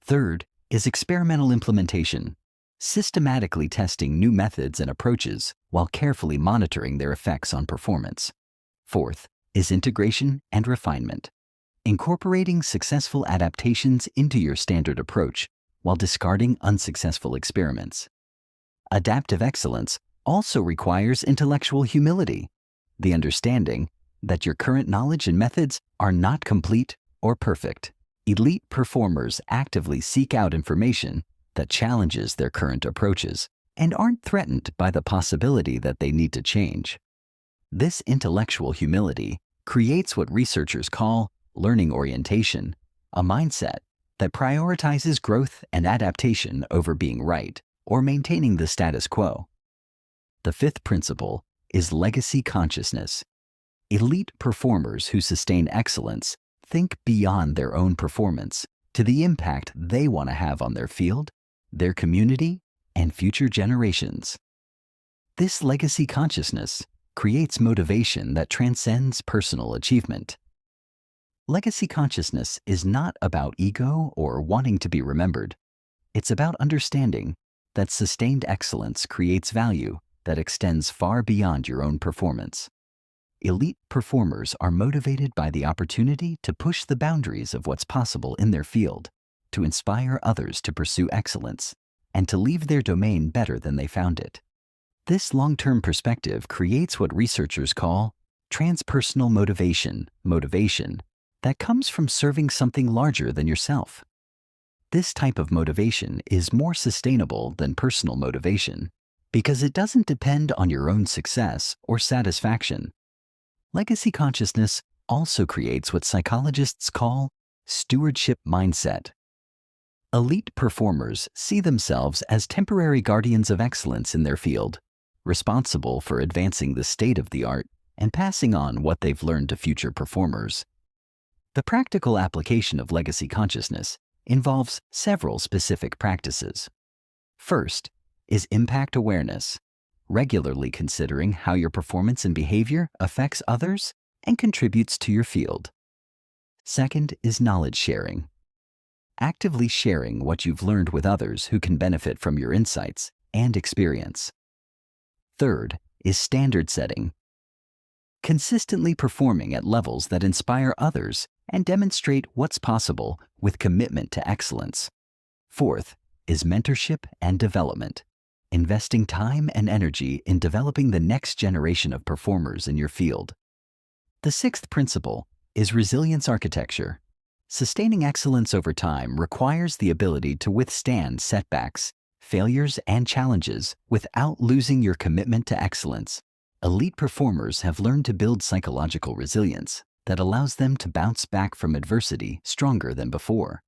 Third is experimental implementation, systematically testing new methods and approaches while carefully monitoring their effects on performance. Fourth is integration and refinement, incorporating successful adaptations into your standard approach while discarding unsuccessful experiments. Adaptive excellence also requires intellectual humility, the understanding that your current knowledge and methods are not complete or perfect. Elite performers actively seek out information that challenges their current approaches and aren't threatened by the possibility that they need to change. This intellectual humility creates what researchers call learning orientation, a mindset that prioritizes growth and adaptation over being right or maintaining the status quo. The fifth principle is legacy consciousness. Elite performers who sustain excellence think beyond their own performance to the impact they want to have on their field, their community, and future generations. This legacy consciousness creates motivation that transcends personal achievement. Legacy consciousness is not about ego or wanting to be remembered. It's about understanding that sustained excellence creates value that extends far beyond your own performance. Elite performers are motivated by the opportunity to push the boundaries of what's possible in their field, to inspire others to pursue excellence, and to leave their domain better than they found it. This long-term perspective creates what researchers call transpersonal motivation that comes from serving something larger than yourself. This type of motivation is more sustainable than personal motivation because it doesn't depend on your own success or satisfaction. Legacy consciousness also creates what psychologists call stewardship mindset. Elite performers see themselves as temporary guardians of excellence in their field, responsible for advancing the state of the art and passing on what they've learned to future performers. The practical application of legacy consciousness involves several specific practices. First is impact awareness, regularly considering how your performance and behavior affects others and contributes to your field. Second is knowledge sharing, actively sharing what you've learned with others who can benefit from your insights and experience. Third is standard setting, consistently performing at levels that inspire others and demonstrate what's possible with commitment to excellence. Fourth is mentorship and development, investing time and energy in developing the next generation of performers in your field. The sixth principle is resilience architecture. Sustaining excellence over time requires the ability to withstand setbacks, failures, and challenges without losing your commitment to excellence. Elite performers have learned to build psychological resilience that allows them to bounce back from adversity stronger than before.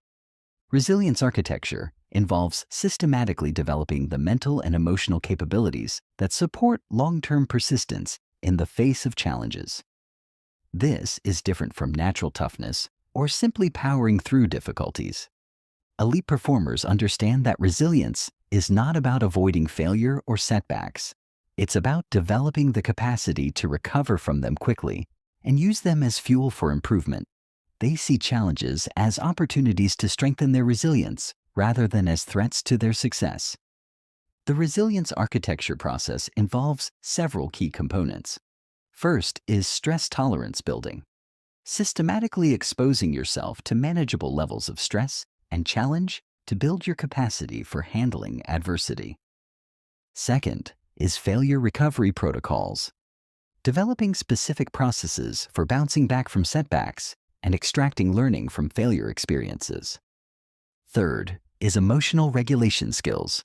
Resilience architecture involves systematically developing the mental and emotional capabilities that support long-term persistence in the face of challenges. This is different from natural toughness or simply powering through difficulties. Elite performers understand that resilience is not about avoiding failure or setbacks. It's about developing the capacity to recover from them quickly and use them as fuel for improvement. They see challenges as opportunities to strengthen their resilience rather than as threats to their success. The resilience architecture process involves several key components. First is stress tolerance building, systematically exposing yourself to manageable levels of stress and challenge to build your capacity for handling adversity. Second is failure recovery protocols, developing specific processes for bouncing back from setbacks and extracting learning from failure experiences. Third is emotional regulation skills,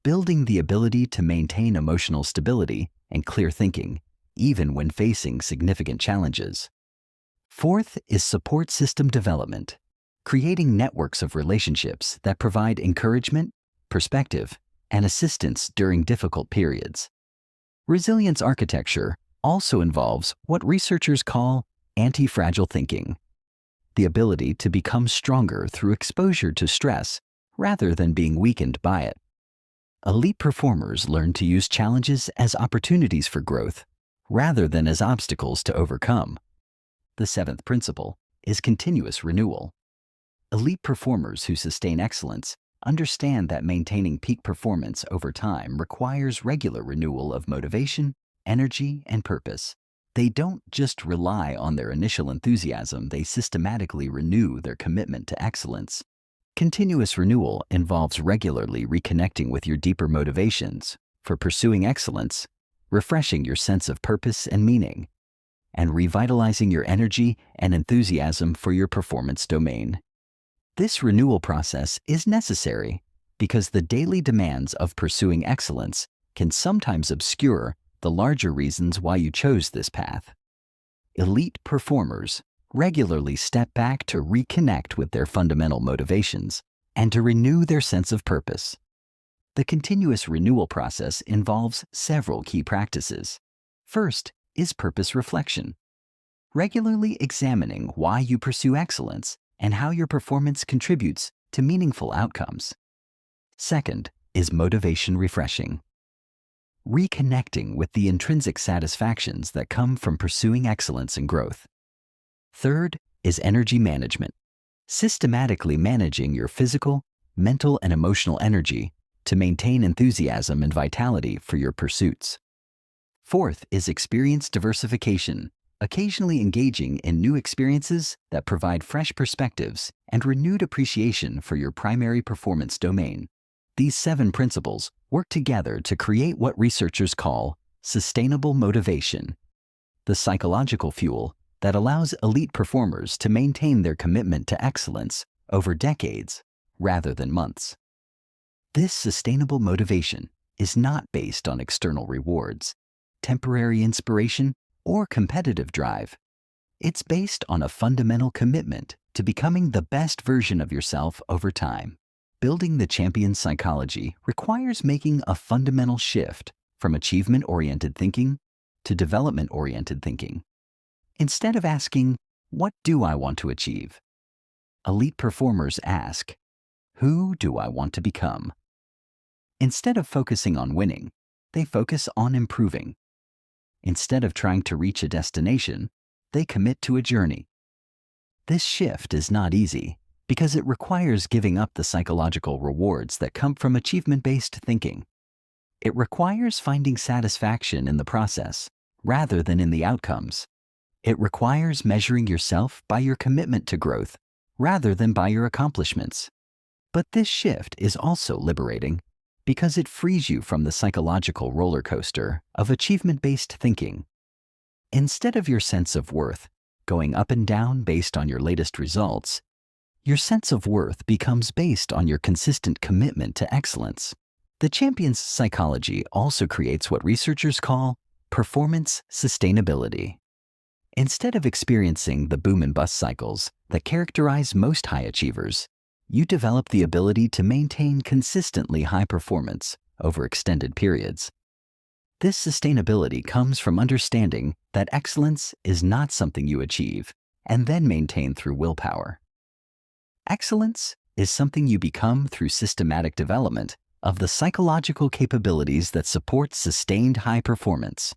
building the ability to maintain emotional stability and clear thinking, even when facing significant challenges. Fourth is support system development, creating networks of relationships that provide encouragement, perspective, and assistance during difficult periods. Resilience architecture also involves what researchers call anti-fragile thinking, the ability to become stronger through exposure to stress rather than being weakened by it. Elite performers learn to use challenges as opportunities for growth rather than as obstacles to overcome. The seventh principle is continuous renewal. Elite performers who sustain excellence understand that maintaining peak performance over time requires regular renewal of motivation, energy, and purpose. They don't just rely on their initial enthusiasm, they systematically renew their commitment to excellence. Continuous renewal involves regularly reconnecting with your deeper motivations for pursuing excellence, refreshing your sense of purpose and meaning, and revitalizing your energy and enthusiasm for your performance domain. This renewal process is necessary because the daily demands of pursuing excellence can sometimes obscure the larger reasons why you chose this path. Elite performers regularly step back to reconnect with their fundamental motivations and to renew their sense of purpose. The continuous renewal process involves several key practices. First is purpose reflection. Regularly examining why you pursue excellence and how your performance contributes to meaningful outcomes. Second is motivation refreshing. Reconnecting with the intrinsic satisfactions that come from pursuing excellence and growth. Third is energy management. Systematically managing your physical, mental, and emotional energy to maintain enthusiasm and vitality for your pursuits. Fourth is experience diversification, occasionally engaging in new experiences that provide fresh perspectives and renewed appreciation for your primary performance domain. These 7 principles work together to create what researchers call sustainable motivation, the psychological fuel that allows elite performers to maintain their commitment to excellence over decades rather than months. This sustainable motivation is not based on external rewards, temporary inspiration, or competitive drive. It's based on a fundamental commitment to becoming the best version of yourself over time. Building the champion psychology requires making a fundamental shift from achievement-oriented thinking to development-oriented thinking. Instead of asking, "What do I want to achieve?" elite performers ask, "Who do I want to become?" Instead of focusing on winning, they focus on improving. Instead of trying to reach a destination, they commit to a journey. This shift is not easy because it requires giving up the psychological rewards that come from achievement-based thinking. It requires finding satisfaction in the process rather than in the outcomes. It requires measuring yourself by your commitment to growth rather than by your accomplishments. But this shift is also liberating because it frees you from the psychological roller coaster of achievement-based thinking. Instead of your sense of worth going up and down based on your latest results, your sense of worth becomes based on your consistent commitment to excellence. The champion's psychology also creates what researchers call performance sustainability. Instead of experiencing the boom and bust cycles that characterize most high achievers, you develop the ability to maintain consistently high performance over extended periods. This sustainability comes from understanding that excellence is not something you achieve and then maintain through willpower. Excellence is something you become through systematic development of the psychological capabilities that support sustained high performance.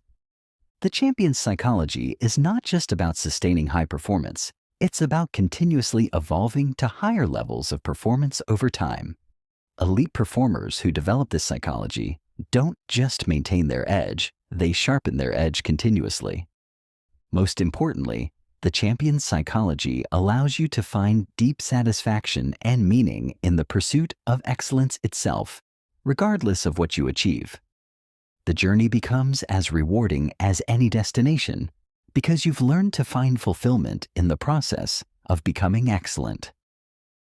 The champion's psychology is not just about sustaining high performance. It's about continuously evolving to higher levels of performance over time. Elite performers who develop this psychology don't just maintain their edge, they sharpen their edge continuously. Most importantly, the champion's psychology allows you to find deep satisfaction and meaning in the pursuit of excellence itself, regardless of what you achieve. The journey becomes as rewarding as any destination because you've learned to find fulfillment in the process of becoming excellent.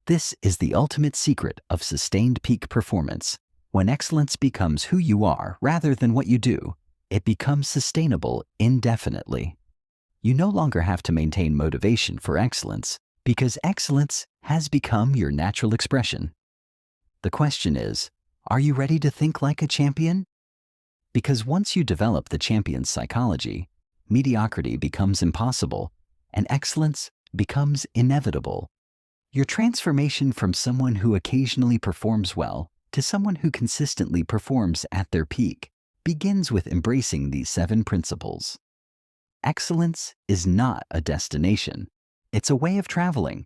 This is the ultimate secret of sustained peak performance. When excellence becomes who you are rather than what you do, it becomes sustainable indefinitely. You no longer have to maintain motivation for excellence because excellence has become your natural expression. The question is, are you ready to think like a champion? Because once you develop the champion's psychology, mediocrity becomes impossible and excellence becomes inevitable. Your transformation from someone who occasionally performs well to someone who consistently performs at their peak begins with embracing these 7 principles. Excellence is not a destination. It's a way of traveling.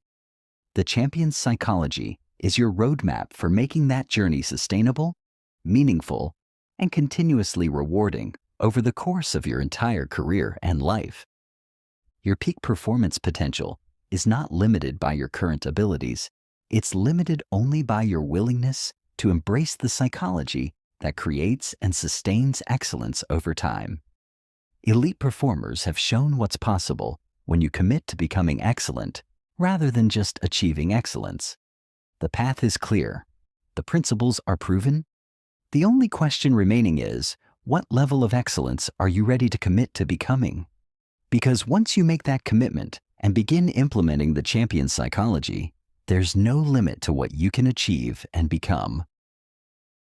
The champion's psychology is your roadmap for making that journey sustainable, meaningful, and continuously rewarding over the course of your entire career and life. Your peak performance potential is not limited by your current abilities. It's limited only by your willingness to embrace the psychology that creates and sustains excellence over time. Elite performers have shown what's possible when you commit to becoming excellent rather than just achieving excellence. The path is clear. The principles are proven. The only question remaining is, what level of excellence are you ready to commit to becoming? Because once you make that commitment and begin implementing the champion psychology, there's no limit to what you can achieve and become.